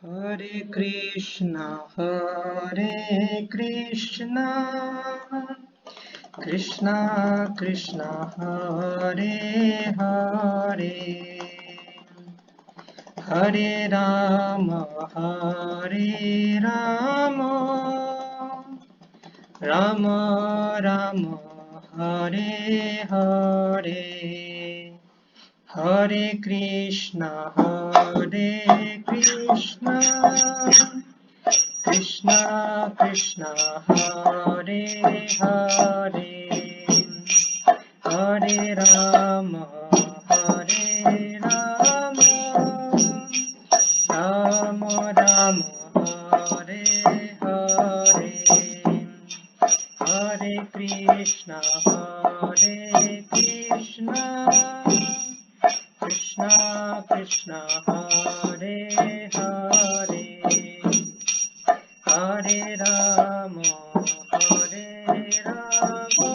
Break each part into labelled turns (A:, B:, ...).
A: Hare Krishna, Krishna Krishna, Hare Hare, Hare Rama, Hare Rama, Rama Rama, Hare Hare, Hare Krishna, Krishna Krishna, Hare Hare, Hare Rama, Hare Rama, Rama Rama, Hare Hare, Hare Krishna, Krishna Krishna, Hare Hare, Hare Rama, Hare Rama,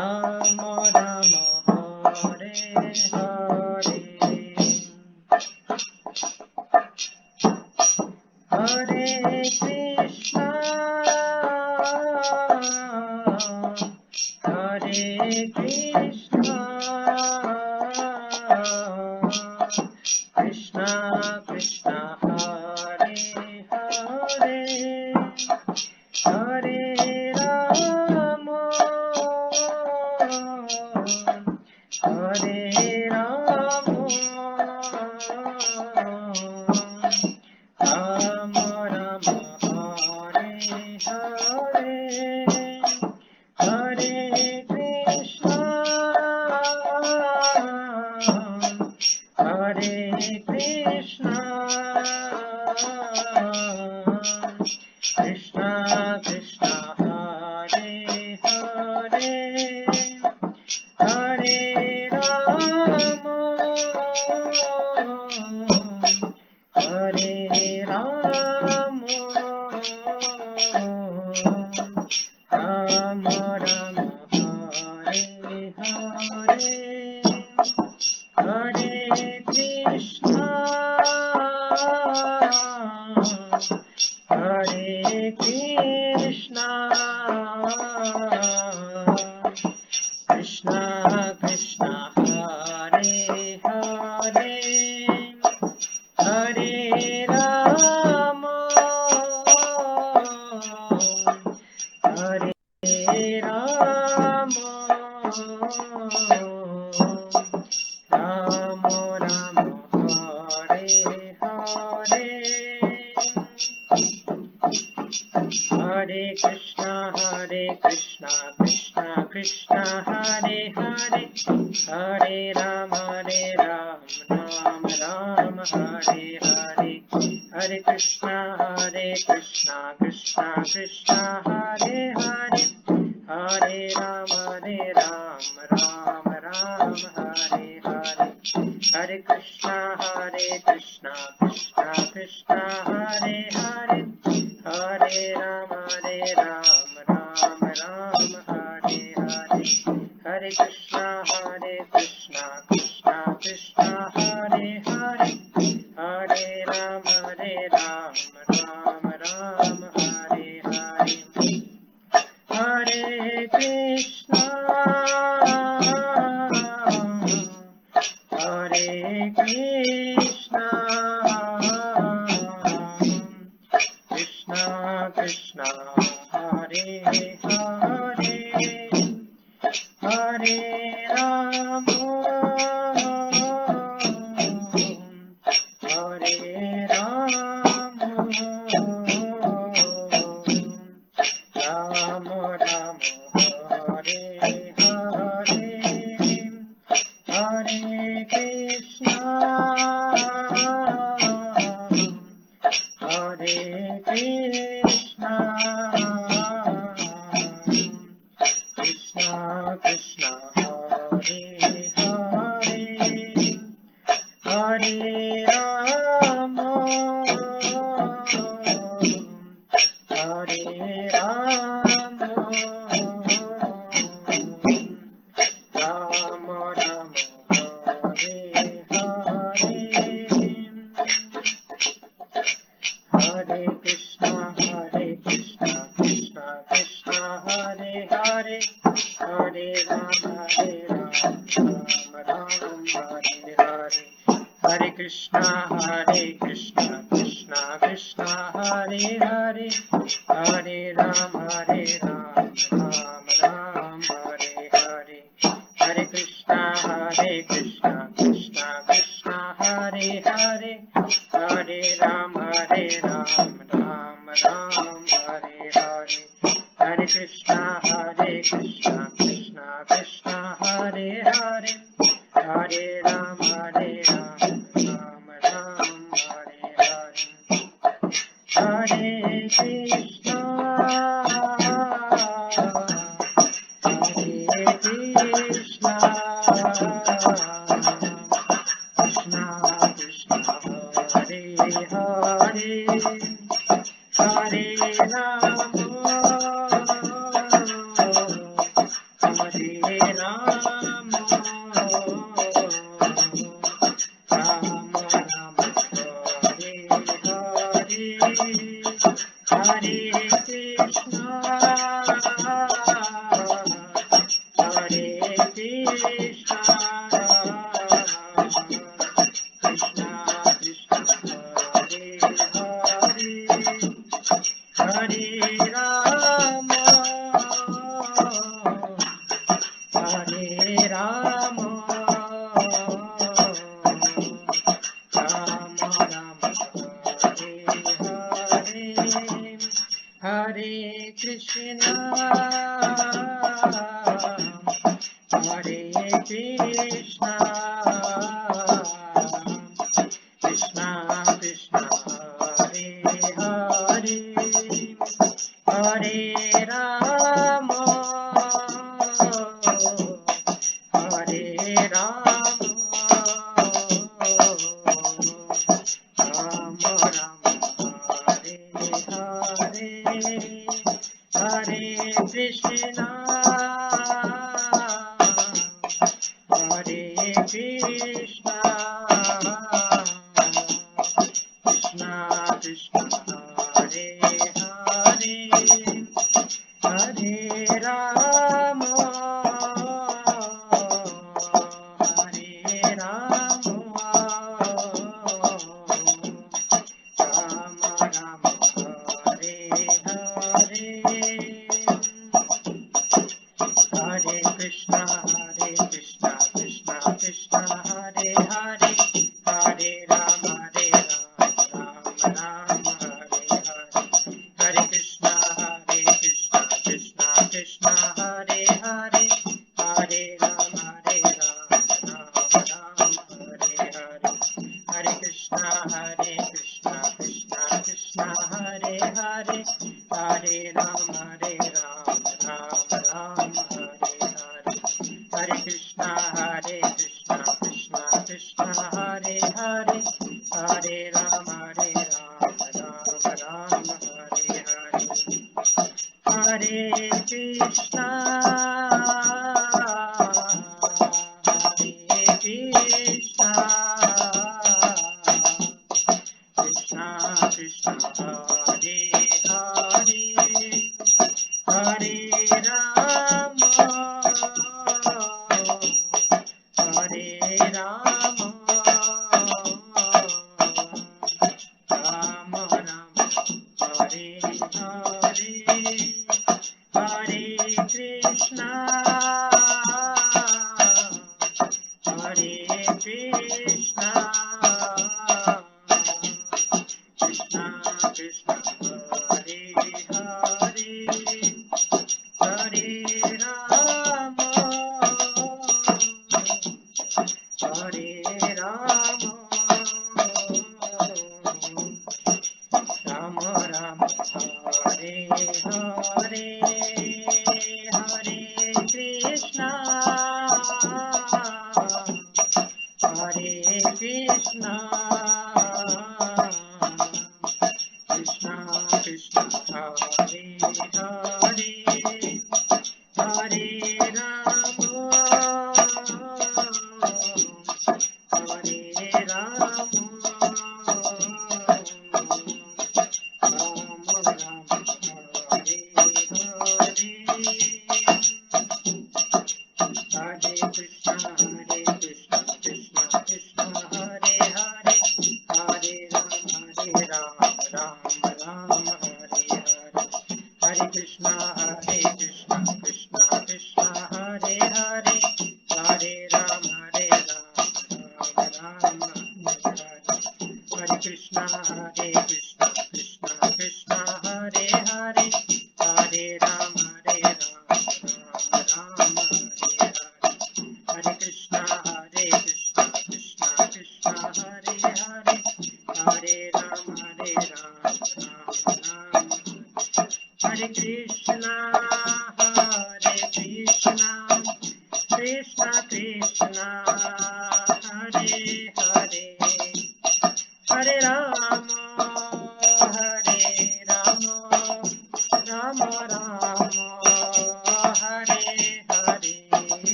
A: Rama Rama, Hare Hare, Hare Krishna, Hare Krishna, Krishna Krishna, Hare Hare, Hare Rama, Hare Rama, Rama Rama, Hare Hare, Hare Krishna, Hare Krishna, Krishna Krishna, Hare Hare, Hare Rama, Hare Rama, Rama Rama, Hare Hare, Hare Krishna, Hare Krishna, Krishna Krishna, Hare Hare, Hare Rama, Hare Rama, Rama Rama, Hare Hare, Hare Krishna, Krishna Krishna, Hare Hare, Hare Rama, Rama Rama, Hare Hare, Hare Krishna, Krishna Krishna, Hare Hare, Hare Rama, Rama Rama, Hare Hare, Hare Krishna, Krishna Krishna, Hare Hare, Hare Rama, Rama Rama, Hare Hare, Hare Krishna, Krishna Krishna, Hare Hare, Hare Rama, Rama Rama, Hare Hare, Hare Krishna, Hare Krishna, Krishna Krishna, Hare Hare, Hare Rama, Ram Hare Hare Hare Krishna Krishna Krishna Hare Hare Hare Ram Ram Hare Hare Hare Krishna Krishna Krishna Hare Hare Hare Ram Ram Hare Hare Hare Krishna Krishna Krishna Hare Hare Hare Ram Ram Hare Hare Hare Krishna Krishna Krishna Hare Hare Hare Ram Hare Ram Ram Ram Hare Hare Hare Krishna Hare Krishna Krishna Krishna Hare Hare Hare Ram Hare Ram Ram Ram Hare Hare Hare Krishna Hare Krishna Krishna Krishna Hare Hare Hare Ram Hare Ram Ram Ram Hare Hare Hare Krishna Hare Krishna Krishna Krishna Hare Hare Hare Ram Hare Ram Ram Ram Hare Hare Hare Krishna Krishna Krishna Hare Hare Hare Ram Ram Hare Hare Hare Krishna Krishna Krishna Hare Hare Hare Ram Ram Hare Hare Hare Krishna Krishna Krishna Hare Hare Hare Ram Ram Hare Hare Hare Krishna Krishna Krishna Hare Hare Hare Ram Ram Hare Hare Hare Krishna Krishna Krishna Hare Hare Hare Ram Hare Ram Ram Ram Hare Hare Hare Krishna Hare Krishna Krishna Krishna Hare Hare Hare Ram Hare Ram Ram Ram Hare Hare Hare Krishna Hare Krishna Krishna Krishna Hare Hare Hare Ram Hare Ram Ram Ram Hare Hare Hare Krishna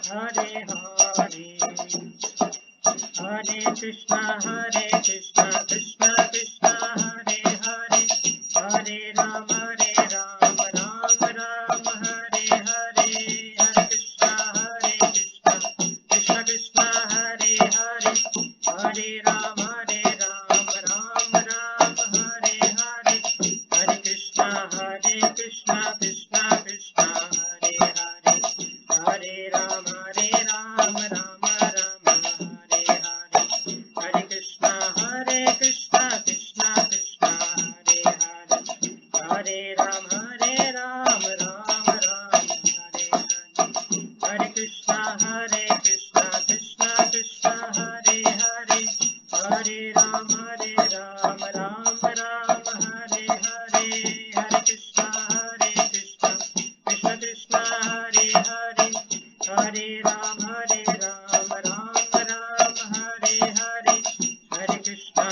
A: Hare Hare, Hare Krishna, Krishna Krishna, Hare Hare, Hare Rama, Rama Rama, Hare Hare, Hare Krishna, Krishna Krishna, Hare Hare, Hare Rama, Rama Rama, Hare Hare, Hare Krishna, Krishna Krishna, Hare Hare, Hare Rama, Rama Rama, Hare Hare, Hare Krishna, Krishna Krishna, Hare Hare, Hare Rama, Rama Rama, Hare Hare, Hare Krishna, Krishna Krishna, Hare Hare, Hare Rama, Rama Rama, Hare Hare, Hare Krishna, Krishna Krishna, Hare Hare, Hare Rama, Rama Rama, Hare Hare, Hare Krishna,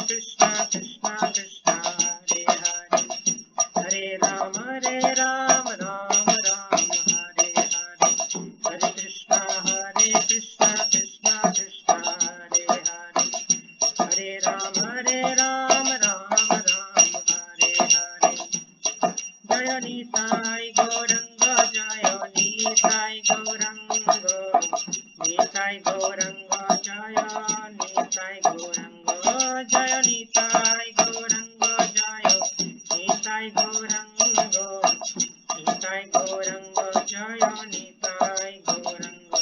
A: Krishna Krishna, Hare Hare, Hare Rama, Rama Rama, Hare Hare, Hare Krishna, Krishna Krishna, Hare Hare, Hare Rama, Rama Rama, Hare Hare, Jaya Nitai Gauranga, Jaya Nitai Gauranga, Nitai Gauranga, Jaya Nitai Gauranga, Jaya Nitai Gauranga, Jaya Nitai Gauranga, Nitai Gauranga, Jaya Nitai Gauranga,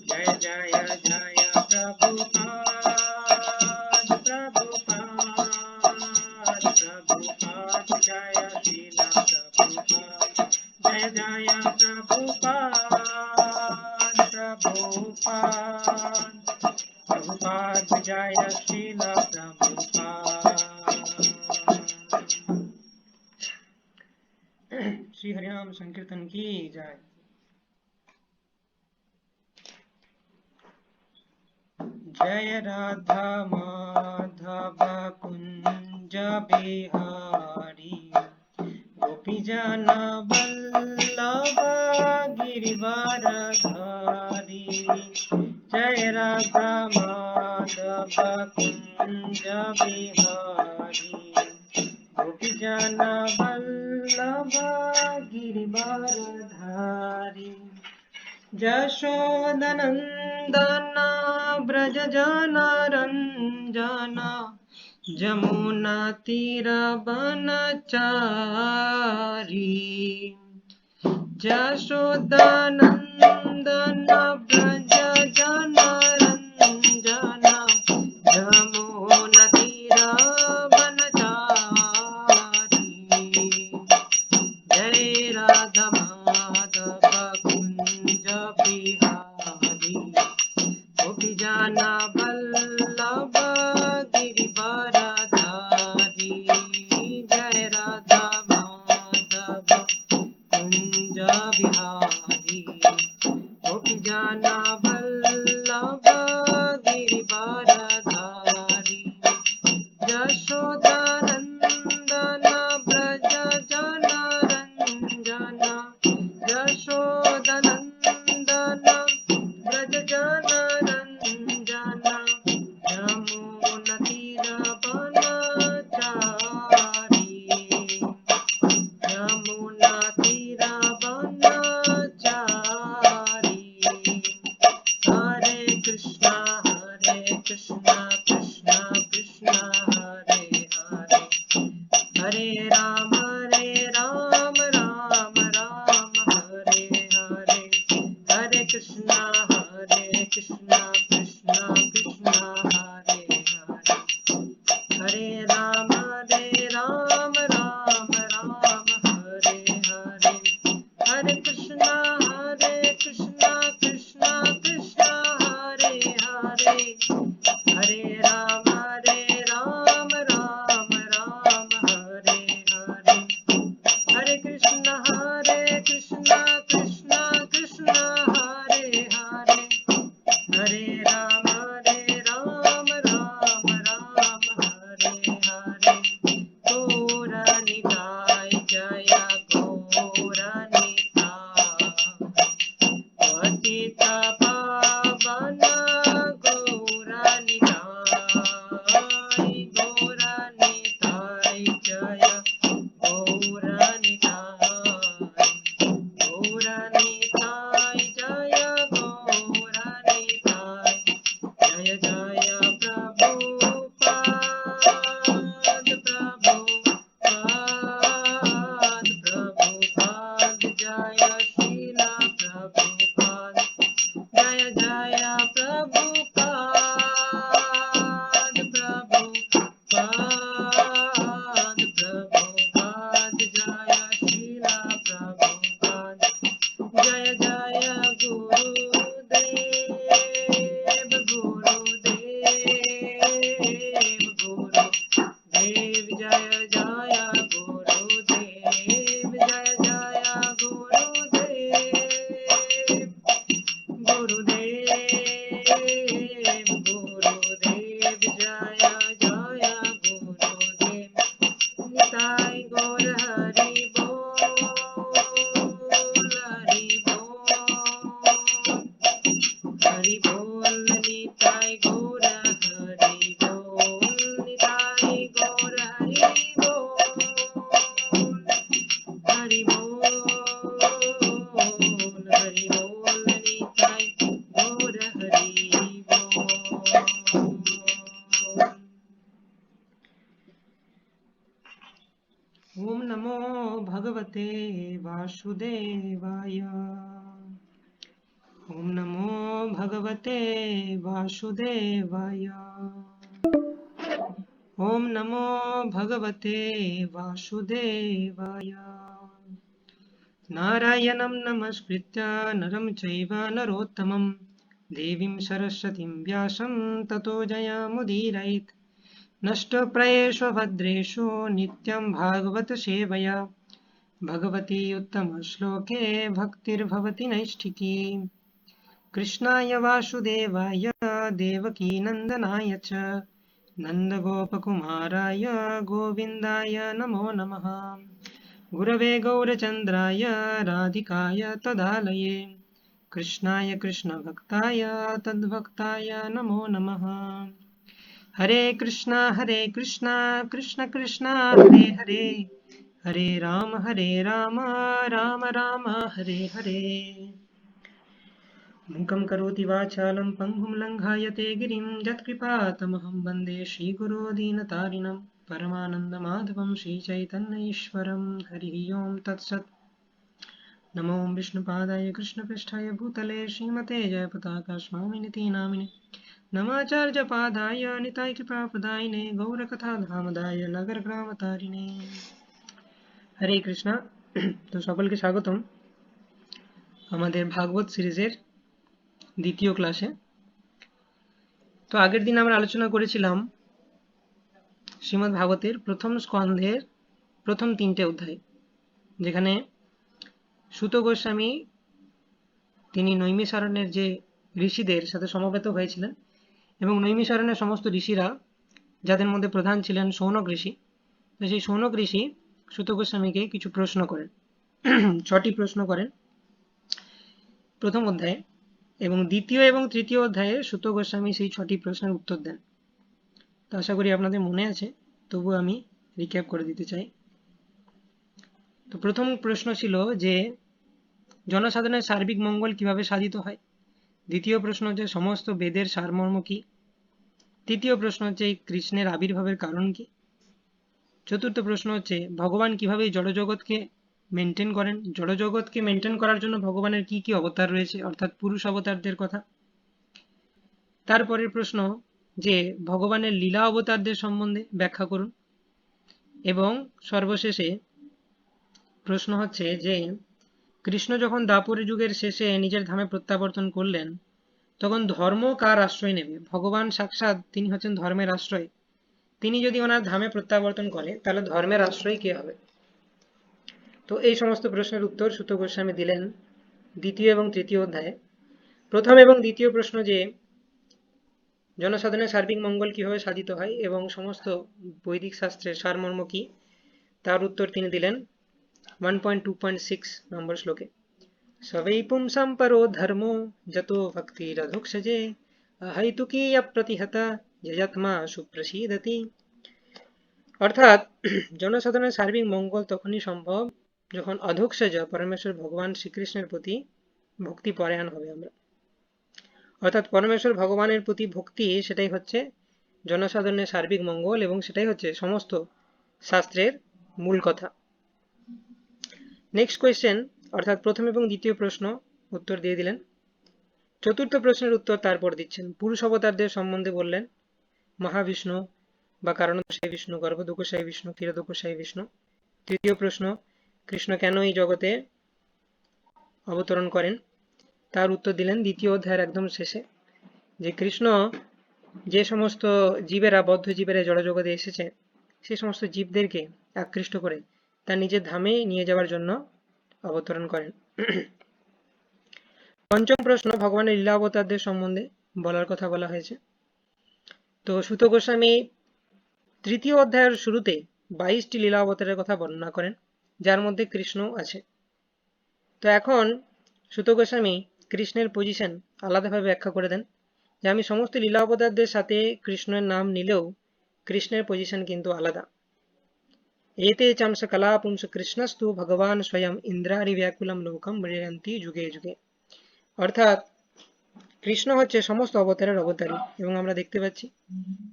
A: Jaya Jaya Jaya Prabhupada, Prabhupada, Prabhupada, Jaya Srila Prabhupada, Jaya Jaya Prabhupada, Prabhupada, Prabhupada, Jaya Srila Prabhupada। Shri हरिनाम संकीर्तन की जय। जय राधा माधव कुंज बिहारी, गोपी जन वल्लभ गिरिवरधारी। जय राधा माधव कुंज बिहारी, गोपी जन वल्लभ गिरिवरधारी। जशोदनंदन ब्रज जन रंजन, जमुना तीर बनचारी। जशोदनंदन ब्रज जन रंजन, जमुना तीर बनचारी। जय राधा माधव कुंज बिहारी, गोपी जन वल्लभ गिरिवरधारी। जय राधा माधव कुंज बिहारी, गोपी जन वल्लभ गिरिवरधारी। यशोदानंदन ब्रज जन रंजन, यशोदानंदन ब्रज जन रंजन, यमुना तीर बनचारी। यमुना तीर बनचारी। हरे कृष्णा कृष्णा कृष्णा हरे हरे, हरे राम राम राम, हरे हरे, जय जय गुरुदेव गुरुदेव गुरुदेव जय जय गुरुदेव जय जय गुरुदेव गुरुदेव गुरुदेव जय जय गुरुदेव निताय गौर हरि बोल हरि बोल निताय गौर हरि बोल निताय गौर हरि बोल हरि बोल निताय गौर हरि बोल। ओम नमो भगवते वासुदेवाय। ओम नमो भगवते वासुदेवाय। ओम नमो भगवते वासुदेवाय। नारायणं नमस्कृत्य नरं चैव नरोत्तमं देवीं सरस्वतीं व्यासं ततो जयमुदीरयेत्। नष्टप्रायेषु भद्रेषु नित्यं भागवत सेवया भगवती उत्तमश्लोके भक्तिर्भवति नैष्ठिकी। कृष्णाय वासुदेवाय देवकीनन्दनाय च नन्दगोपकुमाराय गोविन्दाय नमो नमः। गुरवे गौरचन्द्राय राधिकाय तदालये कृष्णाय कृष्णभक्ताय तद्भक्ताय नमो नमः। हरे कृष्णा कृष्ण कृष्ण हरे हरे हरे राम राम राम हरे हरे। मूकं करोति वाचालं पङ्गुं लङ्घायते गिरिं यत्कृपातमहं वन्दे श्रीगुरो दीनतारिणं परमानन्दमाधवं श्रीचैतन्यईश्वरं। हरिः ओं तत्सत्। नमो विष्णुपादाय कृष्णपृष्ठाय भूतले श्रीमते जयपताका स्वामिनिति नामिने नमाचार्यपादाय निताय कृपाप्रदायिने गौरकथाधामदाय नगरग्रामतारिणे। हरे कृष्णा। तो সকলকে স্বাগতম আমাদের ভাগবত সিরিজের দ্বিতীয় ক্লাসে। তো আগের দিন আমরা আলোচনা করেছিলাম শ্রীমদ্ ভাগবতের প্রথম স্কন্ধের প্রথম 3টে অধ্যায়, যেখানে সুত গোস্বামী তিনি নৈমিষারণ্যের যে ঋষিদের সাথে সমবেত হয়েছিলেন এবং নৈমিষারণ্যের সমস্ত ঋষিরা, যাদের মধ্যে প্রধান ছিলেন শৌনক ঋষি, তো সেই শৌনক ঋষি সুত গোস্বামীকে কিছু প্রশ্ন করেন। 6টি প্রশ্ন করেন প্রথম অধ্যায়ে, এবং দ্বিতীয় এবং তৃতীয় অধ্যায়ে সুত গোস্বামী সেই 6টি প্রশ্নের উত্তর দেন। তো আশা করি আপনাদের মনে আছে, তবু আমি রিক্যাপ করে দিতে চাই। তো প্রথম প্রশ্ন ছিল যে জনসাধারণের সার্বিক মঙ্গল কিভাবে সাধিত হয়। দ্বিতীয় প্রশ্ন হচ্ছে সমস্ত বেদের সারমর্ম কি। তৃতীয় প্রশ্ন হচ্ছে কৃষ্ণের আবির্ভাবের কারণ কি। চতুর্থ প্রশ্ন হচ্ছে ভগবান কিভাবে জড়জগৎকে মেনটেন করেন, জড়জগৎকে মেনটেন করার জন্য ভগবানের কি কি অবতার রয়েছে, অর্থাৎ পুরুষ অবতারদের কথা। তারপরের প্রশ্ন যে ভগবানের লীলা অবতারদের সম্বন্ধে ব্যাখ্যা করুন। এবং সর্বশেষে প্রশ্ন হচ্ছে যে কৃষ্ণ যখন দ্বাপর যুগের শেষে নিজের ধামে প্রত্যাবর্তন করলেন, তখন ধর্ম কার আশ্রয় নেবে। ভগবান সাক্ষাৎ তিনি হচ্ছেন ধর্মের আশ্রয়, তিনি যদি ওনার ধামে প্রত্যাবর্তন করে তাহলে ধর্মের আশ্রয় কে হবে। তো এই সমস্ত প্রশ্নের উত্তর সুত গোস্বামী দিলেন দ্বিতীয় এবং তৃতীয় অধ্যায়ে। প্রথম এবং দ্বিতীয় প্রশ্ন যে জনসাধারণের সার্বিক মঙ্গল কিভাবে সাধিত হয় এবং সমস্ত বৈদিক শাস্ত্রের সারমর্ম কি, তার উত্তর তিনি দিলেন 1.2.6 নম্বর শ্লোকে। সবৈ পুংসাম পরো ধর্মো যতো ভক্তিরধুক্ষজে অহৈতুকীয় প্রতিহতা যয়াত্মা সুপ্রসীদতি। অর্থাৎ জনসাধারণের সার্বিক মঙ্গল তখনই সম্ভব যখন অধুক্ষজ পরমেশ্বর ভগবান শ্রীকৃষ্ণের প্রতি ভক্তি পরায়ণ হবে আমরা। অর্থাৎ পরমেশ্বর ভগবানের প্রতি ভক্তি, সেটাই হচ্ছে জনসাধারণের সার্বিক মঙ্গল এবং সেটাই হচ্ছে সমস্ত শাস্ত্রের মূল কথা। নেক্সট কোয়েশ্চেন, অর্থাৎ প্রথম এবং দ্বিতীয় প্রশ্ন উত্তর দিয়ে দিলেন। চতুর্থ প্রশ্নের উত্তর তারপর দিচ্ছেন। পুরুষ অবতারদের সম্বন্ধে বললেন মহাবিষ্ণু বা কারণোদশায়ী বিষ্ণু, গর্ভদোকশায়ী বিষ্ণু, ক্ষীরদোকশায়ী বিষ্ণু। তৃতীয় প্রশ্ন, কৃষ্ণ কেন এই জগতে অবতরণ করেন? তার উত্তর দিলেন দ্বিতীয় অধ্যায়ের একদম শেষে, যে কৃষ্ণ যে সমস্ত জীবেরা, বদ্ধ জীবেরা জড়জগতে এসেছে, সে সমস্ত জীবদেরকে আকৃষ্ট করে তার নিজের ধামে নিয়ে যাওয়ার জন্য অবতরণ করেন। পঞ্চম প্রশ্ন ভগবানের লীলা অবতারদের সম্বন্ধে বলার কথা বলা হয়েছে। তো সুত গোস্বামী তৃতীয় অধ্যায়ের শুরুতে 22টি লীলা অবতারের কথা বর্ণনা করেন, যার মধ্যে কৃষ্ণ আছে। তো এখন সুত গোস্বামী কৃষ্ণের পজিশন আলাদাভাবে ব্যাখ্যা করে দেন, যে আমি সমস্ত লীলা অবতারদের সাথে কৃষ্ণের নাম নিলেও কৃষ্ণের পজিশন কিন্তু আলাদা। এতে চাংশ কলা পুংস কৃষ্ণস্তু ভগবান স্বয়ং ইন্দ্রারি ব্যাকুলম লোকম মৃয়ন্তি যুগে যুগে। অর্থাৎ কৃষ্ণ হচ্ছে সমস্ত অবতারের অবতারী, এবং আমরা দেখতে পাচ্ছি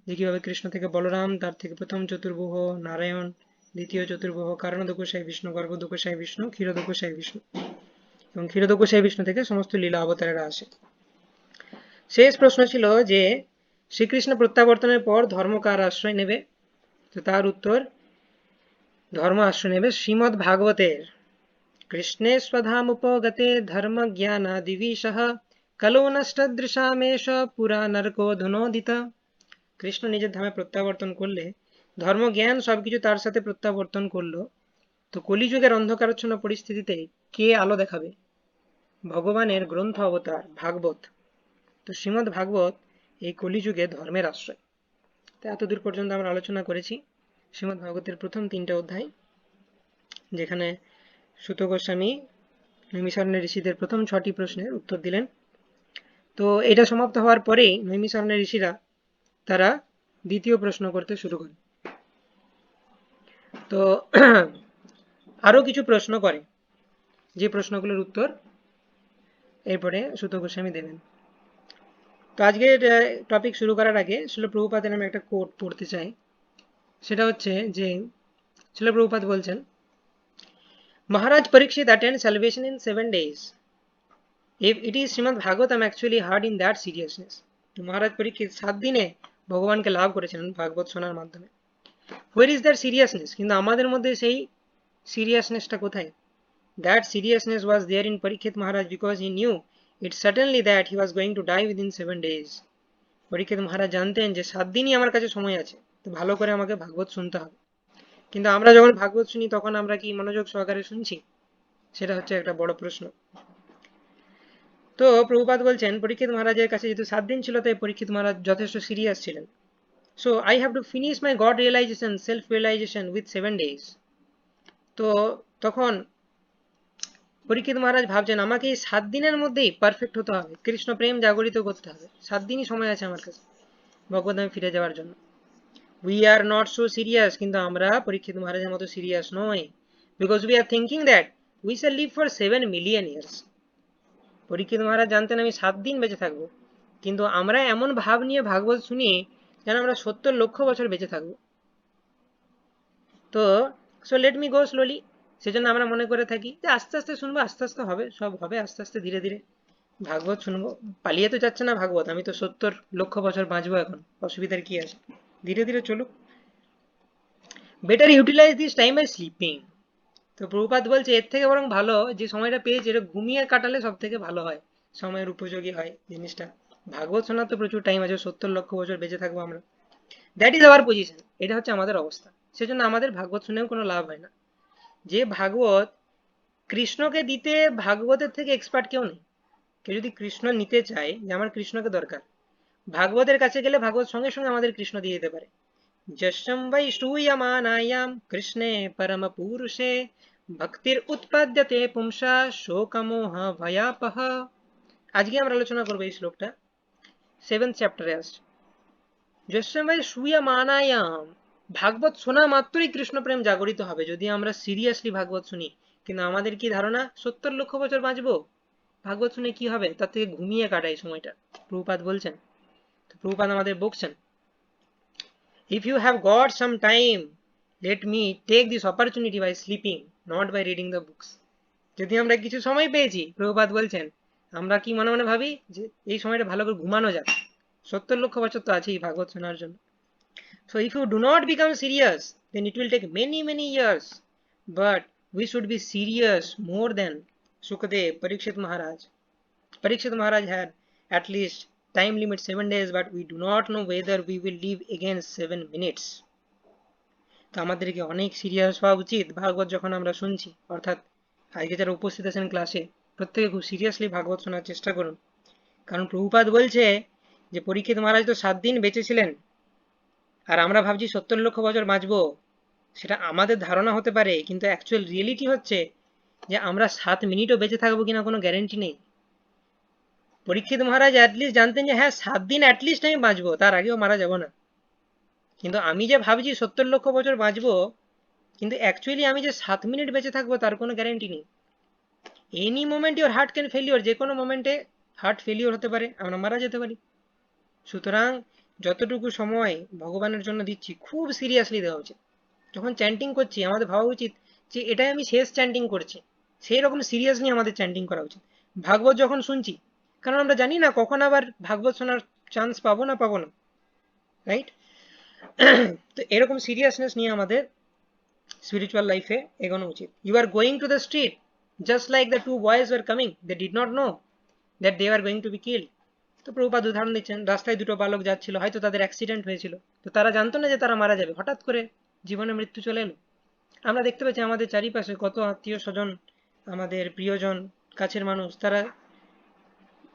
A: যে কিভাবে কৃষ্ণ থেকে বলরাম, তার থেকে প্রথম চতুর্ভুজ নারায়ণ, দ্বিতীয় চতুর্ভুজ কারণদোকসাই বিষ্ণু, গর্ভদোকসাই বিষ্ণু, ক্ষীরদোকসাই বিষ্ণু, এবং ক্ষীরদোকসাই বিষ্ণু থেকে সমস্ত লীলা অবতারেরা আসে। শেষ প্রশ্ন ছিল যে শ্রীকৃষ্ণ প্রত্যাবর্তনের পর ধর্ম কার আশ্রয় নেবে? তো তার উত্তর, ধর্ম আশ্রয় নেবে শ্রীমদ্ ভাগবতের। কৃষ্ণে স্বধামুপগতে ধর্ম জ্ঞানাদিবিষঃ কলো নষ্টদৃশামেষ পুরা নরকো ধুনোদিত। কৃষ্ণ নিজের ধামে প্রত্যাবর্তন করলে ধর্ম জ্ঞান সবকিছু তার সাথে প্রত্যাবর্তন করলো, তো কলিযুগের অন্ধকারাচ্ছন্ন পরিস্থিতিতে কে আলো দেখাবে? ভগবানের গ্রন্থ অবতার ভাগবত। তো শ্রীমদ্ ভাগবত এই কলিযুগে ধর্মের আশ্রয়। তো এতদূর পর্যন্ত আমরা আলোচনা করেছি শ্রীমদ্ ভাগবতের প্রথম 3টে অধ্যায়, যেখানে সুত গোস্বামী নৈমিষারণ্যের ঋষিদের প্রথম 6টি প্রশ্নের উত্তর দিলেন। তো এটা সমাপ্ত হওয়ার পরেই নৈমিষারণ্যের ঋষিরা তারা দ্বিতীয় প্রশ্ন করতে শুরু করে। তো আরো কিছু প্রশ্ন করে, যে প্রশ্নগুলোর উত্তর এরপরে সুত গোস্বামী দেবেন। তো আজকের টপিক শুরু করার আগে শিল প্রভুপাদের আমি একটা কোট পড়তে চাই। সেটা হচ্ছে যে শিল প্রভুপাদ বলছেন, Maharaj Parikshit attained salvation in 7 days. If it is Srimad Bhagavatam actually heard in that seriousness. তো মহারাজ পরীক্ষিত 7 দিনে ভগবানকে লাভ করেছিলেন ভাগবত শোনার মাধ্যমে। Where is that seriousness? কিন্তু আমাদের মধ্যে সেই সিরিয়াসনেসটা কোথায়? That seriousness was there in Parikshit Maharaj because he knew it certainly that he was going to die within 7 days. পরীক্ষিত মহারাজ জানতেন যে 7 দিনই আমার কাছে সময় আছে, তো ভালো করে আমাকে ভাগবত শুনতে হবে। কিন্তু আমরা যখন ভাগবত শুনি তখন আমরা কি মনোযোগ সহকারে শুনছি? সেটা হচ্ছে একটা বড় প্রশ্ন। তো প্রভুপাদ বলছেন পরীক্ষিত মহারাজের কাছে যেহেতু 7 দিন ছিল, তাই পরীক্ষিত মহারাজ যথেষ্ট সিরিয়াস ছিলেন। So I have to finish my God realization, self realization with 7 days। তো তখন পরীক্ষিত মহারাজ ভাবছেন আমাকে এই 7 দিনের মধ্যেই পারফেক্ট হতে হবে, কৃষ্ণ প্রেম জাগরিত করতে হবে। 7 দিনই সময় আছে আমার কাছে ভগবদ্ধামে ফিরে যাওয়ার জন্য। We are not so serious, কিন্তু আমরা পরীক্ষিত মহারাজের মতো সিরিয়াস নই, because we are thinking that we shall live for 7 million years. Parikshit Maharaj জানতেন আমি 7 দিন বেঁচে থাকবো, কিন্তু আমরা এমন ভাব নিয়ে ভাগবত শুনি যেন আমরা 70 লক্ষ বছর বেঁচে থাকবো। তো so let me go slowly, সেজন্য আমরা মনে করে থাকি যে আস্তে আস্তে শুনবো, আস্তে আস্তে হবে, সব হবে আস্তে আস্তে ধীরে ধীরে। ভাগবত শুনবো, পালিয়ে তো যাচ্ছে না ভাগবত, আমি তো 70 লক্ষ বছর বাঁচবো, এখন অসুবিধার কি আছে, ধীরে ধীরে চলুক। Better utilize this time by sleeping. তো প্রভুপাদ বলছে এর থেকে বরং ভালো যে সময়টা পেয়েছে এটা ঘুমিয়ে কাটালে সব থেকে ভালো হয়, সময়ের উপযোগী হয় জিনিসটা। ভাগবত শোনার তো প্রচুর টাইম আছে, 70 লক্ষ বছর বেঁচে থাকবো আমরা। দ্যাট ইজ আওয়ার পজিশন, এটা হচ্ছে আমাদের অবস্থা। সেজন্য আমাদের ভাগবত শুনেও কোনো লাভ হয় না। যে ভাগবত কৃষ্ণকে দিতে ভাগবতের থেকে এক্সপার্ট কেউ নেই। কেউ যদি কৃষ্ণ নিতে চায়, যে আমার কৃষ্ণকে দরকার, ভাগবতের কাছে গেলে ভাগবত সঙ্গে সঙ্গে আমাদের কৃষ্ণ দিয়ে দিতে পারে। যশম বৈ শ্রূয়মানায়াম কৃষ্ণে পরম পুরুষে ভক্তির উৎপাদ্যতে পুংসা শোকমোহ ভয়াপহ। আজকে আমরা আলোচনা করবো এই শ্লোকটা, 7th চ্যাপ্টারে আসছে। যশম বৈ শ্রূয়মানায়াম, ভাগবত শোনা মাত্রই কৃষ্ণ প্রেম জাগরিত হবে যদি আমরা সিরিয়াসলি ভাগবত শুনি। কিন্তু আমাদের কি ধারণা 70 লক্ষ বছর বাঁচবো, ভাগবত শুনে কি হবে, তার থেকে ঘুমিয়ে কাটাই সময়টা, প্রভুপাদ বলছেন। তো প্রভুপাদ আমাদের বকছেন, if you have got some time, let me take this opportunity by sleeping, not by reading the books. যদি আমরা কিছু সময় পেয়েছি, প্রভুপাদ বলছেন, আমরা কি মনে মনে ভাবি যে এই সময়টা ভালো করে ঘুমানো যাক, 70 লক্ষ বছর তো আছেই ভাগবত শোনার জন্য। So if you do not become serious, then it will take many years, but we should be serious more than Sukadev, Parikshit Maharaj had at least time limit 7 days, but we do not know whether we will live again 7 minutes. তো আমাদেরকে অনেক serious হওয়া উচিত ভাগবত যখন আমরা শুনছি, অর্থাৎ আজকে যারা উপস্থিত আছেন ক্লাসে প্রত্যেকে খুব সিরিয়াসলি ভাগবত শোনার চেষ্টা করুন। কারণ প্রভুপাদ বলছে যে পরীক্ষিত মহারাজ তো 7 দিন বেঁচে ছিলেন, আর আমরা ভাবছি 70 লক্ষ বছর বাঁচবো। সেটা আমাদের ধারণা হতে পারে, কিন্তু অ্যাকচুয়াল রিয়েলিটি হচ্ছে যে আমরা 7 মিনিটও বেঁচে থাকবো কিনা কোনো গ্যারেন্টি নেই। পরীক্ষিত মহারাজ অ্যাটলিস্ট জানতেন যে হ্যাঁ 7 দিন অ্যাটলিস্ট আমি বাঁচবো, তার আগেও মারা যাব না। কিন্তু আমি যে ভাবছি 70 লক্ষ বছর বাঁচবো, কিন্তু অ্যাকচুয়ালি আমি যে 7 মিনিট বেঁচে থাকবো তার কোনো গ্যারেন্টি নেই। Any moment your heart can failure, যে কোনো মোমেন্টে হার্ট ফেলিওর হতে পারে, আমরা মারা যেতে পারি। সুতরাং যতটুকু সময় ভগবানের জন্য দিচ্ছি খুব সিরিয়াসলি দেওয়া উচিত। যখন চ্যান্টিং করছি আমাদের ভাবা উচিত যে এটাই আমি শেষ চ্যান্টিং করছি, সেই রকম সিরিয়াসলি আমাদের চ্যান্টিং করা উচিত। ভাগবত যখন শুনছি, কারণ আমরা জানি না কখন আবার ভাগবত শোনার চান্স পাবো না পাবো না, রাইট? তো এরকম সিরিয়াসনেস নিয়ে আমাদের স্পিরিচুয়াল লাইফে এগোনো উচিত। You are going to the street just like the two boys were coming, they did not know that they are going to be killed. তো প্রভুপাদ উদাহরণ দিচ্ছেন, রাস্তায় দুটো বালক যাচ্ছিল, হয়তো তাদের অ্যাক্সিডেন্ট হয়েছিল, তো তারা জানতো না যে তারা মারা যাবে, হঠাৎ করে জীবনে মৃত্যু চলে এলো। আমরা দেখতে পাচ্ছি আমাদের চারিপাশে কত আত্মীয় স্বজন, আমাদের প্রিয়জন, কাছের মানুষ, তারা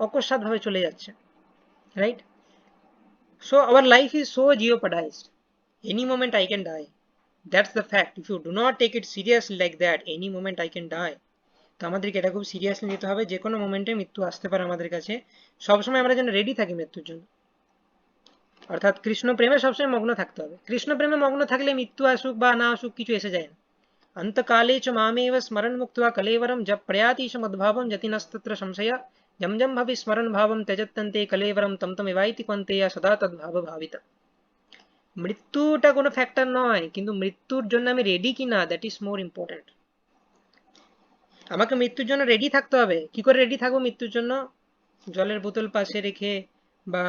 A: অকস্মাৎভাবে চলে যাচ্ছে, right? So our life is so jeopardized, any moment I can die. That's the fact. If you do not take it seriously like that, any moment I can die. তো আমাদেরকে এটা খুব সিরিয়াসলি নিতে হবে, যে কোনো মোমেন্টে মৃত্যু আসতে পারে আমাদের কাছে। সবসময় আমরা যেন রেডি থাকি মৃত্যুর জন্য, অর্থাৎ কৃষ্ণ প্রেমে সবসময় মগ্ন থাকতে হবে। কৃষ্ণ প্রেমে মগ্ন থাকলে মৃত্যু আসুক বা না আসুক কিছু এসে যায় না। अंतकाले च मामेव स्मरण मुक्त्वा कलेवरम जब प्रयातीश मद्भावम जतिनस्तत्र संशय जम जम भवि स्मरण भावम त्यजत्यन्ते कलेवरम तम तम एवाइति कन्ते या सदा तद्भाव भावित। মৃত্যুটা কোনো ফ্যাক্টর নয়, কিন্তু মৃত্যুর জন্য আমি রেডি কিনা, দ্যাট ইজ মোর ইম্পর্টেন্ট। আমাকে মৃত্যুর জন্য রেডি থাকতে হবে। কি করে রেডি থাকবো মৃত্যুর জন্য? জলের বোতল পাশে রেখে বা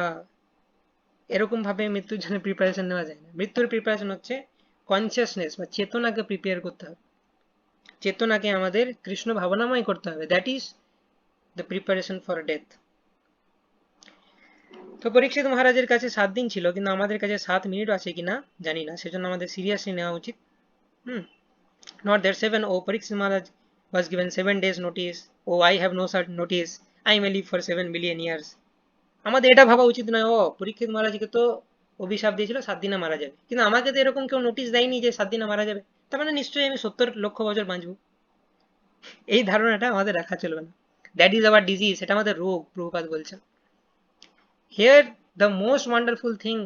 A: এরকম ভাবে মৃত্যুর জন্য প্রিপারেশন নেওয়া যায় না। মৃত্যুর প্রিপারেশন হচ্ছে কনসিয়াসনেস বা চেতনাকে প্রিপেয়ার করতে হবে, চেতনাকে আমাদের কৃষ্ণ ভাবনাময় করতে হবে। That is the preparation for death. তো পরীক্ষিত মহারাজের কাছে 7 দিন ছিল, কিন্তু আমাদের কাছে 7 মিনিট আছে কিনা জানি না, সেজন্য আমাদের সিরিয়াসলি নেওয়া উচিত। নট দ্যাট 7, ও Parikshit Maharaj was given 7 days notice, oh I have no such notice, I may live for 7 billion years। আমাদের এটা ভাবা উচিত নয়, ও পরীক্ষিত মহারাজকে তো অভিশাপ দিয়েছিল 7 দিনে মারা যাবে, কিন্তু আমাকে তো এরকম কেউ নোটিশ দেয়নি যে 7 দিনে মারা যাবে, তার মানে নিশ্চয়ই আমি 70 লক্ষ বছর বাঁচবো। এই ধারণাটা আমাদের রাখা চলবে না। দ্যাট ইজ আওয়ার ডিজিজ, এটা আমাদের রোগ, প্রভুপাদ বলছেন। Here the most wonderful thing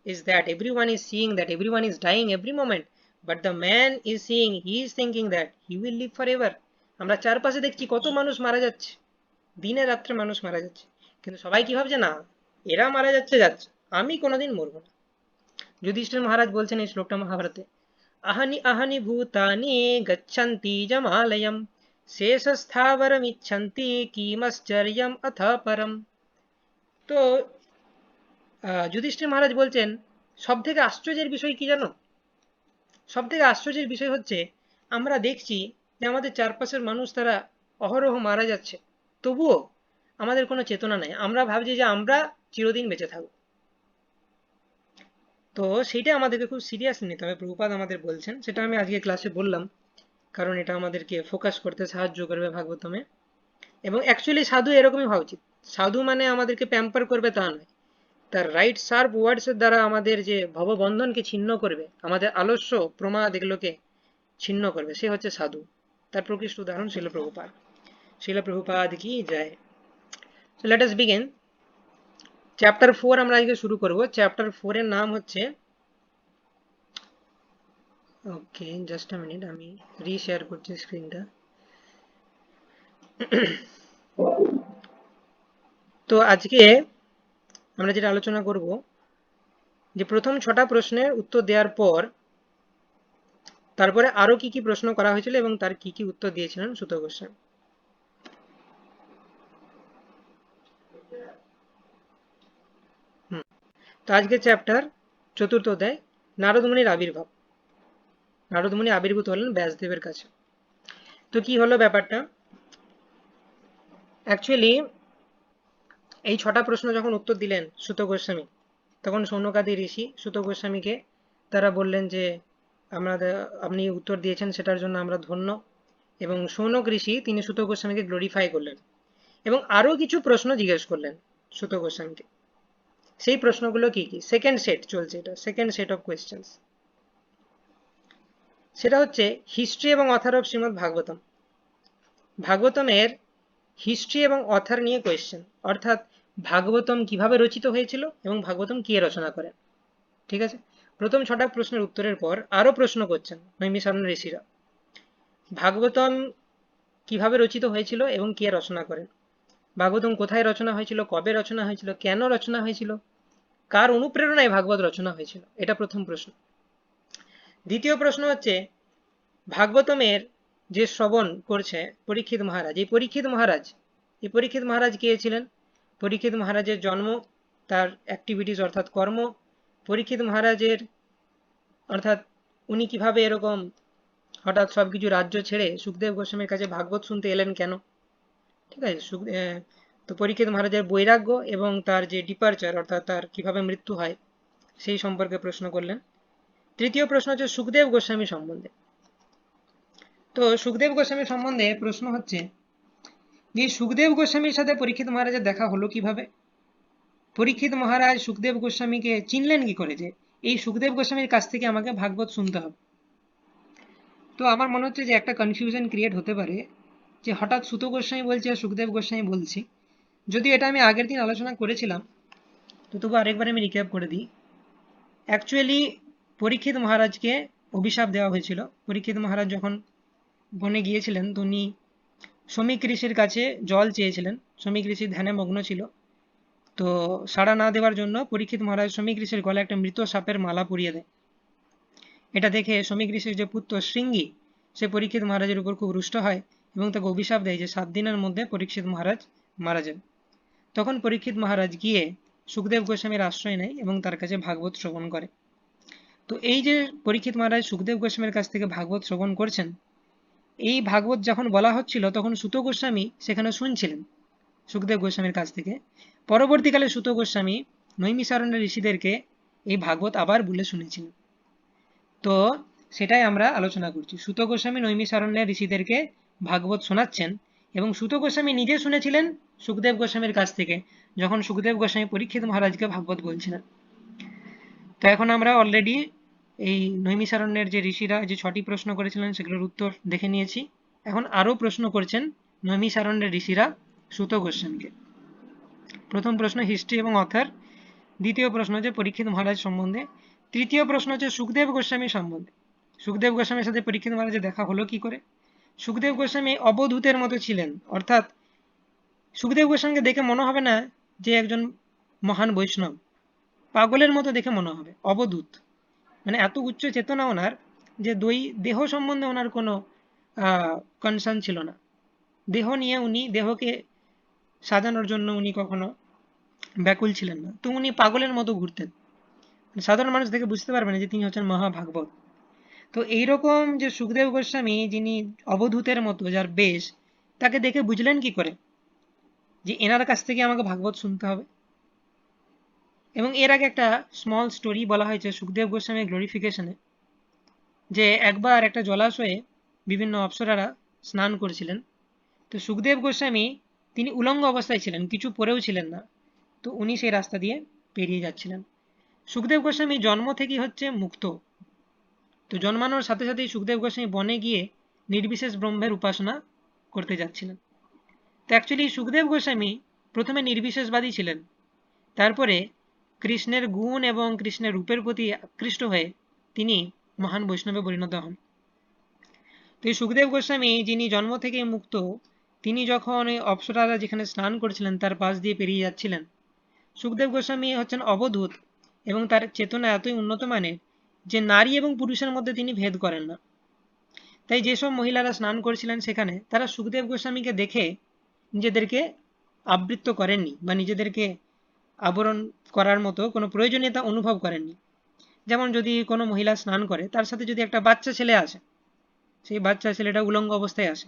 A: is that everyone is seeing that everyone is dying every moment, but the man is seeing, he is thinking that he will live for ever. আমরা চারপাশে দেখছি কত মানুষ মারা যাচ্ছে, দিনে রাত্রে মানুষ মারা যাচ্ছে, কিন্তু সবাই কি ভাবছে, না এরা মারা যাচ্ছে যাচ্ছে, আমি কোনোদিন মরবো না। যুধিষ্ঠির মহারাজ বলছেন এই শ্লোকটা মহাভারতে, আহানি আহানি ভূতানি গচ্ছন্তি জমালয়ম শেষস্থাবরমিচ্ছন্তি কিমশ্চর্যম অথ পরম। তো যুধিষ্ঠির মহারাজ বলছেন সব থেকে আশ্চর্যের বিষয় কি জানো? সব থেকে আশ্চর্যের বিষয় হচ্ছে আমরা দেখছি যে আমাদের চারপাশের মানুষ তারা অহরহ মারা যাচ্ছে, তবুও আমাদের কোনো চেতনা নেই, আমরা ভাবছি যে আমরা চিরদিন বেঁচে থাকবো। তো সেইটা আমাদেরকে খুব সিরিয়াসলি নিতে হবে, প্রভুপাদ আমাদের বলছেন, সেটা আমি আজকে ক্লাসে বললাম, কারণ এটা আমাদেরকে ফোকাস করতে সাহায্য করবে ভাগবতমে। এবং অ্যাকচুয়ালি সাধু এরকমই হওয়া উচিত। সাধু মানে আমাদেরকে প্যাম্পার করবে তা নয়, তার রাইট শার্প ওয়ার্ডসের দ্বারা আমাদের যে ভববন্ধনকে ছিন্ন করবে, আমাদের আলস্য প্রমাদ এগুলোকে ছিন্ন করবে, সে হচ্ছে সাধু। তার প্রকৃষ্ট উদাহরণ শিল প্রভুপাদ। শিল প্রভুপাদ কি যায়। So let us begin. Chapter 4 আমরা আজকে শুরু করব। চ্যাপ্টার 4 এর নাম হচ্ছে, ওকে জাস্ট আ মিনিট, আমি রিশেয়ার করছি স্ক্রিনটা। তো আজকে আমরা যেটা আলোচনা করব, যে প্রথম 6টা প্রশ্নের উত্তর দেওয়ার পর তারপরে আরো কি কি প্রশ্ন করা হয়েছিল এবং তার কি কি উত্তর দিয়েছিলেন সুত গোস্বামী। তো আজকে চ্যাপ্টার 4র্থ অধ্যায়, নারদমুনির আবির্ভাব। নারদমুনি আবির্ভূত হলেন ব্যাসদেবের কাছে। তো কি হলো ব্যাপারটা, অ্যাকচুয়ালি এই 6টা প্রশ্ন যখন উত্তর দিলেন সুত গোস্বামী, তখন সৌনকাদি ঋষি সুত গোস্বামীকে তারা বললেন যে আপনি উত্তর দিয়েছেন সেটার জন্য আমরা ধন্য। এবং সৌনক ঋষি তিনি সুত গোস্বামীকে গ্লোরিফাই করলেন এবং আরও কিছু প্রশ্ন জিজ্ঞেস করলেন সুত গোস্বামীকে। সেই প্রশ্নগুলো কি কি? সেকেন্ড সেট চলছে, এটা সেকেন্ড সেট অফ কোয়েশ্চেন্স। সেটা হচ্ছে হিস্ট্রি এবং অথার অফ শ্রীমদ্ ভাগবতম। ভাগবতমের হিস্ট্রি এবং অথার নিয়ে কোয়েশ্চেন, অর্থাৎ ভাগবতম কিভাবে রচিত হয়েছিল এবং ভাগবতম কে রচনা করেন। ঠিক আছে, প্রথম 6টা প্রশ্নের উত্তরের পর আরও প্রশ্ন করছেন নৈমিষারণ্য ঋষিরা। ভাগবতম কিভাবে রচিত হয়েছিল এবং কে রচনা করেন, ভাগবতম কোথায় রচনা হয়েছিল, কবে রচনা হয়েছিল, কেন রচনা হয়েছিল, কার অনুপ্রেরণায় ভাগবত রচনা হয়েছিল, এটা প্রথম প্রশ্ন। দ্বিতীয় প্রশ্ন হচ্ছে ভাগবতমের যে শ্রবণ করছে পরীক্ষিত মহারাজ, এই পরীক্ষিত মহারাজ কে ছিলেন, পরীক্ষিত মহারাজের জন্ম, তার অ্যাক্টিভিটিস অর্থাৎ কর্ম, পরীক্ষিত মহারাজের অর্থাৎ উনি কিভাবে এরকম হঠাৎ সবকিছু রাজ্য ছেড়ে সুখদেব গোস্বামীর কাছে ভাগবত শুনতে এলেন কেন। ঠিক আছে, তো পরীক্ষিত মহারাজের বৈরাগ্য এবং তার যে ডিপারচার অর্থাৎ তার কিভাবে মৃত্যু হয় সেই সম্পর্কে প্রশ্ন করলেন। তৃতীয় প্রশ্ন হচ্ছে সুখদেব গোস্বামী সম্বন্ধে। তো সুখদেব গোস্বামী সম্বন্ধে প্রশ্ন হচ্ছে যে সুখদেব গোস্বামীর সাথে পরীক্ষিত মহারাজের দেখা হলো কিভাবে, পরীক্ষিত মহারাজ সুখদেব গোস্বামীকে চিনলেন কি করে যে এই সুখদেব গোস্বামীর কাছ থেকে আমাকে ভাগবত শুনতে হবে। তো আমার মনে হচ্ছে যে একটা কনফিউশন ক্রিয়েট হতে পারে যে হঠাৎ সুত গোস্বামী বলছে আর সুখদেব গোস্বামী বলছি, যদিও এটা আমি আগের দিন আলোচনা করেছিলাম, তো তবু আরেকবার আমি রিক্যাপ করে দিই। অ্যাকচুয়ালি পরীক্ষিত মহারাজকে অভিশাপ দেওয়া হয়েছিল। পরীক্ষিত মহারাজ যখন বনে গিয়েছিলেন তো উনি শমিক ঋষির কাছে জল চেয়েছিলেন, শমিক ঋষি ধ্যানে মগ্ন ছিল। তো সাড়া না দেওয়ার জন্য পরীক্ষিত মহারাজ শমিক ঋষির গলায় একটা মৃত সাপের মালা পরিয়ে দেয়। এটা দেখে শমিক ঋষির যে পুত্র শৃঙ্গি, সে পরীক্ষিত মহারাজের উপর খুব রুষ্ট হয় এবং তাকে অভিশাপ দেয় যে 7 দিনের মধ্যে পরীক্ষিত মহারাজ মারা যান। তখন পরীক্ষিত মহারাজ গিয়ে সুখদেব গোস্বামীর আশ্রয় নেয় এবং তার কাছে ভাগবত শ্রবণ করে। তো এই যে পরীক্ষিত মহারাজ সুখদেব গোস্বামীর কাছ থেকে ভাগবত শ্রবণ করছেন, এই ভাগবত যখন বলা হচ্ছিল তখন সুত গোস্বামী সেখানে শুনছিলেন সুখদেব গোস্বামীর কাছ থেকে। পরবর্তীকালে সুত গোস্বামী নৈমিষারণ্যের ঋষিদেরকে এই ভাগবত আবার বলে শুনেছিলেন। তো সেটাই আমরা আলোচনা করছি। সুত গোস্বামী নৈমিষারণ্যের ঋষিদেরকে ভাগবত শোনাচ্ছেন এবং সুত গোস্বামী নিজে শুনেছিলেন সুখদেব গোস্বামীর কাছ থেকে, যখন সুখদেব গোস্বামী পরীক্ষিত মহারাজকে ভাগবত বলছিলেন। তো এখন আমরা অলরেডি এই নৈমিষারণ্যের যে ঋষিরা যে 6টি প্রশ্ন করেছিলেন সেগুলোর উত্তর দেখে নিয়েছি। এখন আরও প্রশ্ন করছেন নৈমিষারণ্যের ঋষিরা সুত গোস্বামীকে। প্রথম প্রশ্ন হিস্ট্রি এবং অথার, দ্বিতীয় প্রশ্ন হচ্ছে পরীক্ষিত মহারাজ সম্বন্ধে, তৃতীয় প্রশ্ন হচ্ছে সুখদেব গোস্বামী সম্বন্ধে। সুখদেব গোস্বামীর সাথে পরীক্ষিত মহারাজের দেখা হলো কি করে। সুখদেব গোস্বামী অবধূতের মতো ছিলেন, অর্থাৎ সুখদেব গোস্বামীকে দেখে মনে হবে না যে একজন মহান বৈষ্ণব, পাগলের মতো দেখে মনে হবে, অবধূত। মানে এত উচ্চ চেতনা ওনার যে দেহ সম্বন্ধে ওনার কোনো কনসার্ন ছিল না। দেহ নিয়ে উনি দেহকে সাজানোর জন্য উনি কখনো ব্যাকুল ছিলেন না। তো উনি পাগলের মতো ঘুরতেন, সাধারণ মানুষ দেখে বুঝতে পারবে না যে তিনি হচ্ছেন মহাভাগবত। তো এইরকম যে সুখদেব গোস্বামী যিনি অবধূতের মতো যার বেশ, তাকে দেখে বুঝলেন কি করে যে এনার কাছ থেকে আমাকে ভাগবত শুনতে হবে। এবং এর আগে একটা স্মল স্টোরি বলা হয়েছে সুখদেব গোস্বামীর গ্লোরিফিকেশনে, যে একবার একটা জলাশয়ে বিভিন্ন অপ্সরারা স্নান করছিলেন। তো সুখদেব গোস্বামী তিনি উলঙ্গ অবস্থায় ছিলেন, কিছু পরেও ছিলেন না। তো উনি সেই রাস্তা দিয়ে পেরিয়ে যাচ্ছিলেন। সুখদেব গোস্বামী জন্ম থেকেই হচ্ছে মুক্ত। তো জন্মানোর সাথে সাথেই সুখদেব গোস্বামী বনে গিয়ে নির্বিশেষ ব্রহ্মের উপাসনা করতে যাচ্ছিলেন। তো অ্যাকচুয়ালি সুখদেব গোস্বামী প্রথমে নির্বিশেষবাদী ছিলেন, তারপরে কৃষ্ণের গুণ এবং কৃষ্ণের রূপের প্রতি আকৃষ্ট হয়ে তিনি মহান বৈষ্ণবে পরিণত হন। তো এই সুখদেব গোস্বামী যিনি জন্ম থেকেই মুক্ত, তিনি যখন এই অপ্সরারা যেখানে স্নান করছিলেন তার পাশ দিয়ে পেরিয়ে যাচ্ছিলেন, সুখদেব গোস্বামী হচ্ছেন অবধূত এবং তার চেতনা এতই উন্নত মানের যে নারী এবং পুরুষের মধ্যে তিনি ভেদ করেন না। তাই যেসব মহিলারা স্নান করছিলেন সেখানে তারা সুখদেব গোস্বামীকে দেখে নিজেদেরকে আবৃত্ত করেননি বা নিজেদেরকে আবরণ করার মতো কোনো প্রয়োজনীয়তা অনুভব করেননি। যেমন যদি কোনো মহিলা স্নান করে, তার সাথে যদি একটা বাচ্চা ছেলে আসে, সেই বাচ্চা ছেলেটা উলঙ্গ অবস্থায় আসে,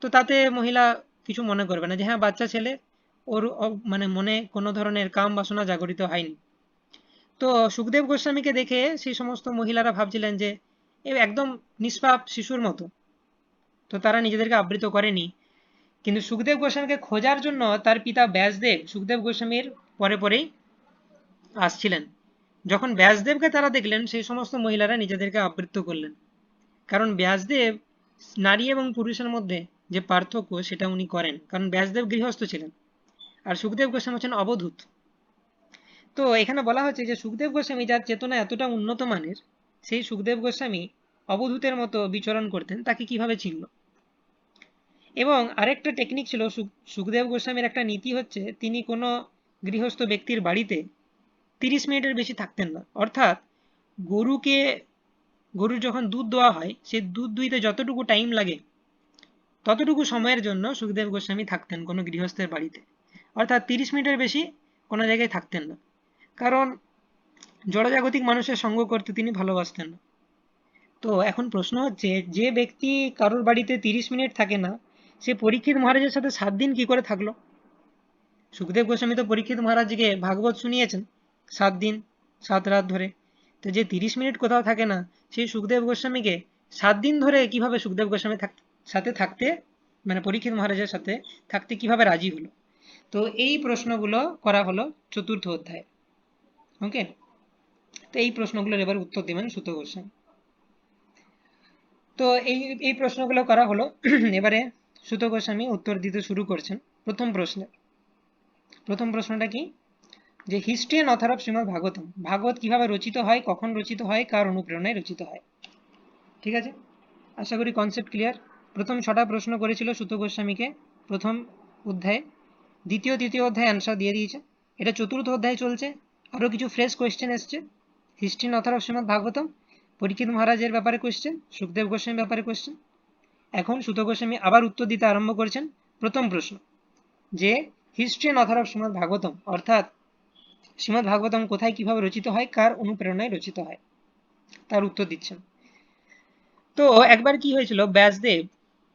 A: তো তাতে মহিলা কিছু মনে করবে না, যে হ্যাঁ বাচ্চা ছেলে, ওর মানে মনে কোনো ধরনের কাম বাসনা জাগরিত হয়নি। তো সুখদেব গোস্বামীকে দেখে সেই সমস্ত মহিলারা ভাবছিলেন যে এ একদম নিষ্পাপ শিশুর মতো, তো তারা নিজেদেরকে আবৃত করেনি। কিন্তু সুখদেব গোস্বামীকে খোঁজার জন্য তার পিতা ব্যাসদেব সুখদেব গোস্বামীর পরে পরেই আসছিলেন। যখন ব্যাসদেবকে তারা দেখলেন, সেই সমস্ত মহিলারা নিজেদেরকে আবৃত করলেন, কারণ ব্যাসদেব নারী এবং পুরুষের মধ্যে যে পার্থক্য সেটা উনি করেন, কারণ ব্যাসদেব গৃহস্থ ছিলেন আর সুখদেব গোস্বামী হচ্ছেন অবধূত। তো এখানে বলা হচ্ছে যে সুখদেব গোস্বামী যার চেতনা এতটা উন্নত মানের, সেই সুখদেব গোস্বামী অবধূতের মতো বিচরণ করতেন, তাকে কিভাবে চিনল। এবং আরেকটা টেকনিক ছিল সুখদেব গোস্বামীর একটা নীতি হচ্ছে, তিনি কোনো গৃহস্থ ব্যক্তির বাড়িতে 30 মিনিটের বেশি থাকতেন না। অর্থাৎ গরুর যখন দুধ দোয়া হয়, সেই দুধ দুইতে যতটুকু টাইম লাগে ততটুকু সময়ের জন্য সুখদেব গোস্বামী থাকতেন কোনো গৃহস্থের বাড়িতে। অর্থাৎ 30 মিনিটের বেশি কোনো জায়গায় থাকতেন না, কারণ জড়জাগতিক মানুষের সঙ্গ করতে তিনি ভালোবাসতেন না। তো এখন প্রশ্ন হচ্ছে, যে ব্যক্তি কারোর বাড়িতে 30 মিনিট থাকে না, সে পরীক্ষিত মহারাজের সাথে 7 দিন কি করে থাকলো? সুখদেব গোস্বামী তো পরীক্ষিত মহারাজকে ভাগবত শুনিয়েছেন 7 দিন 7 রাত ধরে। তো যে 30 মিনিট কোথাও থাকে না, সেই সুখদেব গোস্বামীকে 7 দিন ধরে কিভাবে সুখদেব গোস্বামী সাথে থাকতে, মানে পরীক্ষিত মহারাজের সাথে থাকতে কিভাবে রাজি হলো? তো এই প্রশ্নগুলো করা হলো চতুর্থ অধ্যায়ে। ওকে, তো এই প্রশ্নগুলোর এবার উত্তর দেবেন সুত গোস্বামী। তো এই এই প্রশ্নগুলো করা হলো। এবারে সুত গোস্বামী উত্তর দিতে শুরু করছেন প্রথম প্রশ্নটা কি, যে history and author of Srimad Bhagavatam, Bhagavat কিভাবে রচিত হয়, কখন রচিত হয়, কার অনুপ্রেরণায় রচিত হয়। ঠিক আছে, আশা করি কনসেপ্ট ক্লিয়ার। প্রথম 6টা প্রশ্ন করেছিল সুত গোস্বামীকে প্রথম অধ্যায়ে, তৃতীয় অধ্যায়ে অ্যান্সার দিয়ে দিয়েছে। এটা চতুর্থ অধ্যায়ে চলছে, আরো কিছু ফ্রেশ কোয়েশ্চেন এসছে। History and author of Srimad Bhagavatam, Parikshit মহারাজের ব্যাপারে কোয়েশ্চেন, সুখদেব গোস্বামীর ব্যাপারে কোয়েশ্চেন। এখন সুত গোস্বামী আবার উত্তর দিতে আরম্ভ করেছেন প্রথম প্রশ্ন, যে history and author of Srimad Bhagavatam, অর্থাৎ শ্রীমদ ভাগবতম কোথায় কিভাবে রচিত হয়, কার অনুপ্রেরণায় রচিত হয়, তার উত্তর দিচ্ছেন। তো একবার কি হয়েছিল,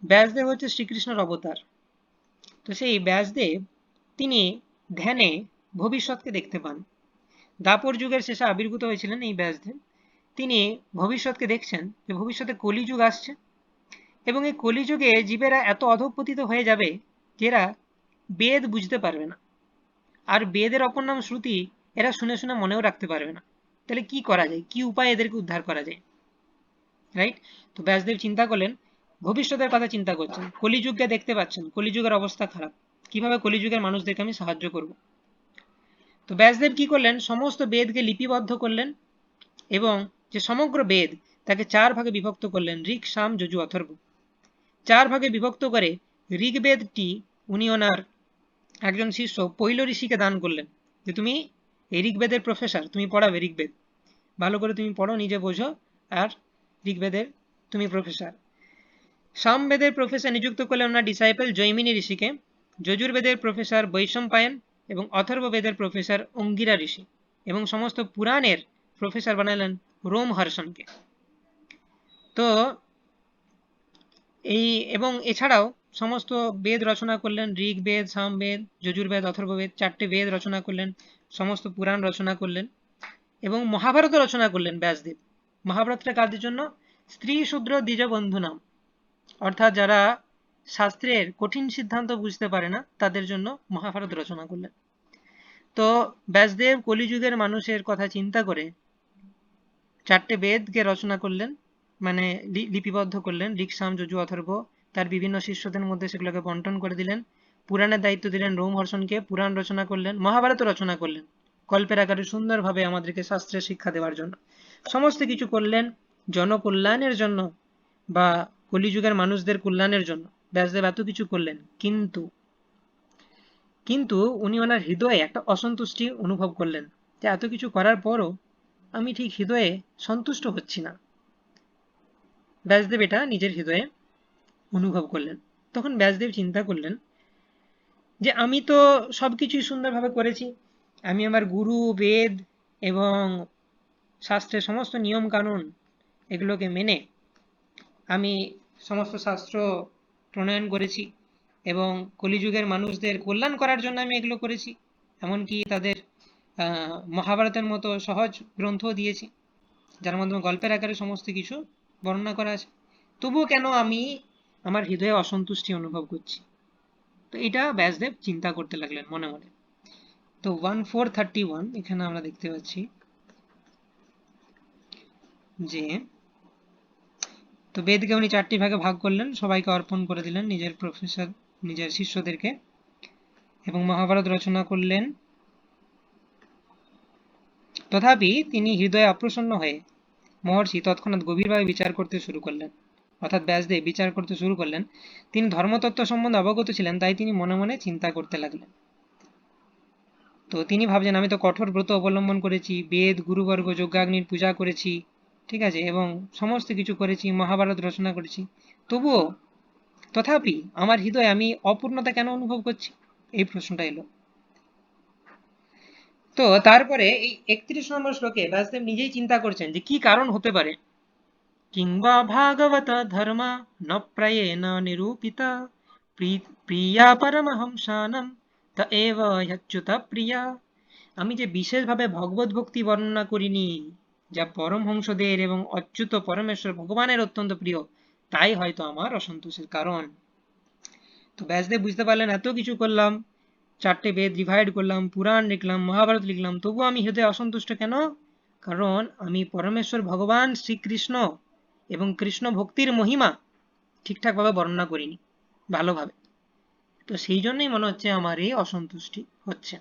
A: ব্যাসদেব হচ্ছে শ্রীকৃষ্ণের অবতার। তো সেই ব্যাসদেব তিনি ধ্যানে ভবিষ্যৎকে দেখতে পান। দাপর যুগের শেষে আবির্ভূত হয়েছিলেন এই ব্যাসদেব। তিনি ভবিষ্যৎকে দেখছেন যে ভবিষ্যতে কলিযুগ আসছে, এবং এই কলিযুগে জীবেরা এত অধঃপতিত হয়ে যাবে যে এরা বেদ বুঝতে পারবে না, আর বেদের অপর নাম শ্রুতি এরা শুনে শুনে মনেও রাখতে পারবে না। তাহলে কি করা যায়, কি উপায়ে এদেরকে উদ্ধার করা যায়, রাইট? তো ব্যাসদেব চিন্তা করলেন, ভবিষ্যতের কথা চিন্তা করছেন, কলিযুগকে দেখতে পাচ্ছেন, কলিযুগের অবস্থা খারাপ, কিভাবে কলিযুগের মানুষদেরকে আমি সাহায্য করব। তো ব্যাসদেব কি করলেন, সমস্ত বেদকে লিপিবদ্ধ করলেন, এবং যে সমগ্র বেদ তাকে 4 ভাগে বিভক্ত করলেন, ঋক সাম যজু অথর্ব। 4 ভাগে বিভক্ত করে ঋগ্বেদটি উনি ওনার একজন শিষ্য পৈল ঋষিকে দান করলেন, যে তুমি এই ঋগ্বেদের প্রফেসর, তুমি পড়াবে ঋগ্বেদ, ভালো করে তুমি পড়ো, নিজে বোঝো, আর ঋগ্বেদের তুমি প্রফেসর। সামবেদের প্রফেসর নিযুক্ত করলেন ওনার ডিসাইপল জৈমিনী ঋষিকে, যজুর্বেদের প্রফেসর বৈশম্পায়ন, এবং অথর্ববেদের প্রফেসর অঙ্গিরা ঋষি, এবং সমস্ত পুরাণের প্রফেসর বানালেন রোমহর্ষণকে। তো এই এবং এছাড়াও সমস্ত বেদ রচনা করলেন, ঋগ্বেদ, সামবেদ, যজুর্বেদ, অথর্ববেদ, 4টে বেদ রচনা করলেন, সমস্ত পুরাণ রচনা করলেন, এবং মহাভারত রচনা করলেন ব্যাসদেব। মহাভারতটা কাদের জন্য, স্ত্রী শূদ্র দ্বিজ বন্ধু নাম, অর্থাৎ যারা শাস্ত্রের কঠিন সিদ্ধান্ত বুঝতে পারে না তাদের জন্য মহাভারত রচনা করলেন। তো ব্যাসদেব কলিযুগের মানুষের কথা চিন্তা করে 4টে বেদকে রচনা করলেন, মানে লিপিবদ্ধ করলেন, ঋক সাম যজু অথর্ব, তার বিভিন্ন শিষ্যদের মধ্যে সেগুলোকে বন্টন করে দিলেন। পুরাণের দায়িত্ব দিলেন রোমহর্ষণকে, পুরাণ রচনা করলেন, মহাভারত রচনা করলেন গল্পের আকারে সুন্দরভাবে আমাদেরকে শাস্ত্রের শিক্ষা দেওয়ার জন্য। সমস্ত কিছু করলেন জনকল্যাণের জন্য বা কলিযুগের মানুষদের কল্যাণের জন্য। ব্যাসদেব এত কিছু করলেন, কিন্তু উনি ওনার হৃদয়ে একটা অসন্তুষ্টি অনুভব করলেন, যে এত কিছু করার পরও আমি ঠিক হৃদয়ে সন্তুষ্ট হচ্ছি না। ব্যাসদেব এটা নিজের হৃদয়ে অনুভব করলেন। তখন ব্যাসদেব চিন্তা করলেন, যে আমি তো সবকিছুই সুন্দরভাবে করেছি, আমি আমার গুরু, বেদ এবং শাস্ত্রের সমস্ত নিয়ম কানুন এগুলোকে মেনে আমি সমস্ত শাস্ত্র প্রণয়ন করেছি, এবং কলিযুগের মানুষদের কল্যাণ করার জন্য আমি এগুলো করেছি। এমনকি তাদের মহাভারতের মতো সহজ গ্রন্থও দিয়েছি, যার মাধ্যমে গল্পের আকারে সমস্ত কিছু বর্ণনা করা আছে। তবুও কেন আমি আমার হৃদয়ে অসন্তুষ্টি অনুভব করছি? তো এটা ব্যাসদেব চিন্তা করতে লাগলেন মনে মনে। তো 1431 এখানে আমরা দেখতে পাচ্ছি যে তো বেদকে উনি 4টি ভাগে ভাগ করলেন, সবাইকে অর্পণ করে দিলেন, নিজের প্রফেসর নিজের শিষ্যদেরকে, এবং মহাভারত রচনা করলেন। তথাপি তিনি হৃদয়ে অপ্রসন্ন হয়ে মহর্ষি তৎক্ষণাৎ গভীরভাবে বিচার করতে শুরু করলেন, অর্থাৎ ব্যাসদেব বিচার করতে শুরু করলেন। তিনি ধর্মতত্ত্ব সম্বন্ধে অবগত ছিলেন, তাই তিনি মনে মনে চিন্তা করতে লাগলেন। তো তিনি ভাবছেন, আমি তো কঠোর ব্রত অবলম্বন করেছি, বেদ গুরুবর্গ যজ্ঞাগ্নির পূজা করেছি, ঠিক আছে, এবং সমস্ত কিছু করেছি, মহাভারত রচনা করেছি, তবুও তথাপি আমার হৃদয়ে আমি অপূর্ণতা কেন অনুভব করছি? এই প্রশ্নটা এলো। তো তারপরে এই 31 নম্বর শ্লোকে ব্যাসদেব নিজেই চিন্তা করছেন যে কি কারণ হতে পারে। কিংবা ভাগবত ধর্ম ন প্রায়েণ নিরূপিতা প্রিয়া পরমহংসানাম ত এব হ্যচ্যুত প্রিয়া। আমি যে বিশেষভাবে ভগবত ভক্তি বর্ণনা করিনি, যা পরমহংসদের এবং অচ্যুত পরমেশ্বর ভগবানের অত্যন্ত প্রিয়, তাই হয়তো আমার অসন্তোষের কারণ। তো ব্যাসদেব বুঝতে পারলেন, এত কিছু করলাম, 4টে বেদ রিভাইড করলাম, পুরাণ লিখলাম, মহাভারত লিখলাম, তবু আমি হৃদয়ে অসন্তুষ্ট কেন? কারণ আমি পরমেশ্বর ভগবান শ্রীকৃষ্ণ এবং কৃষ্ণ ভক্তির মহিমা ঠিকঠাকভাবে বর্ণনা করিনি ভালোভাবে। তো সেই জন্যই মনে হচ্ছে আমার এই অসন্তুষ্টি হচ্ছে।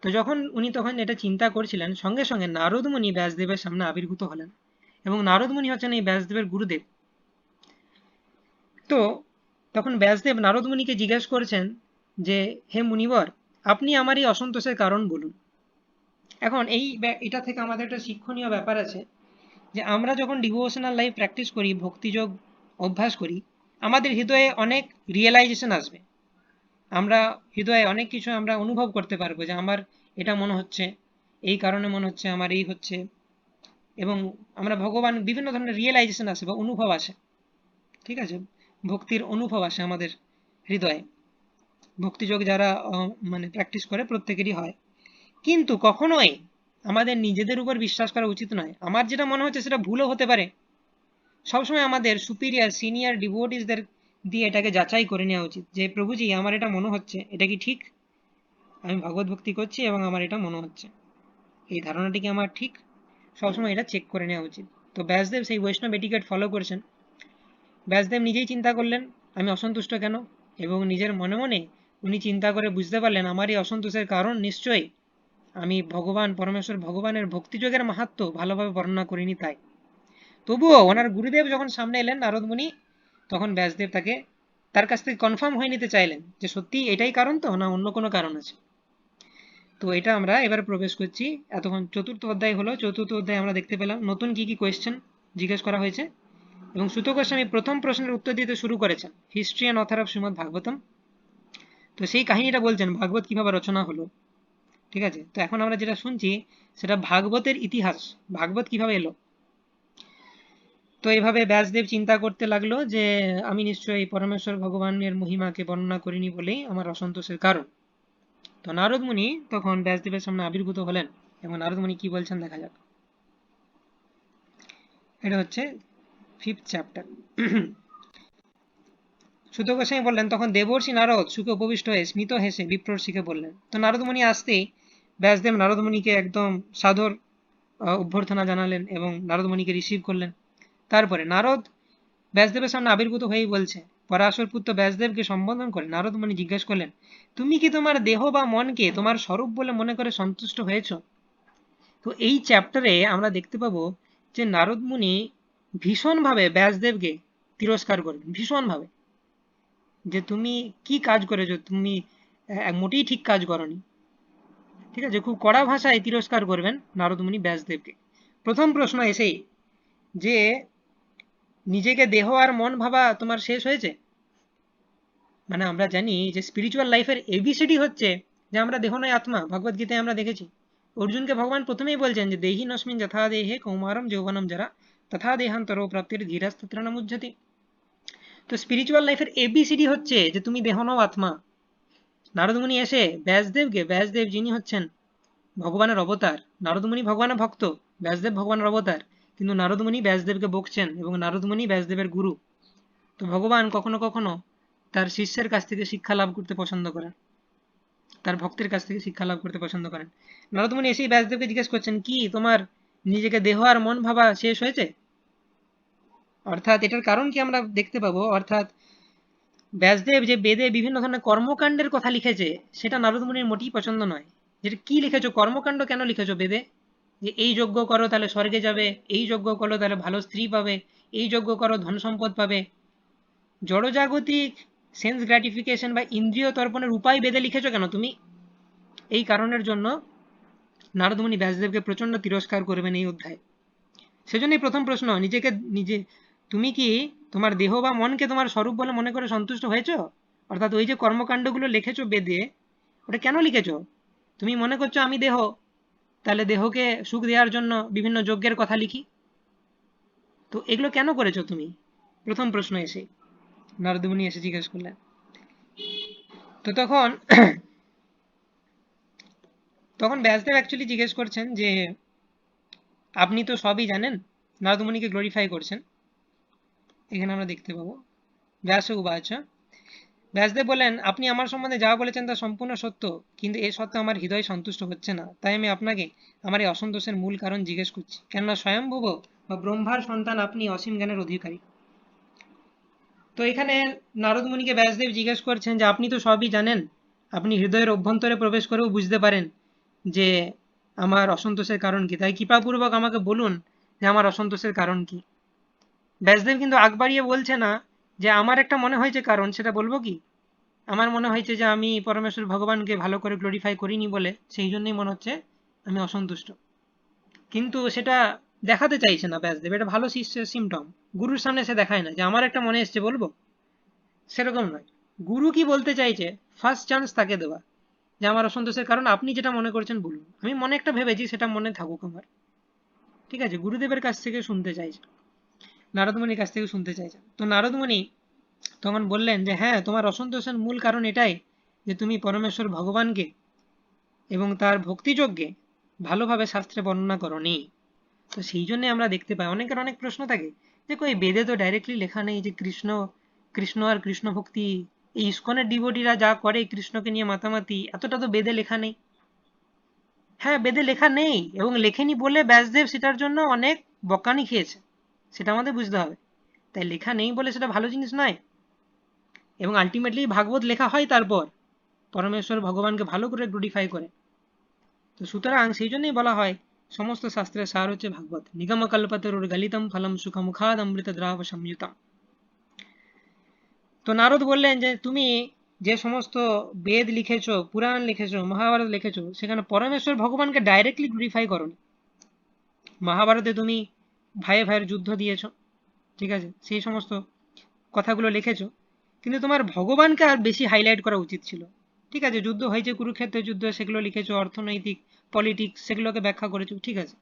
A: তো যখন উনি তখন এটা চিন্তা করছিলেন, সঙ্গে সঙ্গে নারদ মুনি ব্যাসদেবের সামনে আবির্ভূত হলেন, এবং নারদ মুনি হচ্ছেন এই ব্যাসদেবের গুরুদেব। তো তখন ব্যাসদেব নারদ মুনিকে জিজ্ঞাসা করছেন যে, হে মুনিবর, আপনি আমার এই অসন্তোষের কারণ বলুন। এখন এটা থেকে আমাদের একটা শিক্ষণীয় ব্যাপার আছে, যে আমরা যখন ডিভোশনাল লাইফ প্র্যাকটিস করি, ভক্তিযোগ অভ্যাস করি, আমাদের হৃদয়ে অনেক রিয়েলাইজেশন আসবে। আমরা হৃদয়ে অনেক কিছু আমরা অনুভব করতে পারবো, যে আমার এটা মনে হচ্ছে, এই কারণে মনে হচ্ছে, আমার এই হচ্ছে, এবং আমরা ভগবান বিভিন্ন ধরনের রিয়েলাইজেশন আসে বা অনুভব আসে, ঠিক আছে, ভক্তির অনুভব আসে আমাদের হৃদয়ে। ভক্তিযোগ যারা মানে প্র্যাকটিস করে প্রত্যেকেরই হয়। কিন্তু কখনোই আমাদের নিজেদের উপর বিশ্বাস করা উচিত নয়। আমার যেটা মনে হচ্ছে সেটা ভুলও হতে পারে। সবসময় আমাদের সুপিরিয়র সিনিয়র ডিভোটিসদের দিয়ে এটাকে যাচাই করে নেওয়া উচিত, যে প্রভুজি আমার এটা মনে হচ্ছে, এটা কি ঠিক? আমি ভগবত ভক্তি করছি এবং আমার এটা মনে হচ্ছে, এই ধারণাটি কি আমার ঠিক? সবসময় এটা চেক করে নেওয়া উচিত। তো ব্যাসদেব সেই বৈষ্ণব এটিকেট ফলো করেছেন। ব্যাসদেব নিজেই চিন্তা করলেন আমি অসন্তুষ্ট কেন, এবং নিজের মনে মনে উনি চিন্তা করে বুঝতে পারলেন আমার এই অসন্তোষের কারণ নিশ্চয়ই আমি ভগবান পরমেশ্বর ভগবানের ভক্তিযোগের মাহাত্ম্য ভালোভাবে বর্ণনা করিনি তাই। তবুও ওনার গুরুদেব যখন সামনে এলেন নারদ মুনি, তখন ব্যাসদেব তার কাছ থেকে কনফার্ম হয়ে নিতে চাইলেন যে সত্যি এটাই কারণ তো, না অন্য কোনো কারণ আছে। তো এটা আমরা এবার প্রবেশ করছি। এতক্ষণ চতুর্থ অধ্যায় হলো, চতুর্থ অধ্যায়ে আমরা দেখতে পেলাম নতুন কি কি কোয়েশ্চেন জিজ্ঞেস করা হয়েছে, এবং সুত গোস্বামী প্রথম প্রশ্নের উত্তর দিতে শুরু করেছেন, history and author of Srimad Bhagavatam. তো সেই কাহিনীটা বলছেন ভাগবত কিভাবে রচনা হলো, ঠিক আছে। তো এখন আমরা যেটা শুনছি সেটা ভাগবতের ইতিহাস, ভাগবত কিভাবে এলো। তো এইভাবে ব্যাসদেব চিন্তা করতে লাগলো যে আমি নিশ্চয়ই পরমেশ্বর ভগবানের মহিমাকে বর্ণনা করিনি বলেই আমার অসন্তোষের কারণ। তো নারদ মুনি তখন ব্যাসদেবের সামনে আবির্ভূত হলেন, এবং নারদ মুনি কি বলছেন দেখা যাক। এটা হচ্ছে 5th চ্যাপ্টার। সুত গোস্বামী বললেন, তখন দেবর্ষি নারদ সুখে উপবিষ্ট হয়ে স্মিত হেসে বিপ্রর্ষিকে বললেন। তো নারদ মুনি আসতেই ব্যাসদেব নারদ মুনিকে একদম সাদর অভ্যর্থনা জানালেন এবং নারদ মুনিকে রিসিভ করলেন। তারপরে নারদ ব্যাসদেবের সামনে আবির্ভূত হয়েই বলছে, পরাশর পুত্র ব্যাসদেবকে সম্বোধন করে নারদ মুনি জিজ্ঞাসা করলেন, তুমি কি তোমার দেহ বা মনকে তোমার স্বরূপ বলে মনে করে সন্তুষ্ট হয়েছ? তো এই চ্যাপ্টারে আমরা দেখতে পাবো যে নারদ মুনি ভীষণভাবে ব্যাসদেবকে তিরস্কার করবেন, ভীষণভাবে, যে তুমি কি কাজ করেছো, তুমি মোটেই ঠিক কাজ করনি, ঠিক আছে, খুব কড়া ভাষায় তিরস্কার করবেন নারদ মুনি ব্যাসদেবকে। প্রথম প্রশ্ন এসেই যে নিজেকে দেহ আর মন ভাবা তোমার শেষ হয়েছে? মানে আমরা জানি যে স্পিরিচুয়াল লাইফের এবিসিডি হচ্ছে যে আমরা দেহ নয় আত্মা, ভগবত গীতায় আমরা দেখেছি। অর্জুনকে ভগবান প্রথমেই বলছেন যে দেহি নস্মিন যথা দেহে কৌমারম যৌবনম যারা তথা দেহান্তরো প্রাপ্তির ধীরাস্তত্র ন মুহ্যতি। তো স্পিরিচুয়াল লাইফের এবিসিডি হচ্ছে যে তুমি দেহ নও আত্মা। নারদমুনি এসে ব্যাসদেব যিনি হচ্ছেন ভগবানের অবতার, নারদমুনি ভগবানের ভক্ত, ব্যাসদেব ভগবানের অবতার, কিন্তু নারদমুনি ব্যাসদেবকে বকছেন এবং নারদমুনি ব্যাসদেবের গুরু। তো ভগবান কখনো কখনো তার শিষ্যের কাছ থেকে শিক্ষা লাভ করতে পছন্দ করেন, তার ভক্তের কাছ থেকে শিক্ষা লাভ করতে পছন্দ করেন। নারদমুনি এসেই ব্যাসদেবকে জিজ্ঞেস করছেন, কি তোমার নিজেকে দেহ আর মন ভাবা শেষ হয়েছে? অর্থাৎ এটার কারণ কি আমরা দেখতে পাবো, অর্থাৎ ব্যাসদেব যে বেদে বিভিন্ন ধরনের কর্মকাণ্ডের কথা লিখেছে সেটা নারদমুনির মোটেই পছন্দ নয়। যেটা কি লিখেছো, কর্মকাণ্ড কেন লিখেছো বেদে? যে এই যজ্ঞ করো তাহলে স্বর্গে যাবে, এই যজ্ঞ করো তাহলে ভালো স্ত্রী পাবে, এই যজ্ঞ করো ধন সম্পদ পাবে। জড়জাগতিক সেন্স গ্র্যাটিফিকেশন বা ইন্দ্রিয় তর্পণের উপায় বেদে লিখেছো কেন তুমি? এই কারণের জন্য নারদমুনি ব্যাসদেবকে প্রচন্ড তিরস্কার করবেন এই অধ্যায়। সেজন্যই প্রথম প্রশ্ন, নিজে তুমি কি তোমার দেহ বা মনকে তোমার স্বরূপ বলে মনে করে সন্তুষ্ট হয়েছো? অর্থাৎ ওই যে কর্মকাণ্ডগুলো লিখেছো বেদে, ওটা কেন লিখেছো? তুমি মনে করছো আমি দেহ, তাহলে দেহকে সুখ দেওয়ার জন্য বিভিন্ন যজ্ঞের কথা লিখি। তো এগুলো কেন করেছো তুমি? প্রথম প্রশ্ন এসে নারদমুনি এসে জিজ্ঞেস করলেন। তো তখন তখন ব্যাসদেব অ্যাকচুয়ালি জিজ্ঞেস করছেন যে আপনি তো সবই জানেন, নারদমুনিকে গ্লোরিফাই করছেন। এখানে আমরা দেখতে পাবো ব্যাস উবাচ, ব্যাসদেব বলেন, আপনি আমার সম্বন্ধে যা বলেছেন তা সম্পূর্ণ সত্য, কিন্তু এ সত্ত্বেও আমার হৃদয় সন্তুষ্ট হচ্ছে না। তাই আমি আপনাকে আমার এই অসন্তোষের মূল কারণ জিজ্ঞেস করছি। কেননা স্বয়ংভুব বা ব্রহ্মার সন্তান আপনি, অসীম জ্ঞানের অধিকারী। তো এখানে নারদ মুনিকে ব্যাসদেব জিজ্ঞেস করছেন যে আপনি তো সবই জানেন, আপনি হৃদয়ের অভ্যন্তরে প্রবেশ করেও বুঝতে পারেন যে আমার অসন্তোষের কারণ কি, তাই কৃপাপূর্বক আমাকে বলুন যে আমার অসন্তোষের কারণ কি। ব্যাসদেব কিন্তু আগ বাড়িয়ে বলছে না যে আমার একটা মনে হয়েছে কারণ, সেটা বলবো কি, আমার মনে হয়েছে যে আমি পরমেশ্বর ভগবানকে ভালো করে গ্লোরিফাই করিনি বলে সেই জন্যই মনে হচ্ছে আমি অসন্তুষ্ট। কিন্তু সেটা দেখাতে চাইছে না ব্যাসদেব, এটা ভালো শিষ্যের সিমটম। গুরুর সামনে সে দেখায় না যে আমার একটা মনে এসছে বলবো, সেরকম নয়। গুরু কি বলতে চাইছে, ফার্স্ট চান্স তাকে দেওয়া, যে আমার অসন্তোষের কারণ আপনি যেটা মনে করছেন বলুন, আমি মনে একটা ভেবেছি সেটা মনে থাকুক আমার। ঠিক আছে, গুরুদেবের কাছ থেকে শুনতে চাইছে, নারদমণির কাছ থেকে শুনতে চাইছে। তো নারদমণি তখন বললেন যে হ্যাঁ, তোমার অসন্তোষের মূল কারণ এটাই যে তুমি পরমেশ্বর ভগবানকে এবং তার ভক্তিযজ্ঞে ভালোভাবে শাস্ত্রে বর্ণনা করনি। তো সেই জন্য আমরা দেখতে পাই অনেকের অনেক প্রশ্ন থাকে যে কই বেদে তো ডাইরেক্টলি লেখা নেই যে কৃষ্ণ কৃষ্ণ আর কৃষ্ণ ভক্তি, এই ইস্কনের ডিভোটিরা যা করে কৃষ্ণকে নিয়ে মাতামাতি, এতটা তো বেদে লেখা নেই। হ্যাঁ, বেদে লেখা নেই এবং লেখেনি বলে ব্যাসদেব সেটার জন্য অনেক বকানি খেয়েছে, সেটা আমাদের বুঝতে হবে। তাই লেখা নেই বলে সেটা ভালো জিনিস নয়। এবং আলটিমেটলি ভাগবত লেখা হয় তারপর পরমেশ্বর ভগবানকে ভালো করে গ্লোরিফাই করে। তো সুতরাং সেই জন্যই বলা হয় সমস্ত শাস্ত্রের সার হচ্ছে ভাগবত। নিগম কল্পতরুর গলিতম ফলম সুখমুখাদ অমৃত দ্রাব সংযুতম। তো নারদ বললেন যে তুমি যে সমস্ত বেদ লিখেছো, পুরাণ লিখেছো, মহাভারত লিখেছো, সেখানে পরমেশ্বর ভগবানকে ডাইরেক্টলি গ্লোরিফাই করোনি। মহাভারতে তুমি ভাইয়ে ভাইয়ের যুদ্ধ দিয়েছো, ঠিক আছে, সেই সমস্ত কথাগুলো লিখেছো, কিন্তু তোমার ভগবানকে আর বেশি হাইলাইট করা উচিত ছিল। ঠিক আছে, যুদ্ধ হয়েছে, কুরুক্ষেত্রের যুদ্ধ, সেগুলো লিখেছো, অর্থনৈতিক পলিটিক্স সেগুলোকে ব্যাখ্যা করেছো, ঠিক আছে,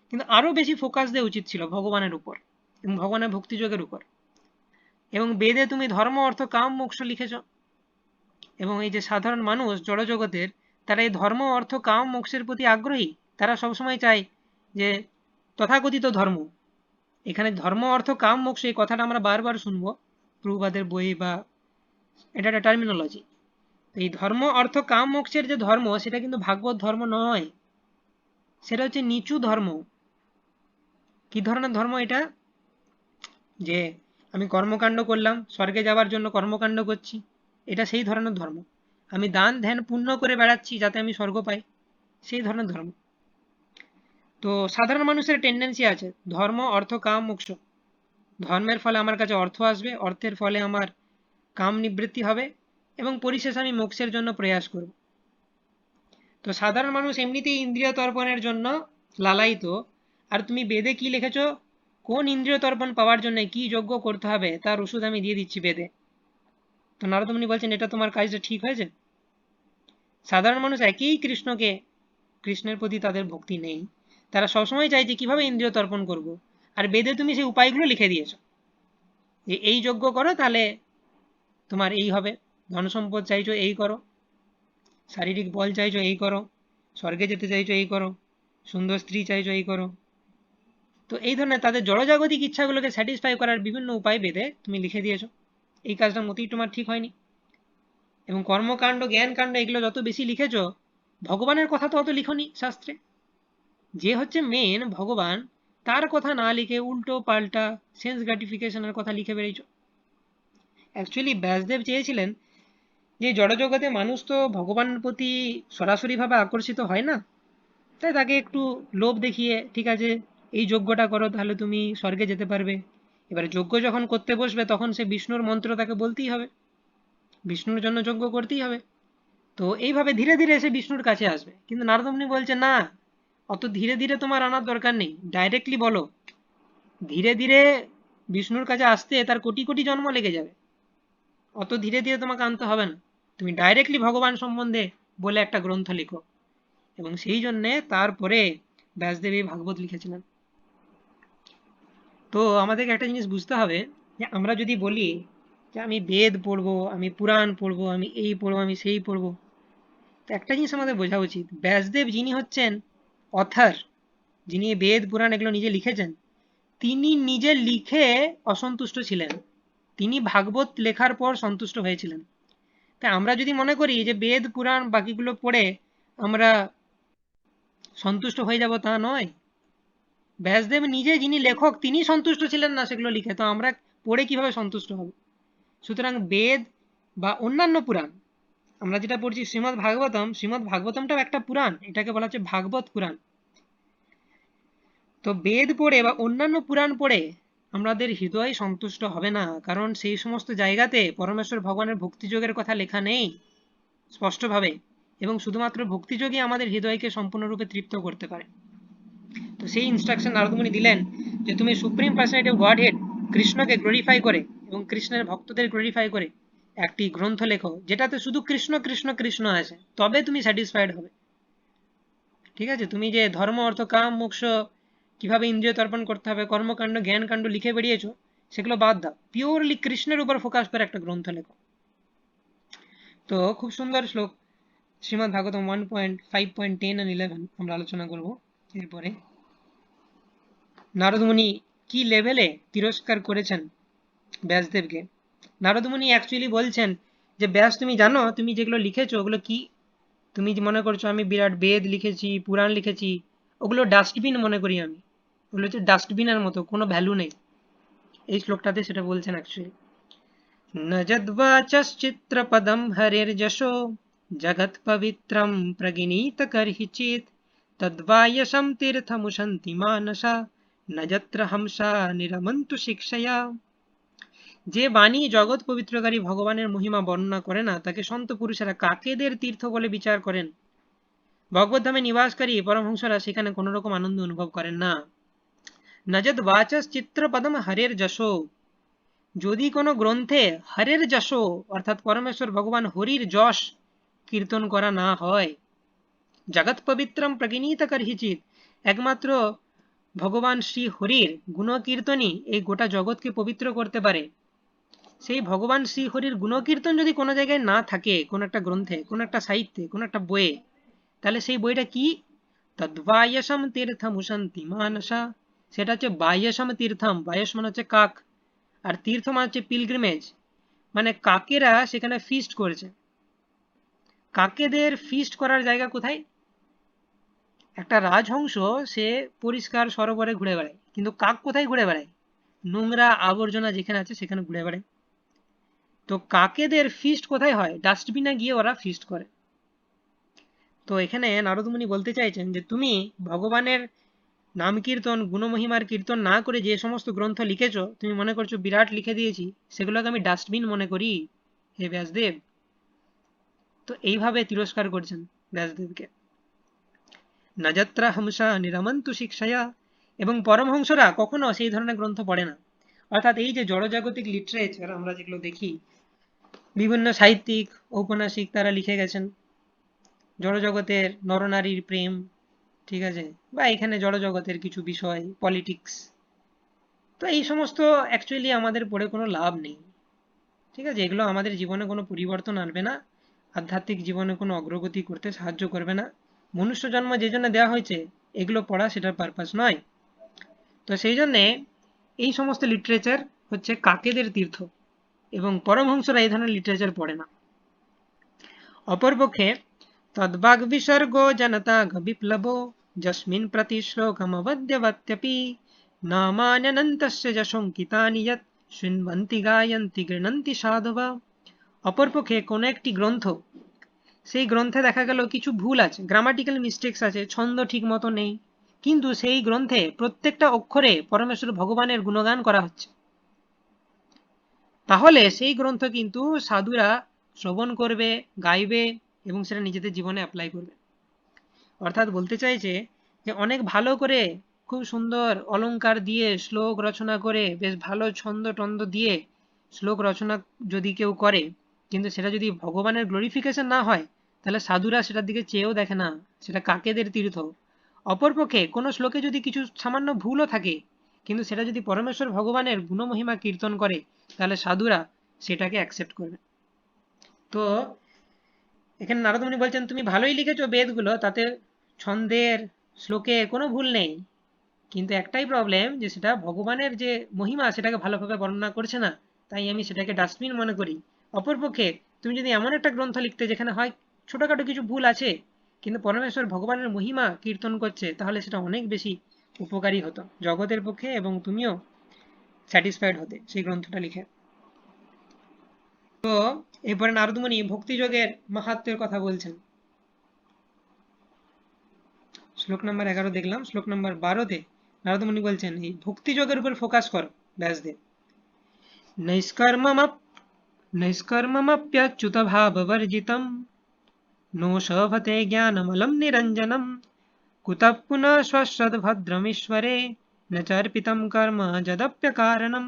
A: কিন্তু আরো বেশি ফোকাস দেওয়া উচিত ছিল ভগবানের উপর এবং ভগবানের ভক্তিযোগের উপর। এবং বেদে তুমি ধর্ম অর্থ কাম মোক্ষ লিখেছ, এবং এই যে সাধারণ মানুষ জড়জগতের, তারা এই ধর্ম অর্থ কাম মোক্ষের প্রতি আগ্রহী। তারা সবসময় চায় যে তথাকথিত ধর্ম, এখানে ধর্ম অর্থ কাম মোক্ষ এই কথাটা আমরা বারবার শুনবো প্রভুপাদের বই, বা এটা একটা টার্মিনোলজি। এই ধর্ম অর্থ কাম মোক্ষের যে ধর্ম, সেটা কিন্তু ভাগবত ধর্ম নয়, সেটা হচ্ছে নিচু ধর্ম। কি ধরনের ধর্ম এটা? যে আমি কর্মকাণ্ড করলাম, স্বর্গে যাওয়ার জন্য কর্মকাণ্ড করছি, এটা সেই ধরনের ধর্ম। আমি দান ধ্যান পুণ্য করে বেড়াচ্ছি যাতে আমি স্বর্গ পাই, সেই ধরনের ধর্ম। তো সাধারণ মানুষের টেন্ডেন্সি আছে ধর্ম অর্থ কাম মোক্ষ, ধর্মের ফলে আমার কাছে অর্থ আসবে, অর্থের ফলে আমার কাম নিবৃত্তি হবে এবং পরিশেষে আমি মোক্ষের জন্য প্রয়াস করব। তো সাধারণ মানুষ এমনিতেই ইন্দ্রিয় তর্পণের জন্য লালায়িত। আর তুমি বেদে কি লিখেছো, কোন ইন্দ্রিয় তর্পণ পাওয়ার জন্য কি যজ্ঞ করতে হবে তার ওষুধ আমি দিয়ে দিচ্ছি বেদে। তো নারদমুনি বলছেন এটা তোমার কাজটা ঠিক হয়েছে। সাধারণ মানুষ একই কৃষ্ণকে, কৃষ্ণের প্রতি তাদের ভক্তি নেই, তারা সবসময় চাইছে কিভাবে ইন্দ্রিয় তর্পণ করব, আর বেদে তুমি সেই উপায়গুলো লিখে দিয়েছো। এই যজ্ঞ করো তাহলে তোমার এই হবে, ধন সম্পদ চাইছো এই করো, শারীরিক বল চাইছো এই করো, স্বর্গে যেতে চাইছো এই করো, সুন্দর স্ত্রী চাইছো এই করো। তো এই ধরনের তাদের জড়জাগতিক ইচ্ছাগুলোকে স্যাটিসফাই করার বিভিন্ন উপায় বেদে তুমি লিখে দিয়েছো। এই কাজটা মোটেই তোমার ঠিক হয়নি। এবং কর্মকাণ্ড জ্ঞানকাণ্ড এগুলো যত বেশি লিখেছো, ভগবানের কথা তো অত লিখনি শাস্ত্রে। যে হচ্ছে মেন ভগবান, তার কথা না লিখে উল্টো পাল্টা সেন্স গ্রাটিফিকেশনের কথা লিখে বেরিয়েছো। অ্যাকচুয়ালি ব্যাসদেব চেয়েছিলেন যে জড়জগতে মানুষ তো ভগবানের প্রতি সরাসরিভাবে আকর্ষিত হয় না, তাই তাকে একটু লোভ দেখিয়ে ঠিক আছে এই যজ্ঞটা করো তাহলে তুমি স্বর্গে যেতে পারবে। এবারে যজ্ঞ যখন করতে বসবে তখন সে বিষ্ণুর মন্ত্র তাকে বলতেই হবে, বিষ্ণুর জন্য যজ্ঞ করতেই হবে। তো এইভাবে ধীরে ধীরে সে বিষ্ণুর কাছে আসবে। কিন্তু নারদ মুনি বলছে না, অত ধীরে ধীরে তোমার আনার দরকার নেই, ডাইরেক্টলি বলো। ধীরে ধীরে বিষ্ণুর কাছে আসতে তার কোটি কোটি জন্ম লেগে যাবে, অত ধীরে ধীরে তোমাকে আনতে হবে না, তুমি ডাইরেক্টলি ভগবান সম্বন্ধে বলে একটা গ্রন্থ লিখো। এবং সেই জন্যে তারপরে ব্যাসদেব এই ভাগবত লিখেছিলেন। তো আমাদেরকে একটা জিনিস বুঝতে হবে যে আমরা যদি বলি যে আমি বেদ পড়বো, আমি পুরাণ পড়বো, আমি এই পড়বো, আমি সেই পড়বো, তো একটা জিনিস আমাদের বোঝা উচিত, ব্যাসদেব যিনি হচ্ছেন অথার, যিনি বেদ পুরাণ এগুলো নিজে লিখেছেন, তিনি নিজে লিখে অসন্তুষ্ট ছিলেন, তিনি ভাগবত লেখার পর সন্তুষ্ট হয়েছিলেন। তাই আমরা যদি মনে করি যে বেদ পুরাণ বাকিগুলো পড়ে আমরা সন্তুষ্ট হয়ে যাব, তা নয়। ব্যাসদেব নিজে যিনি লেখক তিনি সন্তুষ্ট ছিলেন না সেগুলো লিখে, তো আমরা পড়ে কিভাবে সন্তুষ্ট হব? সুতরাং বেদ বা অন্যান্য পুরাণ, আমরা যেটা পড়ছি শ্রীমদ্ ভাগবতম, শ্রীমদ্ ভাগবতমটাও একটা পুরাণ, এটাকে বলা হচ্ছে ভাগবত পুরাণ। তো বেদ পড়ে বা অন্যান্য পুরাণ পড়ে আমাদের হৃদয় সন্তুষ্ট হবে না, কারণ সেই সমস্ত জায়গাতে পরমেশ্বর ভগবানের ভক্তিযোগের কথা লেখা নেই স্পষ্টভাবে, এবং শুধুমাত্র ভক্তিযোগই আমাদের হৃদয়কে সম্পূর্ণরূপে তৃপ্ত করতে পারে। তো সেই ইনস্ট্রাকশন নারদমুনি দিলেন যে তুমি supreme personality of god head কৃষ্ণকে গ্লোরিফাই করে এবং কৃষ্ণের ভক্তদের গ্লোরিফাই করে একটি গ্রন্থ লেখো যেটাতে শুধু কৃষ্ণ কৃষ্ণ কৃষ্ণ আছে, তবে তুমি স্যাটিসফাইড হবে। ঠিক আছে, তুমি যে ধর্ম অর্থ কাম মোক্ষ কিভাবে ইন্দ্রিয় তর্পণ করতে হবে, কর্মকাণ্ড জ্ঞানকাণ্ড লিখে বেরিয়েছো, সেগুলো বাদ দাও, পিওরলি কৃষ্ণের উপর ফোকাস করে একটা গ্রন্থ লেখো। তো খুব সুন্দর শ্লোক শ্রীমদ্ ভাগবতম 1.5.10 and 11 আমরা আলোচনা করব এরপরে। নারদমুনি কি লেভেলে তিরস্কার করেছেন ব্যাসদেবকে। নারদমুনি অ্যাকচুয়ালি বলছেন যে ব্যাস তুমি জানো তুমি যেগুলো লিখেছো ওগুলো কি, তুমি যে মনে করছো আমি বিরাট বেদ লিখেছি পুরাণ লিখেছি, ওগুলো ডাস্টবিন মনে করি আমি, ওগুলো হচ্ছে ডাস্টবিনের মতো, কোনো ভ্যালু নেই। এই শ্লোকটাতে সেটা বলছেন অ্যাকচুয়ালি। न यद्वाचश्चित्रपदं हरेर्यशो जगत्पवित्रं प्रगिनीतकर्हि चेत् तद्वायशं तीर्थमुशन्ति मानसा न यत्र हंसा निरमन्तु शिक्षया। যে বাণী জগৎ পবিত্রকারী ভগবানের মহিমা বর্ণনা করে না তাকে সন্ত পুরুষেরা কাকেদের তীর্থ বলে বিচার করেন। ভগবদ্ধামে নিবাসকারী পরমহংসরা সেখানে কোনো রকম আনন্দ অনুভব করেন না। নজদ বাচস চিত্রপদম হরের যশো, যদি কোনো গ্রন্থে হরের যশো অর্থাৎ পরমেশ্বর ভগবান হরির যশ কীর্তন করা না হয়, জগৎ পবিত্রম প্রগিনীত করহিচিত, একমাত্র ভগবান শ্রী হরির গুণকীর্তনই এই গোটা জগৎকে পবিত্র করতে পারে, সেই ভগবান শ্রী হরির গুণকীর্তন যদি কোনো জায়গায় না থাকে, কোনো একটা গ্রন্থে, কোনো একটা সাহিত্যে, কোনো একটা বইয়ে, তাহলে সেই বইটা কি? তদ্বায়সম তীর্থম উশন্তি মানসা, সেটা হচ্ছে বায়সম তীর্থম, বায়স মানে হচ্ছে কাক, আর তীর্থ মানে হচ্ছে পিলগ্রিমেজ, মানে কাকেরা সেখানে ফিস্ট করেছে। কাকেদের ফিস্ট করার জায়গা কোথায়? একটা রাজহংস সে পরিষ্কার সরোবরে ঘুরে বেড়ায়, কিন্তু কাক কোথায় ঘুরে বেড়ায়? নোংরা আবর্জনা যেখানে আছে সেখানে ঘুরে বেড়ায়। তো কাকেদের ফিস্ট কোথায় হয়? ডাস্টবিনে গিয়ে ওরা ফিস্ট করে। তো এখানে নারদমুনি বলতে চাইছেন যে তুমি ভগবানের নাম কীর্তন গুণমহিমার কীর্তন না করে যে সমস্ত গ্রন্থ লিখেছো, তুমি মনে করছো বিরাট লিখে দিয়েছি, সেগুলোকে আমি ডাস্টবিন মনে করি হে ব্যাসদেব। তো এইভাবে তিরস্কার করছেন ব্যাসদেবকে। নাযাত্রা হংসা নিরমন্তু শিক্ষায়া, এবং পরমহংসরা কখনো সেই ধরনের গ্রন্থ পড়ে না। অর্থাৎ এই যে জড়জাগতিক লিটারেচার আমরা যেগুলো দেখি, বিভিন্ন সাহিত্যিক ঔপন্যাসিক তারা লিখে গেছেন জড়জগতের নরনারীর প্রেম, ঠিক আছে, বা এখানে জড়জগতের কিছু বিষয় পলিটিক্স, তো এই সমস্ত অ্যাকচুয়ালি আমাদের পড়ে কোনো লাভ নেই, ঠিক আছে? এগুলো আমাদের জীবনে কোনো পরিবর্তন আনবে না, আধ্যাত্মিক জীবনে কোনো অগ্রগতি করতে সাহায্য করবে না। মনুষ্য জন্ম যে জন্য দেওয়া হয়েছে এগুলো পড়া সেটার পারপাস নয়। তো সেই জন্যে এই সমস্ত লিটারেচার হচ্ছে কাকেদের তীর্থ, এবং পরমহংসরা এই ধরনের লিটারেচার পড়ে না। অপরপক্ষে তদ্বাগ বিসর্গো জনতাঘ বিপ্লবো যস্মিন প্রতি শ্লোকমবদ্যবত্যপি নামান্যনন্তস্য যশঙ্কিতানি যৎ শৃণ্বন্তি গায়ন্তি গৃণন্তি সাধবা। অপরপক্ষে কোনো একটি গ্রন্থ, সেই গ্রন্থে দেখা গেল কিছু ভুল আছে, গ্রামাটিক্যাল মিস্টেক্স আছে, ছন্দ ঠিক মতো নেই, কিন্তু সেই গ্রন্থে প্রত্যেকটা অক্ষরে পরমেশ্বর ভগবানের গুণগান করা হচ্ছে, তাহলে সেই গ্রন্থ কিন্তু সাধুরা শ্রবণ করবে, গাইবে এবং সেটা নিজেদের জীবনে অ্যাপ্লাই করবে। অর্থাৎ বলতে চাইছে যে অনেক ভালো করে খুব সুন্দর অলংকার দিয়ে শ্লোক রচনা করে বেশ ভালো ছন্দ টন্দ দিয়ে শ্লোক রচনা যদি কেউ করে, কিন্তু সেটা যদি ভগবানের গ্লোরিফিকেশন না হয়, তাহলে সাধুরা সেটার দিকে চেয়েও দেখে না, সেটা কাকেদের তীর্থ। অপরপক্ষে কোনো শ্লোকে যদি কিছু সামান্য ভুলও থাকে, কিন্তু সেটা যদি পরমেশ্বর ভগবানের গুণমহিমা কীর্তন করে, তাহলে সাধুরা সেটাকে অ্যাকসেপ্ট করবে। তো এখানে নারদমুনি বলছেন তুমি ভালোই লিখেছো বেদগুলো, তাতে ছন্দের শ্লোকে কোনো ভুল নেই, কিন্তু একটাই প্রবলেম যে সেটা ভগবানের যে মহিমা সেটাকে ভালোভাবে বর্ণনা করছে না, তাই আমি সেটাকে ডাস্টবিন মনে করি। অপরপক্ষে তুমি যদি এমন একটা গ্রন্থ লিখতে যেখানে হয় ছোটখাটো কিছু ভুল আছে, কিন্তু পরমেশ্বর ভগবানের মহিমা কীর্তন করছে, তাহলে সেটা অনেক বেশি উপকারী হতো জগতের পক্ষে, এবং তুমিও স্যাটিসফাইড হতে সেই গ্রন্থটা লিখে। তো এরপরে নারদমুনি ভক্তিযোগের মাহাত্ম্যের কথা বলছেন। শ্লোক নাম্বার 11 দেখলাম, শ্লোক নাম্বার 12-তে নারদমুনি বলছেন এই ভক্তিযোগের উপর ফোকাস করো ব্যাসদেব। নৈষ্কর্মমপ নৈষ্কর্মমপ্যচ্যুত ভাববর্জিতম नो शोभते ज्ञानमलं निरञ्जनं कुतः पुनः स्वसद्भद्रमीश्वरे न চার্পিতম কর্ম যদপ্যকারণম।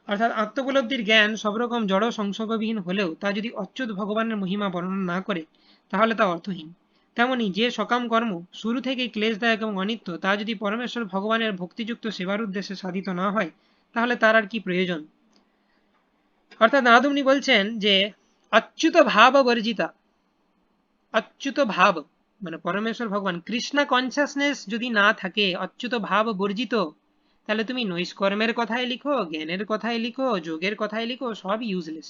A: অর্থাৎ আত্মোপলব্ধির জ্ঞান সব রকম জড় সংসর্গবিহীন হলেও তা যদি অচ্যুত ভগবানের মহিমা বর্ণনা না করে, তাহলে তা অর্থহীন। তেমনি যে সকাম কর্ম শুরু থেকেই ক্লেশদায়ক এবং অনিত্য, তা যদি পরমেশ্বর ভগবানের ভক্তিযুক্ত সেবার উদ্দেশ্যে সাধিত না হয়, তাহলে তার আর কি প্রয়োজন। অর্থাৎ নারদমুনি বলছেন যে অচ্যুত ভাব বর্জিতা, অচ্যুত ভাব মানে পরমেশ্বর ভগবান কৃষ্ণ কনসিয়াসনেস যদি না থাকে, অচ্যুত ভাব বর্জিত, তাহলে তুমি নৈষ্কর্মের কথাই লিখো, জ্ঞানের কথাই লিখো, যোগের কথাই লিখো, সব ইউজলেস।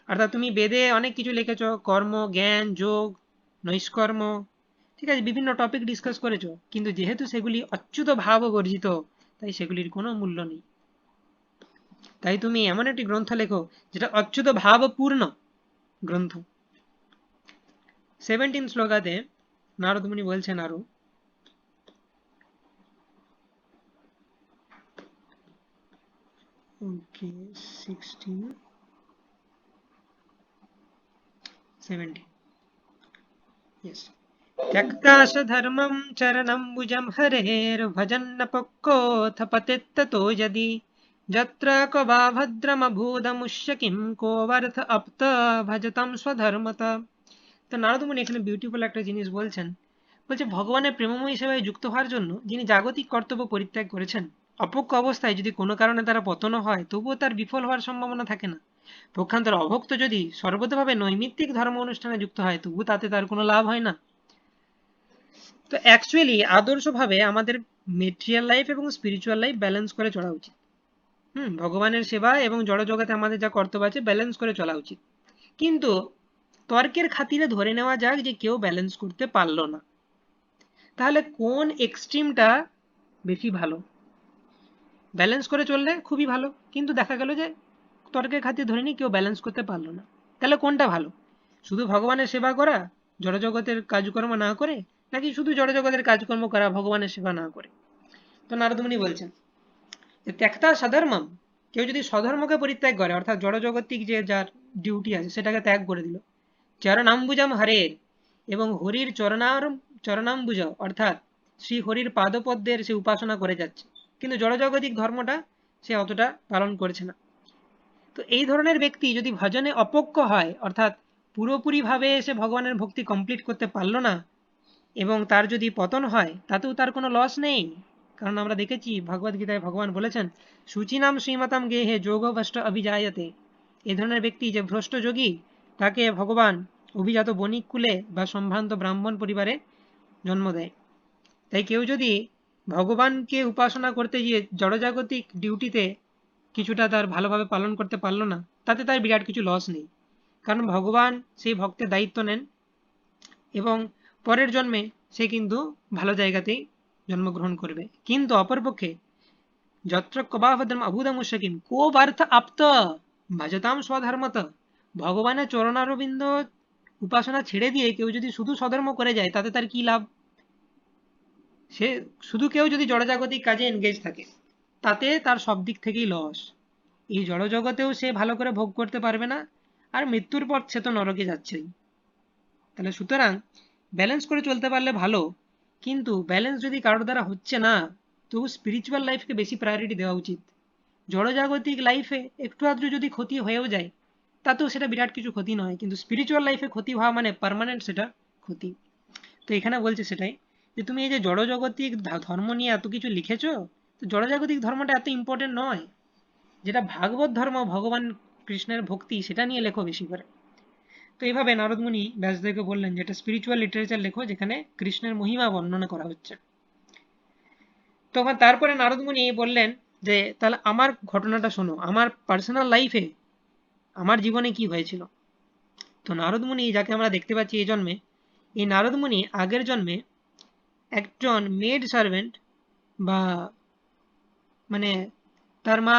A: অর্থাৎ তুমি বেদে অনেক কিছু লিখেছো, কর্ম, জ্ঞান, যোগ, নৈষ্কর্ম, ঠিক আছে, বিভিন্ন টপিক ডিসকাস করেছো, কিন্তু যেহেতু সেগুলি অচ্যুত ভাব বর্জিত, তাই সেগুলির কোনো মূল্য নেই। তাই তুমি এমন একটি গ্রন্থ লেখো যেটা অচ্যুত ভাব পূর্ণ গ্রন্থ। 17 শ্লোকাতে নারদমুনি বলছেন আরো, ওকে 16 17 yes त्यक्ताश धर्मं चरणम्बुजं हरेर्भजन्नपक्कोऽथ पतेत्ततो यदि যত্র ক বা ভদ্রমভূদমুষ্য কিং কোবর্থ অপ্ত ভজতম স্বধর্মতা। তো নারদমুনি এখানে বিউটিফুল একটা জিনিস বলছেন, বলছে ভগবানের প্রেমময়ী সেবায় যুক্ত হওয়ার জন্য যিনি জাগতিক কর্তব্য পরিত্যাগ করেছেন, অপক্ষ অবস্থায় যদি কোনো কারণে তারা পতন হয়, তবুও তার বিফল হওয়ার সম্ভাবনা থাকে না। পক্ষান্তর অভক্ত যদি সর্বতভাবে নৈমিত্তিক ধর্ম অনুষ্ঠানে যুক্ত হয়, তবু তাতে তার কোনো লাভ হয় না। তো অ্যাকচুয়ালি আদর্শভাবে আমাদের মেটেরিয়াল লাইফ এবং স্পিরিচুয়াল লাইফ ব্যালেন্স করে চলা উচিত। ভগবানের সেবা এবং জড়জগতে আমাদের যা কর্তব্য আছে ব্যালেন্স করে চলা উচিত। কিন্তু তর্কের খাতিরে ধরে নেওয়া যাক যে কেউ ব্যালেন্স করতে পারলো না, তাহলে কোন এক্সট্রিমটা বেশি ভালো? ব্যালেন্স করে চললে খুবই ভালো, কিন্তু দেখা গেল যে তর্কের খাতিরে ধরে নিয়ে কেউ ব্যালেন্স করতে পারলো না, তাহলে কোনটা ভালো? শুধু ভগবানের সেবা করা জড়জগতের কাজকর্ম না করে, নাকি শুধু জড়জগতের কাজকর্ম করা ভগবানের সেবা না করে? তো নারদমুনি বলছেন যে ত্যক্তা সাধর্মম, কেউ যদি স্বধর্মকে পরিত্যাগ করে, অর্থাৎ জড়জগতিক যে যার ডিউটি আছে সেটাকে ত্যাগ করে দিল, চরণাম্বুজম হরের, এবং হরির চরণাম্বুজ অর্থাৎ শ্রী হরির পাদপদ্মের সে উপাসনা করে যাচ্ছে, কিন্তু জড়জগতিক ধর্মটা সে অতটা পালন করছে না। তো এই ধরনের ব্যক্তি যদি ভজনে অপক্ষ হয়, অর্থাৎ পুরোপুরিভাবে সে ভগবানের ভক্তি কমপ্লিট করতে পারলো না, এবং তার যদি পতন হয়, তাতেও তার কোনো লস নেই, কারণ আমরা দেখেছি ভগবদ গীতায় ভগবান বলেছেন শুচিনাম শ্রীমতাম গেহে যোগ ভ্রষ্ট অভিজায়তে। এ ধরনের ব্যক্তি যে ভ্রষ্ট যোগী তাকে ভগবান অভিজাত বণিক কুলে বা সম্ভ্রান্ত ব্রাহ্মণ পরিবারে জন্ম দেয়। তাই কেউ যদি ভগবানকে উপাসনা করতে গিয়ে জড়জাগতিক ডিউটিতে কিছুটা তার ভালোভাবে পালন করতে পারলো না, তাতে তার বিরাট কিছু লস নেই, কারণ ভগবান সেই ভক্তের দায়িত্ব নেন এবং পরের জন্মে সে কিন্তু ভালো জায়গাতেই জন্মগ্রহণ করবে। কিন্তু অপরপক্ষে যত্র কবাভদ্রম অভূতমুষ্যকিম কো বার্থ আপ্ত ভজতাম স্বধর্মত, ভগবানের চরণারবিন্দ উপাসনা ছেড়ে দিয়ে কেউ যদি শুধু স্বধর্ম করে যায় তাতে তার কি লাভ? সে শুধু কেউ যদি জড়জাগতিক কাজে এনগেজ থাকে তাতে তার সব দিক থেকেই লস। এই জড়জগতেও সে ভালো করে ভোগ করতে পারবে না, আর মৃত্যুর পর সে তো নরকে যাচ্ছেই। তাহলে সুতরাং ব্যালেন্স করে চলতে পারলে ভালো, কিন্তু ব্যালেন্স যদি কারোর দ্বারা হচ্ছে না তবু স্পিরিচুয়াল লাইফকে বেশি প্রায়োরিটি দেওয়া উচিত। জড়জাগতিক লাইফে একটু আধটু যদি ক্ষতি হয়েও যায় তাতেও সেটা বিরাট কিছু ক্ষতি নয়, কিন্তু স্পিরিচুয়াল লাইফে ক্ষতি হওয়া মানে পার্মানেন্ট সেটা ক্ষতি। তো এখানে বলছে সেটাই, যে তুমি এই যে জড়জাগতিক ধর্ম নিয়ে এত কিছু লিখেছো, তো জড়জাগতিক ধর্মটা এত ইম্পর্টেন্ট নয়, যেটা ভাগবত ধর্ম ভগবান কৃষ্ণের ভক্তি সেটা নিয়ে লেখো বেশি করে। তো এইভাবে নারদমুনি ব্যাসদেবকে বললেন যে এটা স্পিরিচুয়াল লিটারেচার লেখো যেখানে কৃষ্ণের মহিমা বর্ণনা করা হচ্ছে। তখন তারপরে নারদমুনি বললেন যে তাহলে আমার ঘটনাটা শোনো, আমার পার্সোনাল লাইফে আমার জীবনে কি হয়েছিল। তো নারদমুনি যাকে আমরা দেখতে পাচ্ছি এই জন্মে, এই নারদমুনি আগের জন্মে একজন মেড সার্ভেন্ট বা মানে তার মা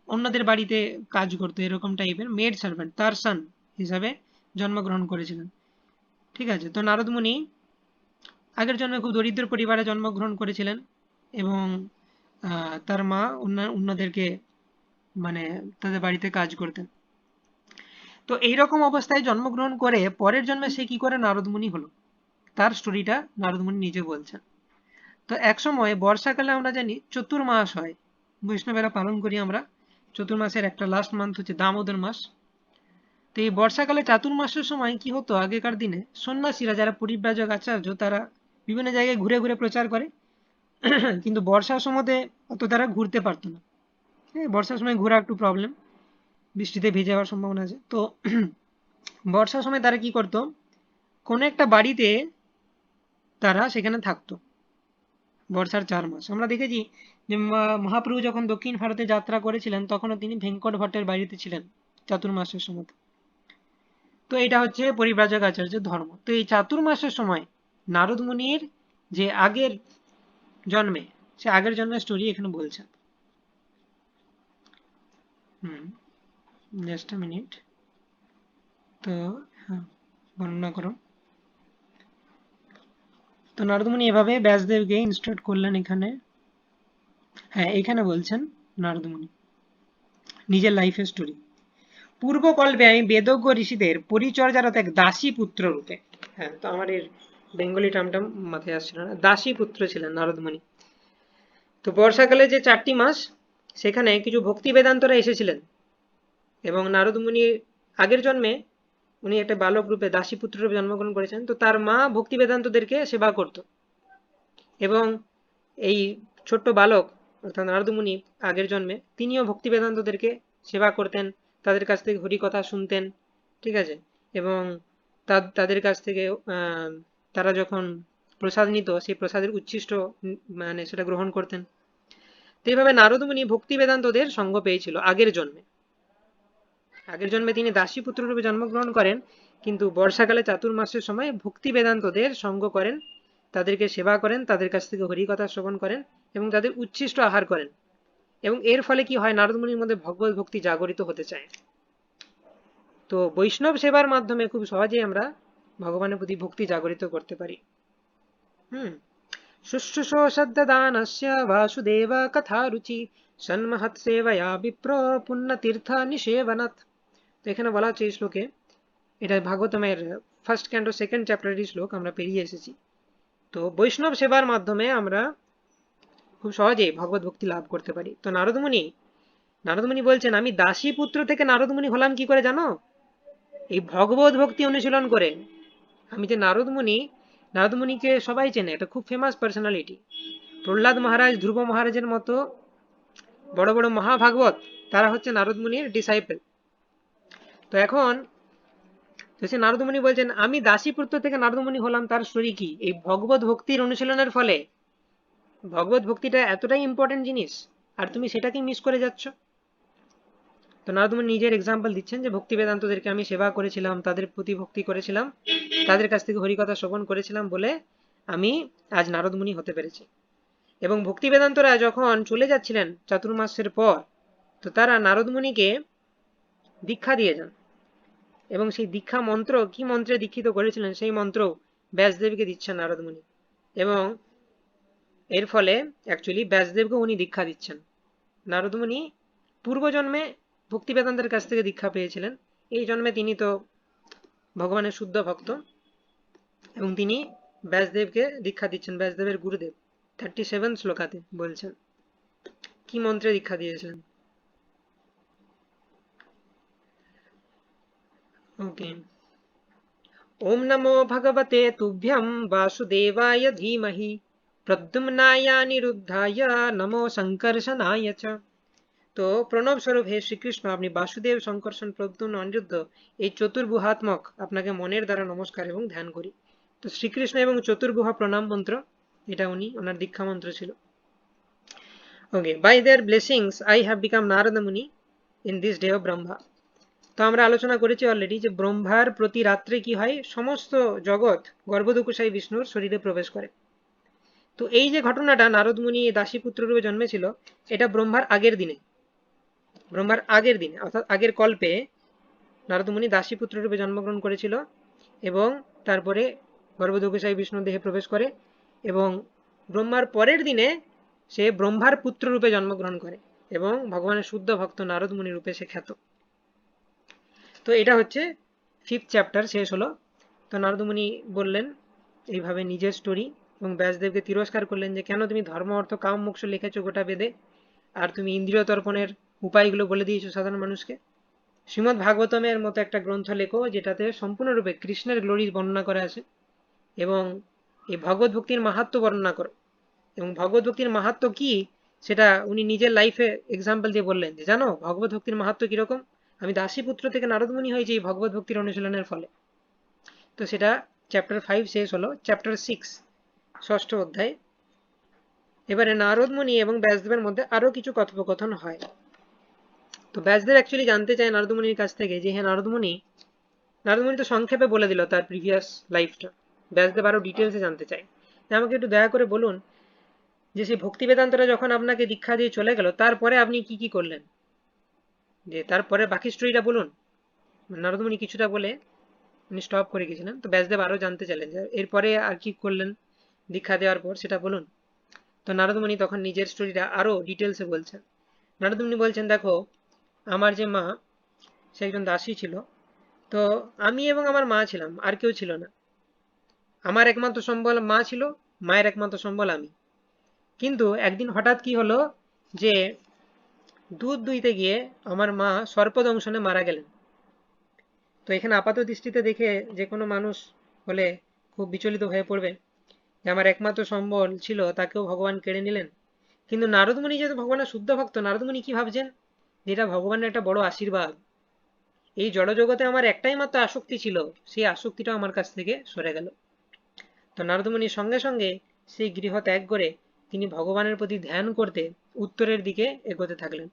A: অন্যদের বাড়িতে কাজ করতো এরকম টাইপের মেড সার্ভেন্ট, তার সন হিসাবে জন্মগ্রহণ করেছিলেন। ঠিক আছে, তো নারদমুনি আগের জন্মে খুব দরিদ্র পরিবারে জন্মগ্রহণ করেছিলেন এবং তার মা অন্যদেরকে মানে তাদের বাড়িতে কাজ করতেন। তো এইরকম অবস্থায় জন্মগ্রহণ করে পরের জন্মে সে কি করে নারদমুনি হলো, তার স্টোরিটা নারদমুনি নিজে বলছেন। তো এক সময় বর্ষাকালে আমরা জানি চতুর্মাস হয়, বৈষ্ণবেরা পালন করি আমরা। চতুর্মাসের একটা লাস্ট মান্থ হচ্ছে দামোদর মাস। তো এই বর্ষাকালে চাতুর্মাসের সময় কি হতো আগেকার দিনে, সন্ন্যাসীরা যারা পরিব্রাজক আচার্য তারা বিভিন্ন জায়গায় ঘুরে ঘুরে প্রচার করে কিন্তু বর্ষার সময়তে অত তারা ঘুরতে পারতো না। হ্যাঁ, বর্ষার সময় ঘোরা একটু প্রবলেম, বৃষ্টিতে ভিজে যাওয়ার সম্ভাবনা আছে। তো বর্ষার সময় তারা কি করতো, কোনো একটা বাড়িতে তারা সেখানে থাকতো বর্ষার 4 মাস। আমরা দেখেছি যে মহাপ্রভু যখন দক্ষিণ ভারতে যাত্রা করেছিলেন তখনও তিনি ভেঙ্কট ভট্টের বাড়িতে ছিলেন চাতুর্মাসের সময়। তো এটা হচ্ছে পরিব্রাজক আচার্যের ধর্ম। তো এই চাতুর্মাসের সময় নারদ মুনির যে আগের জন্মে, সে আগের জন্মের স্টোরি এখানে বলছে। Just a minute. তো হ্যাঁ, বর্ণনা করো। তো নারদমুনি এভাবে ব্যাসদেবকে ইনস্ট্রাক্ট করলেন এখানে। হ্যাঁ, এখানে বলছেন নারদমুনি নিজের লাইফের স্টোরি। পূর্বকল্পে আমি বেদজ্ঞ ঋষিদের পরিচর্যারত এক দাসী পুত্র রূপে, হ্যাঁ তো আমার এর বেঙ্গলি টার্মটা মাথায় আসছিল না, দাসী পুত্র ছিলেন নারদমুনি। তো বর্ষাকালে যে 4টি মাস সেখানে কিছু ভক্তি বেদান্তরা এসেছিলেন এবং নারদমুনি আগের জন্মে উনি একটা বালক রূপে দাসী পুত্র রূপে জন্মগ্রহণ করেছেন। তো তার মা ভক্তি বেদান্তদেরকে সেবা করত এবং এই ছোট্ট বালক অর্থাৎ নারদমুনি আগের জন্মে তিনিও ভক্তি বেদান্তদেরকে সেবা করতেন, তাদের কাছ থেকে হরিকথা শুনতেন। ঠিক আছে, এবং তাদের কাছ থেকে তারা যখন প্রসাদ নিত সেই প্রসাদের উচ্ছিষ্ট মানে সেটা গ্রহণ করতেন। তো এইভাবে নারদমুনি ভক্তি বেদান্তদের সঙ্গ পেয়েছিল আগের জন্মে। আগের জন্মে তিনি দাসী পুত্র রূপে জন্মগ্রহণ করেন, কিন্তু বর্ষাকালে চাতুর্মাসের সময় ভক্তি বেদান্তদের সঙ্গ করেন, তাদেরকে সেবা করেন, তাদের কাছ থেকে হরিকথা শ্রবণ করেন এবং তাদের উচ্ছিষ্ট আহার করেন। এবং এর ফলে কি হয়, নারদমুনির মধ্যে ভগবত ভক্তি জাগরিত হতে চায়। তো বৈষ্ণব সেবার মাধ্যমে খুব সহজেই আমরা ভগবানের প্রতি ভক্তি জাগরিত করতে পারি। হুম, শুশ্রূষো শ্রদ্ধাদানস্য বাসুদেব কথা রুচি সন্মহৎ সেবয়া বিপ্র পুণ্য তীর্থ নিষেবনাথ। তো এখানে বলা হচ্ছে এই শ্লোকে, এটা ভাগবতমের ফার্স্ট ক্যান্টো সেকেন্ড চ্যাপ্টারের শ্লোক, আমরা পেরিয়ে এসেছি। তো বৈষ্ণব সেবার মাধ্যমে আমরা খুব সহজেই ভগবত ভক্তি লাভ করতে পারি। তো নারদমুনি বলছেন আমি দাসী পুত্র থেকে নারদমুনি হলাম কি করে জানো, এই ভগবত ভক্তি অনুশীলন করে। আমি যে নারদমুনিকে সবাই চেনে, এটা খুব ফেমাস পার্সোনালিটি। প্রহ্লাদ মহারাজ, ধ্রুব মহারাজের মতো বড় বড় মহাভাগবত তারা হচ্ছে নারদ মুনির ডিসাইপল। তো এখন তো সে নারদ মুনি বলছেন, আমি দাসীপুত্র থেকে নারদ মুনি হলাম, তার স্টোরি কি? এই ভগবত ভক্তির অনুশীলনের ফলে। ভগবত ভক্তিটা এতটাই ইম্পর্টেন্ট জিনিস, আর তুমি সেটাকেই মিস করে যাচ্ছ। তো নারদ মুনি নিজের এক্সাম্পল দিচ্ছেন যে ভক্তি বেদান্তদেরকে আমি সেবা করেছিলাম, তাদের প্রতি ভক্তি করেছিলাম, তাদের কাছ থেকে হরিকথা শ্রবণ করেছিলাম বলে আমি আজ নারদ মুনি হতে পেরেছি। এবং ভক্তি বেদান্তরা যখন চলে যাচ্ছিলেন চাতুর্মাসের পর, তো তারা নারদ মুনিকে দীক্ষা দিয়ে যান। এবং সেই দীক্ষা মন্ত্র, কি মন্ত্রে দীক্ষিত করেছিলেন সেই মন্ত্র ব্যাসদেবকে দিচ্ছেন নারদ মুনি। এবং এর ফলে অ্যাকচুয়ালি ব্যাসদেবকে উনি দীক্ষা দিচ্ছেন। নারদ মুনি পূর্বজন্মে ভক্তি বেদান্তের কাছ থেকে দীক্ষা পেয়েছিলেন, এই জন্মে তিনি তো ভগবানের শুদ্ধ ভক্ত, এবং তিনি ব্যাসদেবকে দীক্ষা দিচ্ছেন। ব্যাসদেবের গুরুদেব 37 শ্লোকাতে বলছেন কি মন্ত্রে দীক্ষা দিয়েছিলেন। ওকে। ওম নমো ভগবতে তুভ্যম বাসুদেবায় ধীমহি প্রদ্যুম্নায় নিরুদ্ধায় নমো সংকর্ষণায় চ। তো প্রণব স্বরূপ হে শ্রীকৃষ্ণ, আপনি বাসুদেব, সংকর্ষণ, প্রদ্যুম্ন, অনিরুদ্ধ এই চতুর্ভুহাত্মক আপনাকে মনের দ্বারা নমস্কার এবং ধ্যান করি। তো শ্রীকৃষ্ণ এবং চতুর্ভুহা প্রণাম মন্ত্র, এটা ওনার দীক্ষা মন্ত্র ছিল। Okay, by their blessings I have become Narada Muni in this day of Brahma. তো আমরা আলোচনা করেছি অলরেডি যে ব্রহ্মার প্রতি রাত্রে কি হয়, সমস্ত জগৎ গর্ভদকুশায়ী বিষ্ণুর শরীরে প্রবেশ করে। তো এই যে ঘটনাটা, নারদ মুনি দাসীপুত্র রূপে জন্মেছিল, এটা ব্রহ্মার আগের দিনে, অর্থাৎ আগের কল্পে নারদ মুনি দাসীপুত্র রূপে জন্মগ্রহণ করেছিল, এবং তারপরে গর্ভদকুশায়ী বিষ্ণুর দেহে প্রবেশ করে, এবং ব্রহ্মার পরের দিনে সে ব্রহ্মার পুত্র রূপে জন্মগ্রহণ করে, এবং ভগবানের শুদ্ধ ভক্ত নারদ মুনি রূপে সে খ্যাত। তো এটা হচ্ছে 5th চ্যাপ্টার শেষ হলো। তো নারদ মুনি বললেন এইভাবে নিজের স্টোরি, এবং ব্যাসদেবকে তিরস্কার করলেন যে কেন তুমি ধর্ম, অর্থ, কাম, মোক্ষ লিখেছো গোটা বেদে, আর তুমি ইন্দ্রিয় তর্পণের উপায়গুলো বলে দিয়েছো সাধারণ মানুষকে। শ্রীমদ্ ভাগবতমের মতো একটা গ্রন্থ লেখো যেটাতে সম্পূর্ণরূপে কৃষ্ণের গ্লোরি বর্ণনা করা আছে, এবং এই ভগবত ভক্তির মাহাত্ম্য বর্ণনা করো। এবং ভগবত ভক্তির মাহাত্ম্য কি সেটা উনি নিজের লাইফে এক্সাম্পল দিয়ে বললেন যে জানো ভগবত ভক্তির মাহাত্ম্য কিরকম, আমি দাসীপুত্র থেকে নারদ মুনি হয়েছি এই ভগবত ভক্তির অনুশীলনের ফলে। তো সেটা চ্যাপ্টার 5 শেষ হলো। চ্যাপ্টার 6 ষষ্ঠ অধ্যায়। এবারে নারদ মুনি এবং ব্যাসদেবের মধ্যে আরো কিছু কথোপকথন হয়। তো ব্যাসদেব অ্যাকচুয়ালি জানতে চায় নারদ মুনির কাছ থেকে যে হ্যাঁ নারদ মুনি তো সংক্ষেপে বলে দিল তার প্রিভিয়াস লাইফটা, ব্যাসদেব আরো ডিটেলসে জানতে চায়। আমাকে একটু দয়া করে বলুন যে সেই ভক্তি বেদান্তরা যখন আপনাকে দীক্ষা দিয়ে চলে গেল, তারপরে আপনি কি কি করলেন, যে তারপরে বাকি স্টোরিটা বলুন। নারদ মুনি কিছুটা বলে উনি স্টপ করে গেছিলেন। তো ব্যাসদেব আরো জানতে চাইলেন যে এরপরে আর কি করলেন দীক্ষা দেওয়ার পর, সেটা বলুন। তো নারদ মুনি তখন নিজের স্টোরিটা আরো ডিটেলসে বলছেন। নারদ মুনি বলছেন, দেখো আমার যে মা, সে একজন দাসী ছিল। তো আমি এবং আমার মা ছিলাম, আর কেউ ছিল না। আমার একমাত্র সম্বল মা ছিল, মায়ের একমাত্র সম্বল আমি। কিন্তু একদিন হঠাৎ কি হলো যে দুধ দুইতে গিয়ে আমার মা সর্পদংশনে মারা গেলেন। তো এখানে আপাত দৃষ্টিতে দেখে যে কোনো মানুষ হলে খুব বিচলিত হয়ে পড়বে যে আমার একমাত্র সম্বল ছিল তাকেও ভগবান কেড়ে নিলেন। কিন্তু নারদ মুনি যেহেতু ভগবানের শুদ্ধ ভক্ত, নারদ মুনি কি ভাবছেন, যেটা ভগবানের একটা বড় আশীর্বাদ, এই জড়জগতে আমার একটাই মাত্র আসক্তি ছিল, সেই আসক্তিটা আমার কাছ থেকে সরে গেল। তো নারদ মুনি সঙ্গে সঙ্গে সেই গৃহ ত্যাগ করে তিনি ভগবানের প্রতি ধ্যান করতে উত্তরের দিকে এগোতে থাকলেন।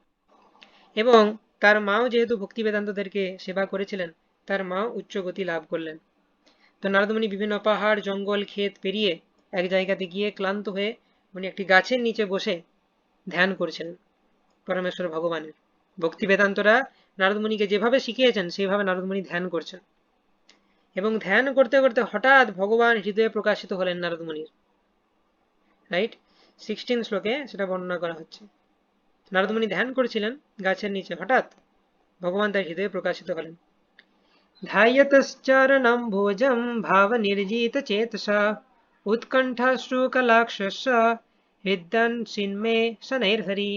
A: এবং তার মাও যেহেতু ভক্তি বেদান্তদেরকে সেবা করেছিলেন, তার মাও উচ্চ গতি লাভ করলেন। তো নারদ মুনি বিভিন্ন পাহাড়, জঙ্গল, ক্ষেত পেরিয়ে এক জায়গাতে গিয়ে ক্লান্ত হয়ে উনি একটি গাছের নিচে বসে ধ্যান করছিলেন পরমেশ্বর ভগবানের। ভক্তি বেদান্তরা নারদ মুনিকে যেভাবে শিখিয়েছেন সেইভাবে নারদ মুনি ধ্যান করছেন, এবং ধ্যান করতে করতে হঠাৎ ভগবান হৃদয়ে প্রকাশিত হলেন নারদ মুনির। রাইট, 16 শ্লোকে সেটা বর্ণনা করা হচ্ছে। নারদ মুনি ধ্যান করছিলেন গাছের নিচে, হঠাৎ ভগবান তার হৃদয়ে প্রকাশিত হলেন। ধ্যায়তশ্চরণম ভোজম ভাব নির্জিত চেতসা উৎকণ্ঠাশ্রুকলাক্ষস্য হৃদয়ং চিন্মে শনৈর্হরি।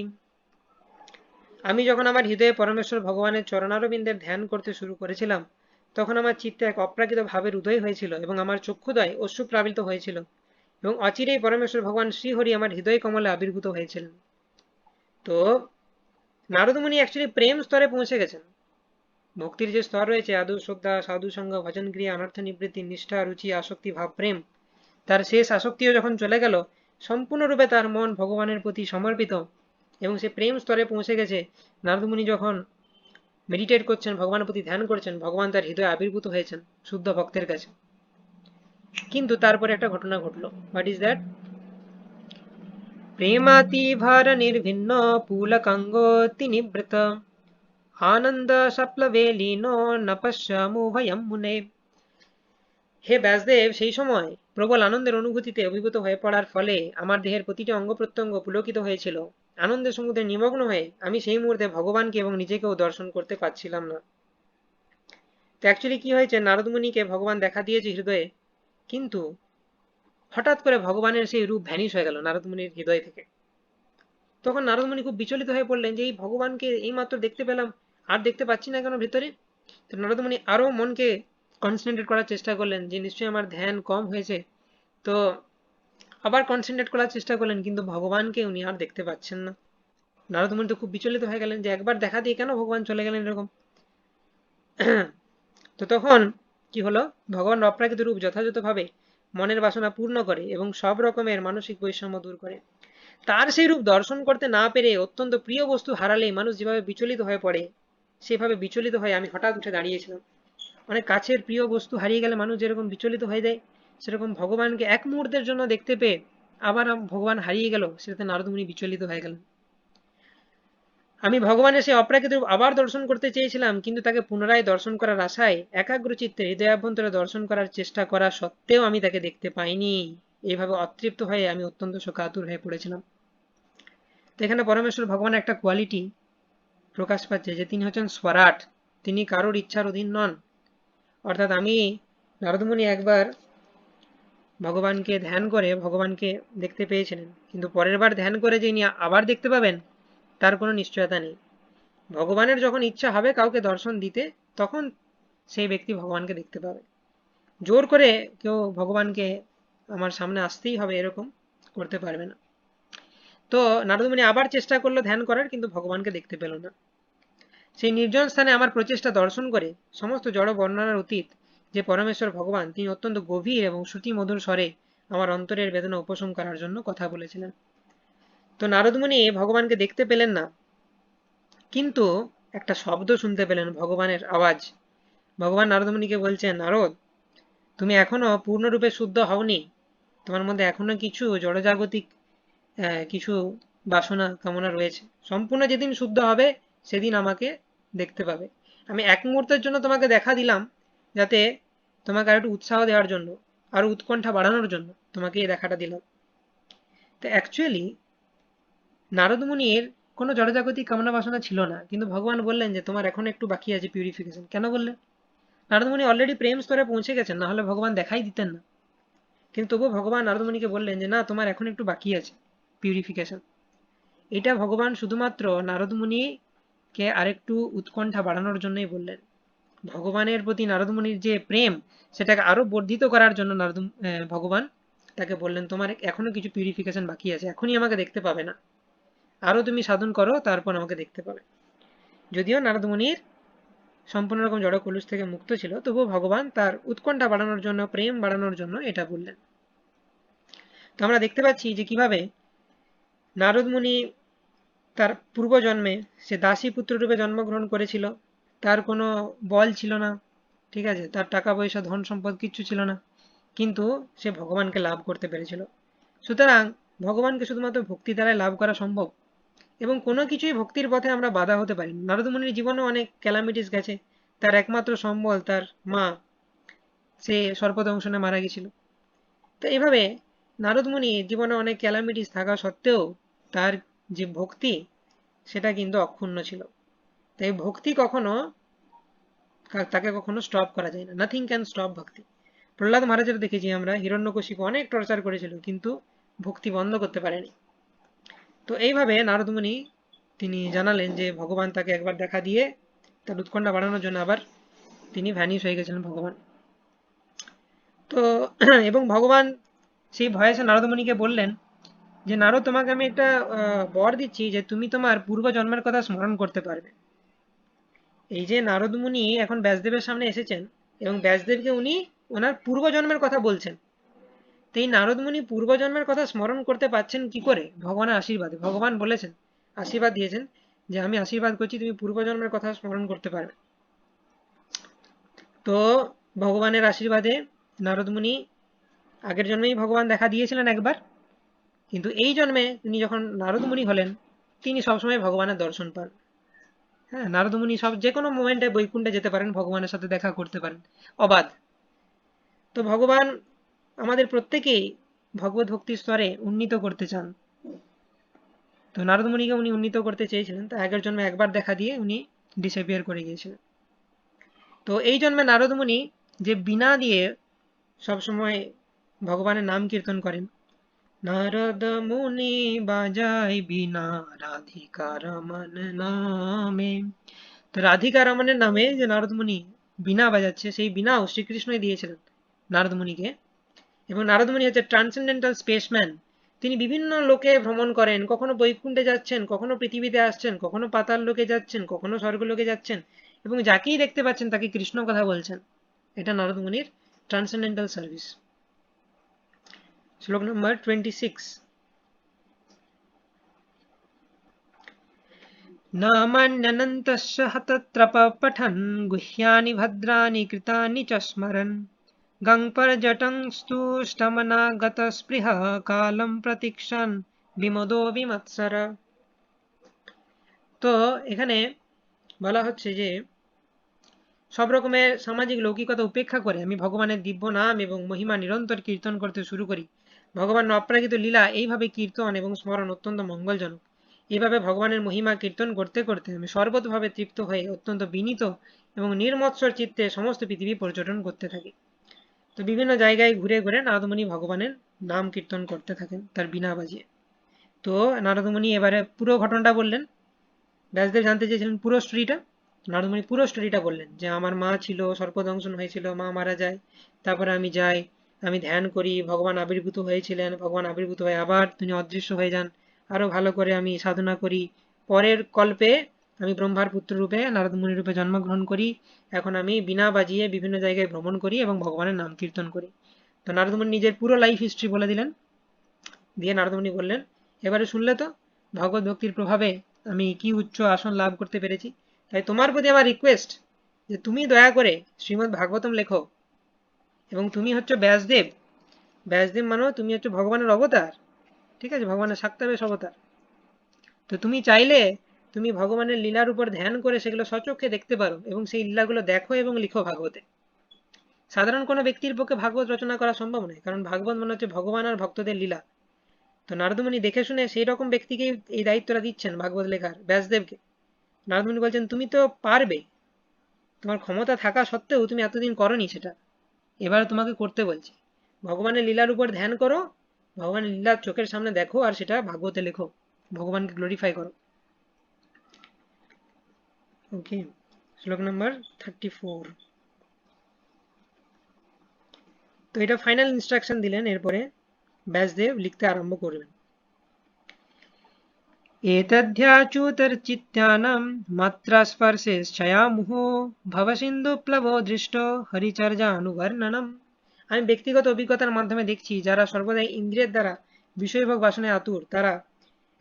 A: আমি যখন আমার হৃদয়ে পরমেশ্বর ভগবানের চরণারবিন্দের ধ্যান করতে শুরু করেছিলাম, তখন আমার চিত্তে এক অপ্রাকৃত ভাবের উদয় হয়েছিল, এবং আমার চক্ষুদয় অশ্রুপ্লাবিত হয়েছিল, এবং অচিরেই পরমেশ্বর ভগবান শ্রীহরি আমার হৃদয় কমলে আবির্ভূত হয়েছিলেন। তো নারদমুনি অ্যাকচুয়ালি প্রেম স্তরে পৌঁছে গেছেন। ভক্তির যে স্তর রয়েছে, আদৌ শ্রদ্ধা, সাধু সঙ্গ, ভজন ক্রিয়া, অনর্থ নিবৃত্তি, নিষ্ঠা, রুচি, আসক্তি, ভাব, প্রেম, তার শেষ আসক্তিও যখন চলে গেল, সম্পূর্ণরূপে তার মন ভগবানের প্রতি সমর্পিত এবং সে প্রেম স্তরে পৌঁছে গেছে। নারদমুনি যখন মেডিটেট করছেন, ভগবানের প্রতি ধ্যান করছেন, ভগবান তার হৃদয়ে আবির্ভূত হয়েছেন শুদ্ধ ভক্তের কাছে। কিন্তু তারপরে একটা ঘটনা ঘটলো। What is that? প্রেমাতি ভার নির্ভিন্ন পুলকাঙ্গতি নিবৃত আনন্দ সপ্লবে লীনো ন পশ্যামু ভয়ম মুনে। হে ব্যাসদেব, সেই সময় প্রবল আনন্দের অনুভূতিতে অভিভূত হয়ে পড়ার ফলে আমার দেহের প্রতিটি অঙ্গ প্রত্যঙ্গ পুলকিত হয়েছিল। আনন্দের সমুদ্রে নিমগ্ন হয়ে আমি সেই মুহূর্তে ভগবানকে এবং নিজেকেও দর্শন করতে পারছিলাম না। তো অ্যাকচুয়ালি কি হয়েছে, নারদমুনিকে ভগবান দেখা দিয়েছে হৃদয়ে, কিন্তু হঠাৎ করে ভগবানের সেই রূপ ভ্যানিশ হয়ে গেল নারদমুনির হৃদয় থেকে। তখন নারদমুনি খুব বিচলিত হয়ে পড়লেন যে এই ভগবানকে এইমাত্র দেখতে পেলাম, আর দেখতে পাচ্ছি না কেন ভিতরে। তো নারদমুনি আরো মনকে কনসেন্ট্রেট করার চেষ্টা করলেন যে নিশ্চয়ই আমার ধ্যান কম হয়েছে। তো আবার কনসেন্ট্রেট করার চেষ্টা করলেন, কিন্তু ভগবানকে উনি আর দেখতে পাচ্ছেন না। নারদমুনি তো খুব বিচলিত হয়ে গেলেন যে একবার দেখা দিয়ে কেন ভগবান চলে গেলেন এরকম। তো তখন কি হলো, ভগবান অপ্রাকৃত রূপ যথাযথভাবে মনের বাসনা পূর্ণ করে এবং সব রকমের মানসিক বৈষম্য দূর করে। তার সেই রূপ দর্শন করতে না পেরে অত্যন্ত প্রিয় বস্তু হারালেই মানুষ যেভাবে বিচলিত হয়ে পড়ে, সেভাবে বিচলিত হয়ে আমি হঠাৎ উঠে দাঁড়িয়েছিলাম। অনেক কাছের প্রিয় বস্তু হারিয়ে গেলে মানুষ যেরকম বিচলিত হয়ে যায়, সেরকম ভগবানকে এক মুহূর্তের জন্য দেখতে পেয়ে আবার ভগবান হারিয়ে গেল, সেটাতে নারদমুনি বিচলিত হয়ে গেলেন। আমি ভগবানের সেই অপ্রাকৃত রূপ আবার দর্শন করতে চেয়েছিলাম, কিন্তু তাকে পুনরায় দর্শন করার আশায় একাগ্র চিত্তে হৃদয়াভ্যন্তরে দর্শন করার চেষ্টা করা সত্ত্বেও আমি তাকে দেখতে পাইনি। এইভাবে অতৃপ্ত হয়ে আমি অত্যন্ত শোকাতুর হয়ে পড়েছিলাম। তো এখানে পরমেশ্বর ভগবানের একটা কোয়ালিটি প্রকাশ পাচ্ছে যে তিনি হচ্ছেন স্বরাট, তিনি কারোর ইচ্ছার অধীন নন। অর্থাৎ আমি নারদমুনি একবার ভগবানকে ধ্যান করে ভগবানকে দেখতে পেয়েছিলেন, কিন্তু পরের বার ধ্যান করে যে ইনি আবার দেখতে পাবেন তার কোনো নিশ্চয়তা নেই। ভগবানের যখন ইচ্ছা হবে কাউকে দর্শন দিতে, তখন সেই ব্যক্তি ভগবানকে দেখতে পাবে। জোর করে কেউ ভগবানকে আমার সামনে আসতেই হবে এরকম করতে পারবে না। তো নারদমুনি আবার চেষ্টা করলো ধ্যান করার, কিন্তু ভগবানকে দেখতে পেল না। সেই নির্জন স্থানে আমার প্রচেষ্টা দর্শন করে সমস্ত জড় বর্ণনার অতীত যে পরমেশ্বর ভগবান, তিনি অত্যন্ত গভীর এবং শ্রুতি মধুর স্বরে আমার অন্তরের বেদনা উপশম করার জন্য কথা বলেছিলেন। তো নারদমুনি ভগবানকে দেখতে পেলেন না, কিন্তু একটা শব্দ শুনতে পেলেন, ভগবানের আওয়াজ। ভগবান নারদমুনিকে বলছেন, নারদ, তুমি এখনো পূর্ণরূপে শুদ্ধ হওনি, তোমার মধ্যে এখনো কিছু জড়জাগতিক কিছু বাসনা কামনা রয়েছে। সম্পূর্ণ যেদিন শুদ্ধ হবে সেদিন আমাকে দেখতে পাবে। আমি এক মুহূর্তের জন্য তোমাকে দেখা দিলাম, যাতে তোমাকে আর একটু উৎসাহ দেওয়ার জন্য, আর উৎকণ্ঠা বাড়ানোর জন্য তোমাকে এই দেখাটা দিলাম। তো অ্যাকচুয়ালি নারদমুনির কোনো জড়জাগতিক কামনা বাসনা ছিল না, কিন্তু ভগবান বললেন যে তোমার এখন একটু বাকি আছে পিউরিফিকেশন। কেন বললেন? নারদমুনি অলরেডি প্রেম স্তরে পৌঁছে গেছেন, না হলে ভগবান দেখাই দিতেন না। কিন্তু তবুও ভগবান নারদমুনিকে বললেন যে না, তোমার এখন একটু বাকি আছে পিউরিফিকেশন। এটা ভগবান শুধুমাত্র নারদমুনিকে আরেকটু উৎকণ্ঠা বাড়ানোর জন্যই বললেন। ভগবানের প্রতি নারদমুনির যে প্রেম, সেটাকে আরো বর্ধিত করার জন্য ভগবান তাকে বললেন তোমার এখনো কিছু পিউরিফিকেশন বাকি আছে, এখনই আমাকে দেখতে পাবে না, আরো তুমি সাধন করো তারপর আমাকে দেখতে পাবে। যদিও নারদমুনির সম্পূর্ণ রকম জড় কলুষ থেকে মুক্ত ছিল, তবুও ভগবান তার উৎকণ্ঠা বাড়ানোর জন্য, প্রেম বাড়ানোর জন্য এটা বললেন। তো আমরা দেখতে পাচ্ছি যে কিভাবে নারদমুনি তার পূর্বজন্মে সে দাসী পুত্র রূপে জন্মগ্রহণ করেছিল। তার কোনো বল ছিল না, ঠিক আছে, তার টাকা পয়সা ধন সম্পদ কিচ্ছু ছিল না, কিন্তু সে ভগবানকে লাভ করতে পেরেছিল। সুতরাং ভগবানকে শুধুমাত্র ভক্তি দ্বারাই লাভ করা সম্ভব, এবং কোনো কিছুই ভক্তির পথে আমরা বাধা হতে পারি না। নারদমুনির জীবনে অনেক ক্যালামিটিস গেছে। তার একমাত্র সম্বল তার মা, সে সর্পদংশনে মারা গেছিল। তো এইভাবে নারদমুনি জীবনে অনেক ক্যালামিটিস থাকা সত্ত্বেও তার যে ভক্তি, সেটা কিন্তু অক্ষুণ্ণ ছিল। তাই ভক্তি কখনো তাকে কখনো স্টপ করা যায় না। নাথিং ক্যান স্টপ ভক্তি। প্রহ্লাদ মহারাজের দেখেছি আমরা, হিরণ্যকশিপু অনেক টর্চার করেছিল, কিন্তু ভক্তি বন্ধ করতে পারেনি। তো এইভাবে নারদমুনি তিনি জানালেন যে ভগবান তাকে একবার দেখা দিয়ে তার উৎকণ্ঠা বাড়ানোর জন্য আবার তিনি ভ্যানিশ হয়ে গেছিলেন ভগবান। তো এবং ভগবান সেই ভয়ে সে নারদমুনিকে বললেন যে নারদ, তোমাকে আমি একটা বর দিচ্ছি যে তুমি তোমার পূর্বজন্মের কথা স্মরণ করতে পারবে। এই যে নারদ মুনি এখন ব্যাসদেবের সামনে এসেছেন এবং ব্যাসদেবকে উনি ওনার পূর্বজন্মের কথা বলছেন। তো এই নারদ মুনি পূর্বজন্মের কথা স্মরণ করতে পারছেন কি করে? ভগবানের আশীর্বাদে। ভগবান বলেছেন, আশীর্বাদ দিয়েছেন যে আমি আশীর্বাদ করছি তুমি পূর্বজন্মের কথা স্মরণ করতে পারবে। তো ভগবানের আশীর্বাদে নারদ মুনি আগের জন্মেই ভগবান দেখা দিয়েছিলেন একবার, কিন্তু এই জন্মে তিনি যখন নারদ মুনি হলেন তিনি সবসময় ভগবানের দর্শন পান। হ্যাঁ, নারদ মুনি সব যে কোনো মোমেন্টে বৈকুণ্ঠে যেতে পারেন, ভগবানের সাথে দেখা করতে পারেন অবাধ। তো ভগবান আমাদের প্রত্যেকেই ভগবত ভক্তির স্তরে উন্নীত করতে চান। তো নারদ মুনিকে উনি উন্নীত করতে চেয়েছিলেন, তো আগের জন্মে একবার দেখা দিয়ে উনি ডিসঅ্যাপিয়ার করে গিয়েছিলেন। তো এই জন্মে নারদ মুনি যে বীণা দিয়ে সবসময় ভগবানের নাম কীর্তন করেন, নারদ মুনি বাজায় বীণা রাধিকা রমন নামে। তো রাধিকা রমনের নামে যে নারদ মুনি বীণা বাজাচ্ছে, সেই বীণাও শ্রীকৃষ্ণই দিয়েছিলেন নারদ মুনিকে। এবং নারদ মুনি হচ্ছে ট্রান্সেন্ডেন্টাল স্পেসম্যান। তিনি বিভিন্ন লোকে ভ্রমণ করেন, কখনো বৈকুণ্ঠে যাচ্ছেন, কখনো পৃথিবীতে আসছেন, কখনো পাতাল লোকে যাচ্ছেন, কখনো স্বর্গলোকে যাচ্ছেন, এবং যাকেই দেখতে পাচ্ছেন তাকে কৃষ্ণ কথা বলছেন। এটা নারদ মুনির ট্রান্সেন্ডেন্টাল সার্ভিস। শ্লোক নম্বর 26। नामान्यनन्तस्य हतत्रप पठन् गुह्यानि भद्राणि कृतानि च स्मरन् गङ्पर्जटं स्तुष्टमनागतस्पृहः कालं प्रतीक्षन् বিমদো বিমৎসর। তো এখানে বলা হচ্ছে যে সব রকমের সামাজিক লৌকিকতা উপেক্ষা করে আমি ভগবানের দিব্য নাম এবং মহিমা নিরন্তর কীর্তন করতে শুরু করি। ভগবানের অপ্রাকৃত লীলা এইভাবে কীর্তন এবং স্মরণ অত্যন্ত মঙ্গলজনক। এইভাবে ভগবানের মহিমা কীর্তন করতে করতে আমি সর্বতভাবে তৃপ্ত হয়ে অত্যন্ত বিনীত এবং নির্মৎসর চিত্তে সমস্ত পৃথিবী পর্যটন করতে থাকি। তো বিভিন্ন জায়গায় ঘুরে ঘুরে নারদমুনি ভগবানের নাম কীর্তন করতে থাকেন তার বীণা বাজিয়ে। তো নারদমুনি এবারে পুরো ঘটনাটা বললেন। ব্যাসদেব জানতে চেয়েছিলেন পুরো স্টোরিটা। নারদমুনি পুরো স্টোরিটা বললেন যে আমার মা ছিল, সর্পদংশন হয়েছিল, মা মারা যায়, তারপরে আমি যাই, আমি ধ্যান করি, ভগবান আবির্ভূত হয়েছিলেন, ভগবান আবির্ভূত হয়ে আবার তিনি অদৃশ্য হয়ে যান, আরো ভালো করে আমি সাধনা করি, পরের কল্পে আমি ব্রহ্মার পুত্র রূপে নারদ মুনি রূপে জন্মগ্রহণ করি, এখন আমি বীণা বাজিয়ে বিভিন্ন জায়গায় ভ্রমণ করি এবং ভগবানের নাম কীর্তন করি। তো নারদ মুনি নিজের পুরো লাইফ হিস্ট্রি বলে দিলেন। দিয়ে নারদ মুনি বললেন, এবারে শুনলে তো ভগবত ভক্তির প্রভাবে আমি কি উচ্চ আসন লাভ করতে পেরেছি। তাই তোমার প্রতি আমার রিকোয়েস্ট যে তুমি দয়া করে শ্রীমদ্ ভাগবতম লেখো। এবং তুমি হচ্ছে ব্যাসদেব। ব্যাসদেব মানো তুমি হচ্ছে ভগবানের অবতার। ঠিক আছে, ভগবানের শাক্তাবেশ অবতার। তো তুমি চাইলে তুমি ভগবানের লীলার উপর ধ্যান করে সেগুলো স্বচক্ষে দেখতে পারো এবং সেই লীলাগুলো দেখো এবং লিখো ভাগবতে। সাধারণ কোনো ব্যক্তির পক্ষে ভাগবত রচনা করা সম্ভব নয়, কারণ ভাগবত মানে হচ্ছে ভগবান আর ভক্তদের লীলা। তো নারদমুনি দেখে শুনে সেই রকম ব্যক্তিকে এই দায়িত্বটা দিচ্ছেন ভাগবত লেখার, ব্যাসদেবকে। নারদমুনি বলছেন তুমি তো পারবে, তোমার ক্ষমতা থাকা সত্ত্বেও তুমি এতদিন করনি সেটা, এবার তোমাকে করতে বলছি। ভগবানের লীলার উপর ধ্যান করো, ভগবানের লীলা চোখের সামনে দেখো আর সেটা ভাগবতে লেখো, ভগবানকে গ্লোরিফাই করো। ওকে, শ্লোক নাম্বার 34। তো এটা ফাইনাল ইনস্ট্রাকশন দিলেন। এরপরে ব্যাসদেব লিখতে আরম্ভ করবেন। एतद्ध्याचूतर्चित्यानां मात्रास्पर्शेच्छयामुहो भवसिन्धुप्लवो दृष्टो হরিচর্যানুবর্ণনম। আমি ব্যক্তিগত অভিজ্ঞতার মাধ্যমে দেখছি যারা সর্বদাই ইন্দ্রিয়ের দ্বারা বিষয়ভোগ বাসনায় আতুর, তারা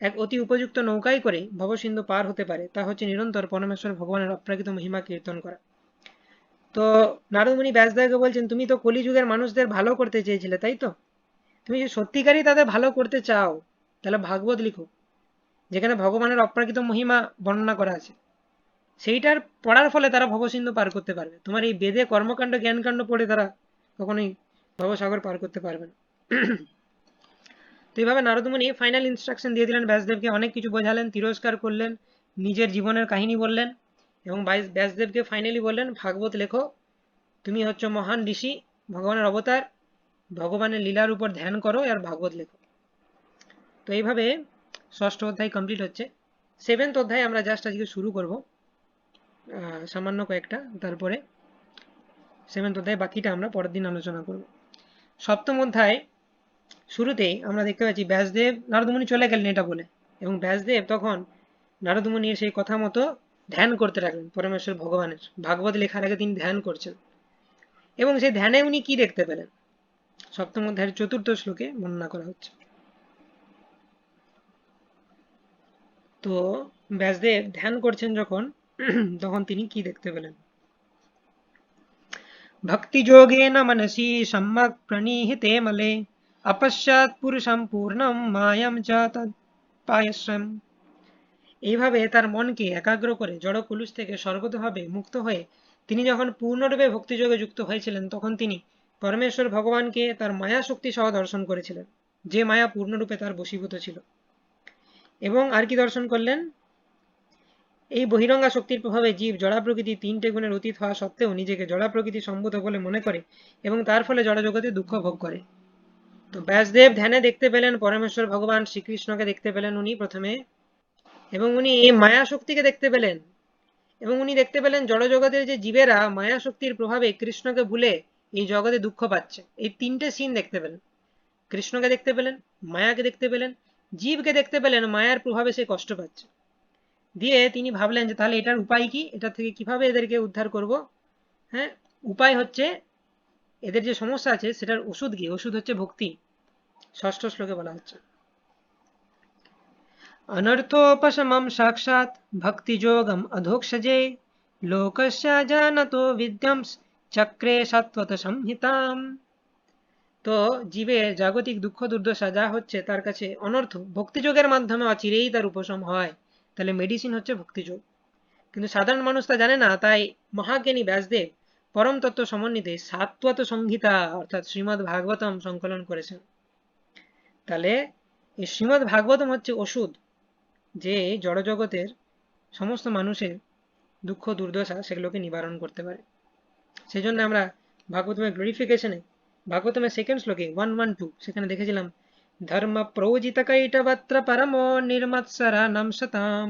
A: এক অতি উপযুক্ত নৌকায় করে ভবসিন্ধু পার হতে পারে। তা হচ্ছে নিরন্তর পরমেশ্বর ভগবানের অপ্রাকৃত মহিমা কীর্তন করা। তো নারদমুনি ব্যাসদেবকে বলছেন তুমি তো কলিযুগের মানুষদের ভালো করতে চেয়েছিলে, তাই তো? তুমি যদি সত্যিকারই তাদের ভালো করতে চাও তাহলে ভাগবত লিখো, যেখানে ভগবানের অপ্রাকৃত মহিমা বর্ণনা করা আছে। সেইটার পড়ার ফলে তারা ভবসিন্ধু পার করতে পারবে। তোমার এই বেদে কর্মকাণ্ড জ্ঞানকাণ্ড পড়ে তারা কখনোই ভবসাগর পার করতে পারবে না। তো এইভাবে নারদমুনি ফাইনাল ইনস্ট্রাকশন দিয়ে দিলেন ব্যাসদেবকে, অনেক কিছু বোঝালেন, তিরস্কার করলেন, নিজের জীবনের কাহিনী বললেন এবং ব্যাসদেবকে ফাইনালি বললেন ভাগবত লেখো, তুমি হচ্ছে মহান ঋষি, ভগবানের অবতার, ভগবানের লীলার উপর ধ্যান করো আর ভাগবত লেখো। তো এইভাবে ষষ্ঠ অধ্যায় কমপ্লিট হচ্ছে। সেভেন্থ অধ্যায় আমরা জাস্ট আজকে শুরু করব, সামান্য কয়েকটা, তারপরে সেভেন্থ অধ্যায় বাকিটা আমরা পরের দিন আলোচনা করব। সপ্তম অধ্যায় শুরুতেই আমরা দেখতে পাচ্ছি ব্যাসদেব নারদমুনি চলে গেলেন এটা বলে, এবং ব্যাসদেব তখন নারদমুনির সেই কথা মতো ধ্যান করতে লাগলেন পরমেশ্বর ভগবানের। ভাগবত লেখার আগে তিনি ধ্যান করছেন, এবং সেই ধ্যানে উনি কি দেখতে পেলেন সপ্তম অধ্যায়ের চতুর্থ শ্লোকে বর্ণনা করা হচ্ছে। তো ব্যাসদেব ধ্যান করছেন যখন তখন তিনি কি দেখতে পেলেন? ভক্তি যোগেন মনসি সম্যক প্রণীহিতে মলে অপশ্চাৎ পুরুষম পূর্ণম মায়াম চ তৎপায়স্যম। এইভাবে তার মনকে একাগ্র করে জড় কুলুষ থেকে সর্বতভাবে মুক্ত হয়ে তিনি যখন পূর্ণরূপে ভক্তিযোগে যুক্ত হয়েছিলেন, তখন তিনি পরমেশ্বর ভগবানকে তার মায়া শক্তি সহ দর্শন করেছিলেন, যে মায়া পূর্ণরূপে তার বশীভূত ছিল। এবং আর কি দর্শন করলেন? এই বহিরঙ্গা শক্তির প্রভাবে জীব জড়া প্রকৃতি তিনটে গুণের অতীত হওয়া সত্ত্বেও নিজেকে জড়া প্রকৃতি সম্ভূত বলে মনে করে, এবং তার ফলে জড়জগতে দুঃখ ভোগ করে। তো ব্যাসদেব ধ্যানে দেখতে পেলেন পরমেশ্বর ভগবান শ্রীকৃষ্ণকে দেখতে পেলেন উনি প্রথমে, এবং উনি এই মায়া শক্তিকে দেখতে পেলেন, এবং উনি দেখতে পেলেন জড়জগতের যে জীবেরা মায়া শক্তির প্রভাবে কৃষ্ণকে ভুলে এই জগতে দুঃখ পাচ্ছে। এই তিনটে সিন দেখতে পেলেন, কৃষ্ণকে দেখতে পেলেন, মায়াকে দেখতে পেলেন, জীবকে দেখতে পেলেন মায়ার প্রভাবে সে কষ্ট পাচ্ছে। দিয়ে তিনি ভাবলেন যে তাহলে এটার উপায় কি, এটা থেকে কিভাবে এদেরকে উদ্ধার করব? হ্যাঁ, উপায় হচ্ছে, এদের যে সমস্যা আছে সেটার ওষুধ কি? ওষুধ হচ্ছে ভক্তি। ষষ্ঠ শ্লোকে বলা হচ্ছে, অনর্থোপশমম সাক্ষাৎ ভক্তিযোগম অধোক্ষজে লোকস্য জানতো বিদ্যাম চক্রে সত্বত সংহিতাম। তো জীবের জাগতিক দুঃখ দুর্দশা যা হচ্ছে তার কাছে অনর্থ ভক্তিযোগের মাধ্যমে অচিরেই তার উপশম হয়। তাহলে মেডিসিন হচ্ছে ভক্তিযোগ, কিন্তু সাধারণ মানুষ তা জানে না। তাই মহাজ্ঞানী ব্যাসদেব পরম তত্ত্ব সমন্বিতে সাত্বত সংহিতা অর্থাৎ শ্রীমদ্ ভাগবতম সংকলন করেছেন। তাহলে এই শ্রীমদ্ ভাগবতম হচ্ছে ওষুধ, যে জড়জগতের সমস্ত মানুষের দুঃখ দুর্দশা সেগুলোকে নিবারণ করতে পারে। সেই জন্য আমরা ভাগবতমের গ্লোরিফিকেশনে, ভাগবতমের সেকেন্ড শ্লোকে 112 সেখানে দেখেছিলাম, ধর্ম প্রৌজিত কৈটবত্র পরম নির্মৎসরা নাম শতাম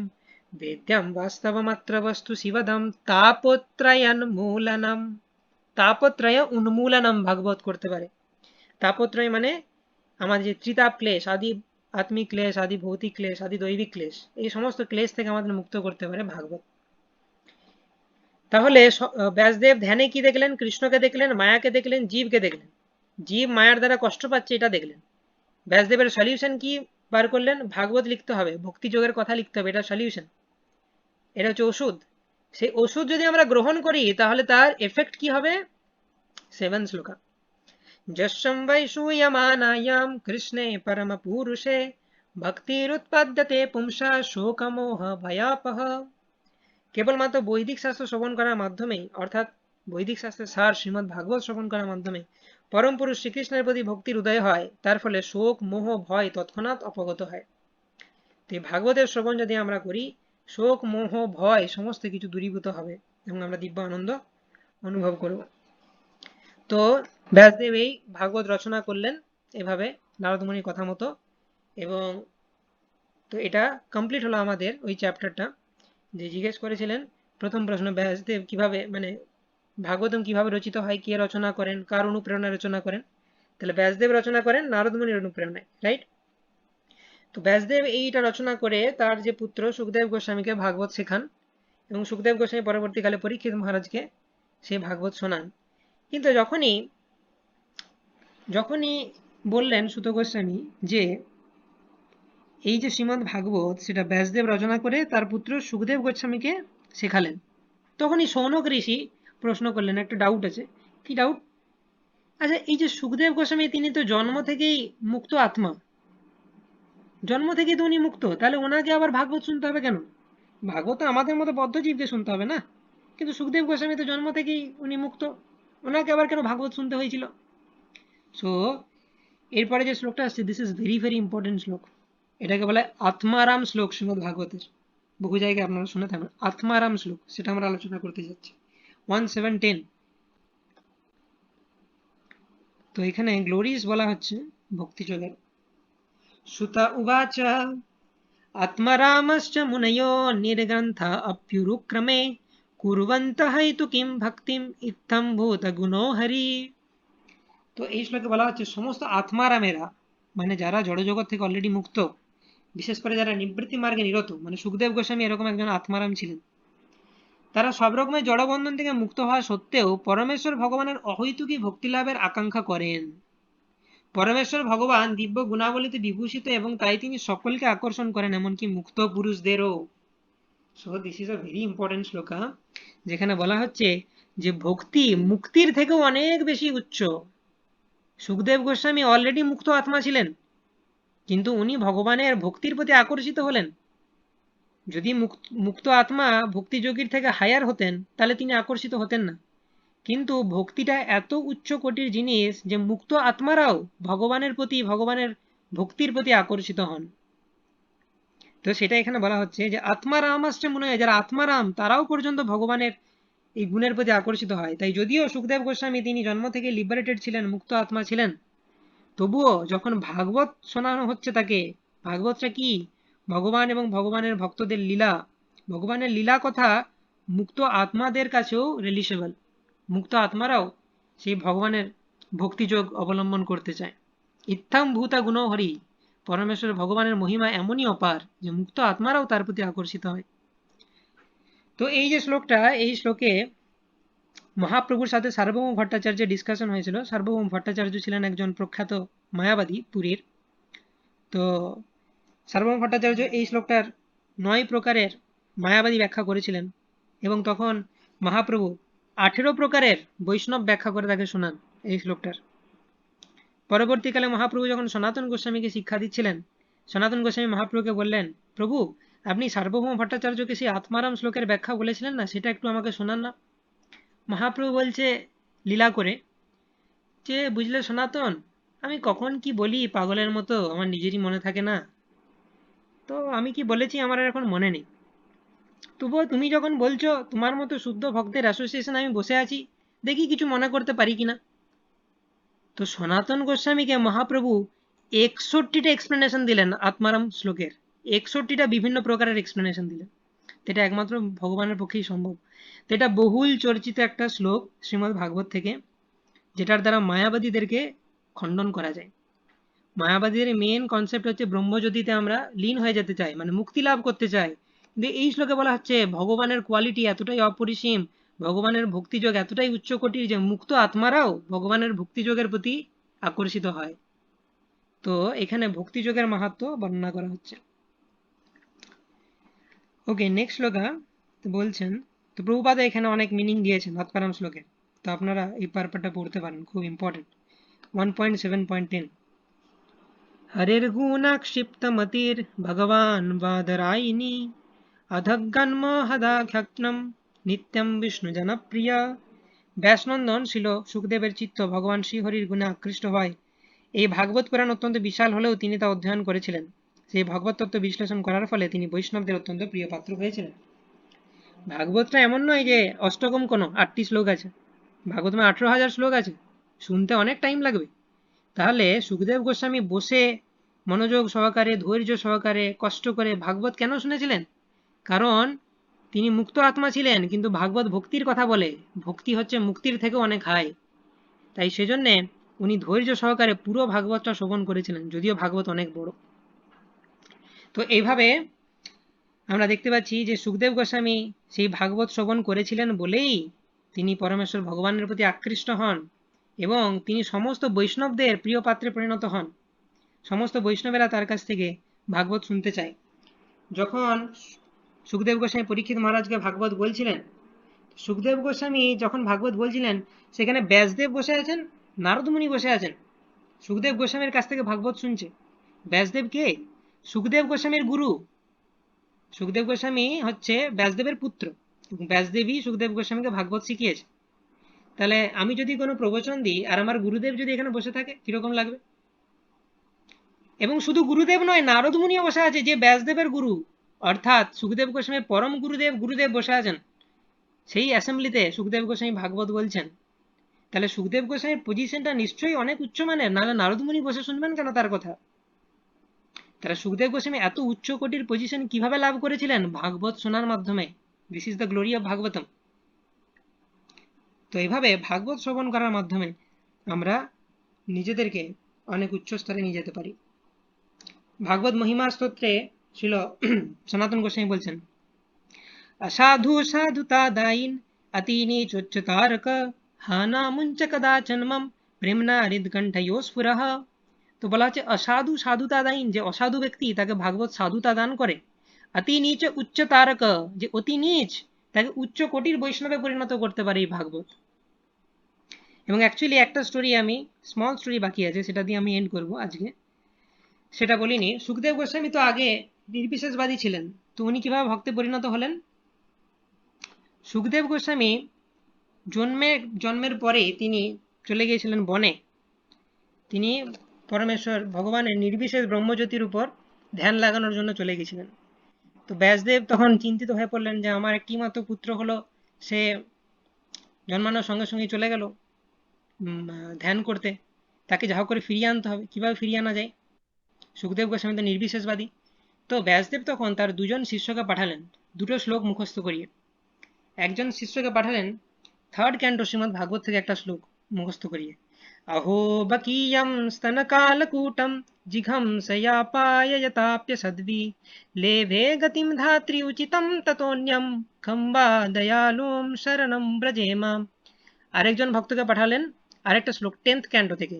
A: বেদ্যম বাস্তবমাত্র বস্তু শিবদম তাপত্রয়ন মূলনম। তাপত্রয় উন্মূলনম ভাগবত করতে পারে। তাপত্রয় মানে আমাদের যে ত্রিতাপ ক্লেশ, আদি আত্মিক ক্লেশ, আদি ভৌতিক ক্লেশ, আদি দৈবিক ক্লেশ, এই সমস্ত ক্লেশ থেকে আমাদের মুক্ত করতে পারে ভাগবত। তাহলে ব্যাসদেব ধ্যানে কি দেখলেন? কৃষ্ণকে দেখলেন, মায়াকে দেখলেন, জীবকে দেখলেন। জীব মায়ার দ্বারা কষ্ট পাচ্ছে এটা দেখলেন। ব্যাসদেবের সলিউশন কি বার করলেন? ভাগবত লিখতে হবে, ভক্তি যোগের কথা লিখতে হবে, এটা সলিউশন, এটা হচ্ছে ওষুধ। সেই ওষুধ যদি আমরা গ্রহণ করি তাহলে তার এফেক্ট কি হবে? 7 শ্লোকা, যস্যম বৈ শ্রূয়মানায়াম কৃষ্ণে পরম পুরুষে ভক্তিরুৎপদ্যতে পুংসা শোকমোহ ভয়াপহ। কেবলমাত্র বৈদিক শাস্ত্র শ্রবণ করার মাধ্যমেই, অর্থাৎ বৈদিক শাস্ত্রের সার শ্রীমদ্ ভাগবত শ্রবণ করার মাধ্যমে পরম পুরুষ শ্রীকৃষ্ণের প্রতি ভক্তির উদয় হয়, তার ফলে শোক মোহ ভয় তৎক্ষণাৎ অপগত হয়। তো ভাগবতের শ্রবণ যদি আমরা করি, শোক মোহ ভয় সমস্ত কিছু দূরীভূত হবে, এবং আমরা দিব্য আনন্দ অনুভব করব। তো ব্যাসদেব এই ভাগবত রচনা করলেন এভাবে নারদমুনির কথা মতো। এবং তো এটা কমপ্লিট হলো আমাদের ওই চ্যাপ্টারটা। যে জিজ্ঞেস করেছিলেন প্রথম প্রশ্ন, ব্যাসদেব কিভাবে মানে ভাগবতম কিভাবে রচিত হয়, কে রচনা করেন, কার অনুপ্রেরণায় রচনা করেন? তাহলে ব্যাসদেব রচনা করেন নারদমুনির অনুপ্রেরণায়, রাইট? তো ব্যাসদেব এইটা রচনা করে তার যে পুত্র সুখদেব গোস্বামীকে ভাগবত শেখান, এবং সুখদেব গোস্বামী পরবর্তীকালে পরীক্ষিত মহারাজকে সেই ভাগবত শোনান। কিন্তু যখনই যখনই বললেন সুত গোস্বামী যে এই যে শ্রীমদ্ ভাগবত সেটা ব্যাসদেব রচনা করে তার পুত্র সুখদেব গোস্বামীকে শেখালেন, তখনই শৌনক ঋষি প্রশ্ন করলেন, একটা ডাউট আছে। কি ডাউট? আচ্ছা, এই যে সুখদেব গোস্বামী তিনি তো জন্ম থেকেই মুক্ত আত্মা, জন্ম থেকেই তো উনি মুক্ত, তাহলে ওনাকে আবার ভাগবত শুনতে হবে কেন? ভাগবত আমাদের মতো বদ্ধজীবকে শুনতে হবে না, কিন্তু সুখদেব গোস্বামী তো জন্ম থেকেই উনি মুক্ত, ওনাকে আবার কেন ভাগবত শুনতে হয়েছিল? সো এরপরে যে শ্লোকটা আসছে, this is very very important শ্লোক। এটাকে বলে আত্মারাম শ্লোক শ্রীমদ্ ভাগবতের। বহু জায়গায় আপনারা শুনে থাকবেন আত্মারাম শ্লোক, সেটা আমরা আলোচনা করতে যাচ্ছি 1:7-10। তো এখানে গ্লোরিজ বলা হচ্ছে ভক্তিযোগের। সুতা উবাচ আত্মারামশ্চ মুনयो নির্গ্রন্থ অপ্যুরুক্রমে কুর্বন্তঃ তু কিম ভক্তিম ইত্থম ভূত গুণো হরি। তো এই শ্লোকে বলা হচ্ছে সমস্ত আত্মারামেরা, মানে যারা জড়জগৎ থেকে অলরেডি মুক্ত, বিশেষ করে যারা নিবৃত্তি মার্গে নিরত, মানে সুখদেব গোস্বামী এরকম একজন আত্মারাম ছিলেন, তারা সব রকমের জড়বন্ধন থেকে মুক্ত হওয়া সত্ত্বেও পরমেশ্বর ভগবানের অহৈতুকী ভক্তি লাভের আকাঙ্ক্ষা করেন। পরমেশ্বর ভগবান দিব্য গুণাবলীতে বিভূষিত এবং তাই তিনি সকলকে আকর্ষণ করেন, এমনকি মুক্ত পুরুষদেরও। So this is a very important shloka, যেখানে বলা হচ্ছে যে ভক্তি মুক্তির থেকেও অনেক বেশি উচ্চ। সুখদেব গোস্বামী অলরেডি মুক্ত আত্মা ছিলেন, কিন্তু উনি ভগবানের ভক্তির প্রতি আকর্ষিত হলেন। যদি মুক্ত আত্মা ভক্তিযোগীর থেকে হায়ার হতেন তাহলে তিনি আকর্ষিত হতেন না, কিন্তু ভক্তিটা এত উচ্চ কোটির জিনিস যে মুক্ত আত্মারাও ভগবানের প্রতি, ভগবানের ভক্তির প্রতি আকর্ষিত হন। তো সেটা এখানে বলা হচ্ছে যে আত্মারাম আসছে, মনে হয় যারা আত্মারাম তারাও পর্যন্ত ভগবানের এই গুণের প্রতি আকর্ষিত হয়। তাই যদিও সুখদেব গোস্বামী তিনি জন্ম থেকে লিবারেটেড ছিলেন, মুক্ত আত্মা ছিলেন, তবুও যখন ভাগবত শোনানো হচ্ছে তাকে, ভাগবতটা কি? ভগবান এবং ভগবানের ভক্তদের লীলা, ভগবানের লীলা কথা মুক্ত আত্মাদের কাছেও রিলিশেবল। মুক্ত আত্মারাও সেই ভগবানের ভক্তিযোগ অবলম্বন করতে চায়। ইত্থাম ভূতা গুণ হরি, পরমেশ্বর ভগবানের মহিমা এমনই অপার যে মুক্ত আত্মারাও তার প্রতি আকর্ষিত হয়। তো এই যে শ্লোকটা, এই শ্লোকে মহাপ্রভুর সাথে সার্বভৌম ভট্টাচার্যের ডিসকাশন হয়েছিল। সার্বভৌম ভট্টাচার্য ছিলেন একজন প্রখ্যাত মায়াবাদী পুরীর। তো সার্বভৌম ভট্টাচার্য এই শ্লোকটার 9 প্রকারের মায়াবাদী ব্যাখ্যা করেছিলেন, এবং তখন মহাপ্রভু 18 প্রকারের বৈষ্ণব ব্যাখ্যা করে তাকে শোনান এই শ্লোকটার। পরবর্তীকালে মহাপ্রভু যখন সনাতন গোস্বামীকে শিক্ষা দিচ্ছিলেন, সনাতন গোস্বামী মহাপ্রভুকে বললেন, প্রভু আপনি সার্বভৌম ভট্টাচার্যকে সেই আত্মারাম শ্লোকের ব্যাখ্যা বলেছিলেন না, সেটা একটু আমাকে শোনান না। মহাপ্রভু বলছে লীলা করে যে, বুঝলে সনাতন, আমি কখন কি বলি পাগলের মতো, আমার নিজেরই মনে থাকে না, তো আমি কি বলেছি আমার আর এখন মনে নেই। তবুও তুমি যখন বলছো, তোমার মতো শুদ্ধ ভক্তের অ্যাসোসিয়েশন আমি বসে আছি, দেখি কিছু মনে করতে পারি কিনা। তো সনাতন গোস্বামীকে মহাপ্রভু 61টা এক্সপ্লেনেশন দিলেন আত্মারাম শ্লোকের, 61টা বিভিন্ন প্রকারের এক্সপ্লেনেশন দিলেন। এটা একমাত্র ভগবানের পক্ষেই সম্ভব। তো এটা বহুল চর্চিত একটা শ্লোক শ্রীমদ্ ভাগবত থেকে, যেটার দ্বারা মায়াবাদীদেরকে খণ্ডন করা যায়। মায়াবাদীদের মেন কনসেপ্ট হচ্ছে ব্রহ্মজ্যোতিতে আমরা লীন হয়ে যেতে চাই, মানে মুক্তি লাভ করতে চাই। কিন্তু এই শ্লোকে বলা হচ্ছে ভগবানের কোয়ালিটি এতটাই অপরিসীম, ভগবানের ভক্তিযোগ এতটাই উচ্চকোটির যে মুক্ত আত্মারাও ভগবানের ভক্তিযোগের প্রতি আকর্ষিত হয়। তো এখানে ভক্তিযোগের মাহাত্ম্য বর্ণনা করা হচ্ছে। ওকে, নেক্সট শ্লোকা বলছেন, তো প্রভুপাদ এখানে অনেক মিনিং দিয়েছেন আত্মারাম শ্লোকে, তো আপনারা এই পার্টটা পড়তে পারেন, খুব ইম্পর্টেন্ট। 1.7.10 हरिर्गुणक्षिप्तमतिर् भगवान् वादरायिनी अधगन्महदाख्यग्नं নিত্যম বিষ্ণু জনপ্রিয়া। ব্যাসনন্দন ছিল সুখদেবের চিত্ত ভগবান শ্রীহরির গুণে আকৃষ্ট হয়। এই ভাগবত পুরাণ অত্যন্ত বিশাল হলেও তিনি তা অধ্যয়ন করেছিলেন। সেই ভগবত তত্ত্ব বিশ্লেষণ করার ফলে তিনি বৈষ্ণবদের অত্যন্ত প্রিয় পাত্র হয়েছিলেন। ভাগবতটা এমন নয় যে অষ্টকম কোনো 8টি শ্লোক আছে, ভাগবতমে 18,000 শ্লোক আছে, শুনতে অনেক টাইম লাগবে। তাহলে সুখদেব গোস্বামী বসে মনোযোগ সহকারে, ধৈর্য সহকারে, কষ্ট করে ভাগবত কেন শুনেছিলেন? কারণ তিনি মুক্ত আত্মা ছিলেন, কিন্তু ভাগবত ভক্তির কথা বলে, ভক্তি হচ্ছে মুক্তির থেকেও অনেক হাই। তাই সেজন্যে উনি ধৈর্য সহকারে পুরো ভাগবতটা শ্রবণ করেছিলেন, যদিও ভাগবত অনেক বড়। তো এইভাবে আমরা দেখতে পাচ্ছি যে সুখদেব গোস্বামী সেই ভাগবত শ্রবণ করেছিলেন বলেই তিনি পরমেশ্বর ভগবানের প্রতি আকৃষ্ট হন, এবং তিনি সমস্ত বৈষ্ণবদের প্রিয় পাত্রে পরিণত হন। সমস্ত বৈষ্ণবেরা তার কাছ থেকে ভাগবত শুনতে চায়। যখন সুখদেব গোস্বামী পরীক্ষিত মহারাজকে ভাগবত বলছিলেন, সুখদেব গোস্বামী যখন ভাগবত বলছিলেন, সেখানে ব্যাসদেব বসে আছেন, নারদ মুনি বসে আছেন, সুখদেব গোস্বামীর কাছ থেকে ভাগবত শুনছে। ব্যাসদেব কে? সুখদেব গোস্বামীর গুরু। সুখদেব গোস্বামী হচ্ছে ব্যাসদেবের পুত্র, ব্যাসদেবই সুখদেব গোস্বামীকে ভাগবত শিখিয়েছে। তাহলে আমি যদি কোনো প্রবচন দিই আর আমার গুরুদেব যদি এখানে বসে থাকে, কিরকম লাগবে? এবং শুধু গুরুদেব নয়, নারদ মুনিও বসে আছে, যে ব্যাসদেবের গুরু, অর্থাৎ সুখদেব গোস্বামীর পরম গুরুদেব, গুরুদেব বসে আছেন সেই অ্যাসেম্বলিতে। সুখদেব গোস্বামী ভাগবত বলছেন, তাহলে সুখদেব গোস্বামীর পজিশনটা নিশ্চয়ই অনেক উচ্চমানের, নাহলে নারদ মুনি বসে শুনবেন কেন তার কথা? তাহলে সুখদেব গোস্বামী এত উচ্চ কোটির পজিশন কিভাবে লাভ করেছিলেন? ভাগবত শোনার মাধ্যমে। This is the glory of Bhagavatam. তো এইভাবে ভাগবত শ্রবণ করার মাধ্যমে আমরা নিজেদেরকে অনেক উচ্চ স্তরে নিয়ে যেতে পারি। ভাগবত মহিমা স্তোত্রে ছিল সনাতন গোস্বামী বলছেন, असाधु साधुता दायिन अति नीचोच्च तारक हाना मुंच कदाचन मम প্রেমনা হৃদকণ্ঠयो স্ফুরহ। তো বলা হচ্ছে অসাধু সাধুতা দায়ীন, যে অসাধু ব্যক্তি তাকে ভাগবত সাধুতা দান করে, অতি নিচ উচ্চ তারক, যে অতি নিচ তাকে উচ্চ কোটির বৈষ্ণবে পরিণত করতে পারে এই ভাগবত। এবং অ্যাকচুয়ালি একটা স্টোরি, আমি স্মল স্টোরি বাকি আছে, সেটা দিয়ে আমি এন্ড করব আজকে, সেটা বলিনি। সুখদেব গোস্বামী তো আগে নির্বিশেষবাদী ছিলেন, তো উনি কিভাবে ভক্তে পরিণত হলেন? সুখদেব গোস্বামী জন্মের পরে তিনি চলে গিয়েছিলেন বনে। তিনি পরমেশ্বর ভগবানের নির্বিশেষ ব্রহ্মজ্যোতির উপর ধ্যান লাগানোর জন্য চলে গেছিলেন। তো ব্যাসদেব তখন চিন্তিত হয়ে পড়লেন যে আমার একটি মাত্র পুত্র হলো, সে জন্মানোর সঙ্গে সঙ্গে চলে গেল ধ্যান করতে, তাকে যা হোক করে ফিরিয়ে আনতে হবে। কিভাবে ফিরিয়ে আনা যায়? সুখদেব গোস্বামী তো নির্বিশেষবাদী। তো ব্যাসদেব তখন তার দুজন শিষ্যকে পাঠালেন দুটো শ্লোক মুখস্থ করিয়ে। একজন শিষ্যকে পাঠালেন থার্ড ক্যান্টো শ্রীমদ ভাগবত থেকে একটা শ্লোক মুখস্থ করিয়ে, अहो बकीयं स्तनकालकूटं जिघंसयापाययताप्य सद्वि लेभे गतिं धात्री उचितं ततोऽन्यं खं वा दयालुं शरणं ब्रजेमा। আরেকজন ভক্তকে পাঠালেন আরেকটা শ্লোক 10th ক্যান্টো থেকে,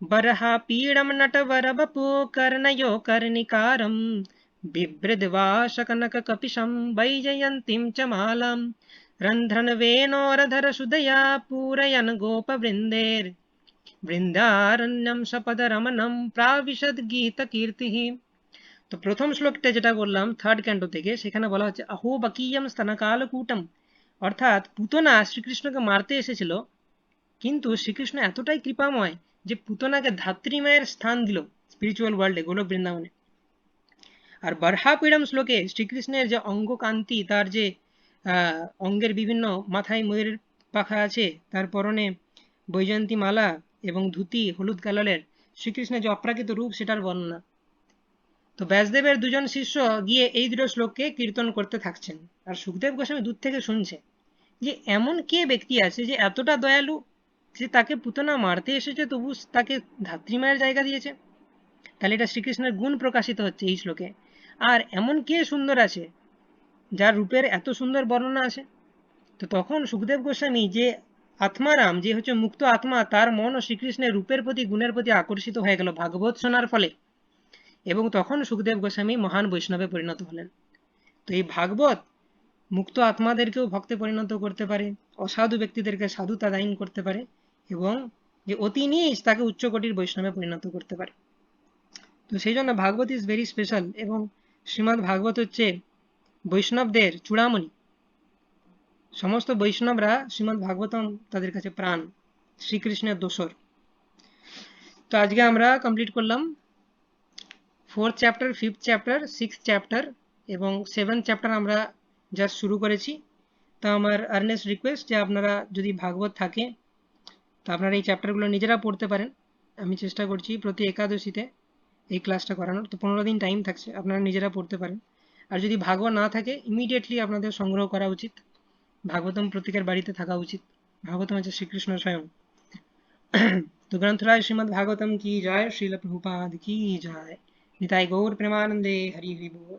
A: बरहा पीडं नटवरवपु कर्णयो कर्णिकारं बिभ्रद्वाशकनककपिशं वैजयन्तीं च मालां रन्ध्रन्वेणोरधर सुदया पूरयन् गोपवृन्देर् বৃন্দারণ্যম সপদ রমনম প্রাবিশদ গীত কীর্তি। তো প্রথম শ্লোকটা যেটা বললাম থার্ড ক্যান্টো থেকে, সেখানে বলা হচ্ছে আহো বাকিয়ম স্তনকালকূটম, অর্থাৎ পুতনা শ্রীকৃষ্ণকে মারতে এসেছিল, কিন্তু শ্রীকৃষ্ণ এতটাই কৃপাময় যে পুতনাকে ধাত্রীমায়ের স্থান দিল স্পিরিচুয়াল ওয়ার্ল্ডে, গোলক বৃন্দাবনে। আর বর্হাপীড়ম শ্লোকে শ্রীকৃষ্ণের যে অঙ্গ কান্তি, তার যে অঙ্গের বিভিন্ন, মাথায় ময়ূরের পাখা আছে, তার পরনে বৈজয়ন্তী মালা এবং ধুতি হলুদ কালারের, শ্রীকৃষ্ণের যে অপ্রাকৃত রূপ সেটার বর্ণনা। তো ব্যাসদেবের দুজন শিষ্য গিয়ে এই দুটো শ্লোককে কীর্তন করতে থাকছেন, আর সুখদেব গোস্বামী দূর থেকে শুনছে যে এমন কে ব্যক্তি আছে যে এতটা দয়ালু, যে তাকে পুতনা মারতে এসেছে তবু তাকে ধাত্রীমায়ের জায়গা দিয়েছে। তাহলে এটা শ্রীকৃষ্ণের গুণ প্রকাশিত হচ্ছে এই শ্লোকে। আর এমন কে সুন্দর আছে যার রূপের এত সুন্দর বর্ণনা আছে। তো তখন সুখদেব গোস্বামী, যে আত্মারাম, যে হচ্ছে মুক্ত আত্মা, তার মন ও শ্রীকৃষ্ণের রূপের প্রতি, গুণের প্রতি আকর্ষিত হয়ে গেল ভাগবত শোনার ফলে, এবং তখন সুখদেব গোস্বামী মহান বৈষ্ণবে পরিণত হলেন। তো এই ভাগবত মুক্ত আত্মাদেরকেও ভক্তে পরিণত করতে পারে, অসাধু ব্যক্তিদেরকে সাধুতা দায়ন করতে পারে, এবং যে অতি নীচ তাকে উচ্চকোটির বৈষ্ণবে পরিণত করতে পারে। তো সেই জন্য ভাগবত ইজ ভেরি স্পেশাল, এবং শ্রীমদ্ ভাগবত হচ্ছে বৈষ্ণবদের চূড়ামণি। সমস্ত বৈষ্ণবরা শ্রীমদ্ ভাগবতম তাদের কাছে প্রাণ, শ্রীকৃষ্ণের দোসর। তো আজকে আমরা কমপ্লিট করলাম 4th chapter, 5th chapter, 6th chapter এবং 7th চ্যাপ্টার আমরা জাস্ট শুরু করেছি। তো আমার আর্নেস্ট রিকোয়েস্ট যে আপনারা যদি ভাগবত থাকে তো আপনারা এই চ্যাপ্টারগুলো নিজেরা পড়তে পারেন। আমি চেষ্টা করছি প্রতি একাদশীতে এই ক্লাসটা করানোর। তো 15 দিন টাইম থাকছে, আপনারা নিজেরা পড়তে পারেন। আর যদি ভাগবত না থাকে ইমিডিয়েটলি আপনাদের সংগ্রহ করা উচিত। ভাগবতম প্রত্যেকের বাড়িতে থাকা উচিত। ভাগবতম হচ্ছে শ্রীকৃষ্ণ স্বয়ং। तो ग्रंथराज श्रीमद् भागवतम की जय, श्रील प्रभुपाद की जय। निताई गौर प्रेमानंदे, हरि हरि बोल।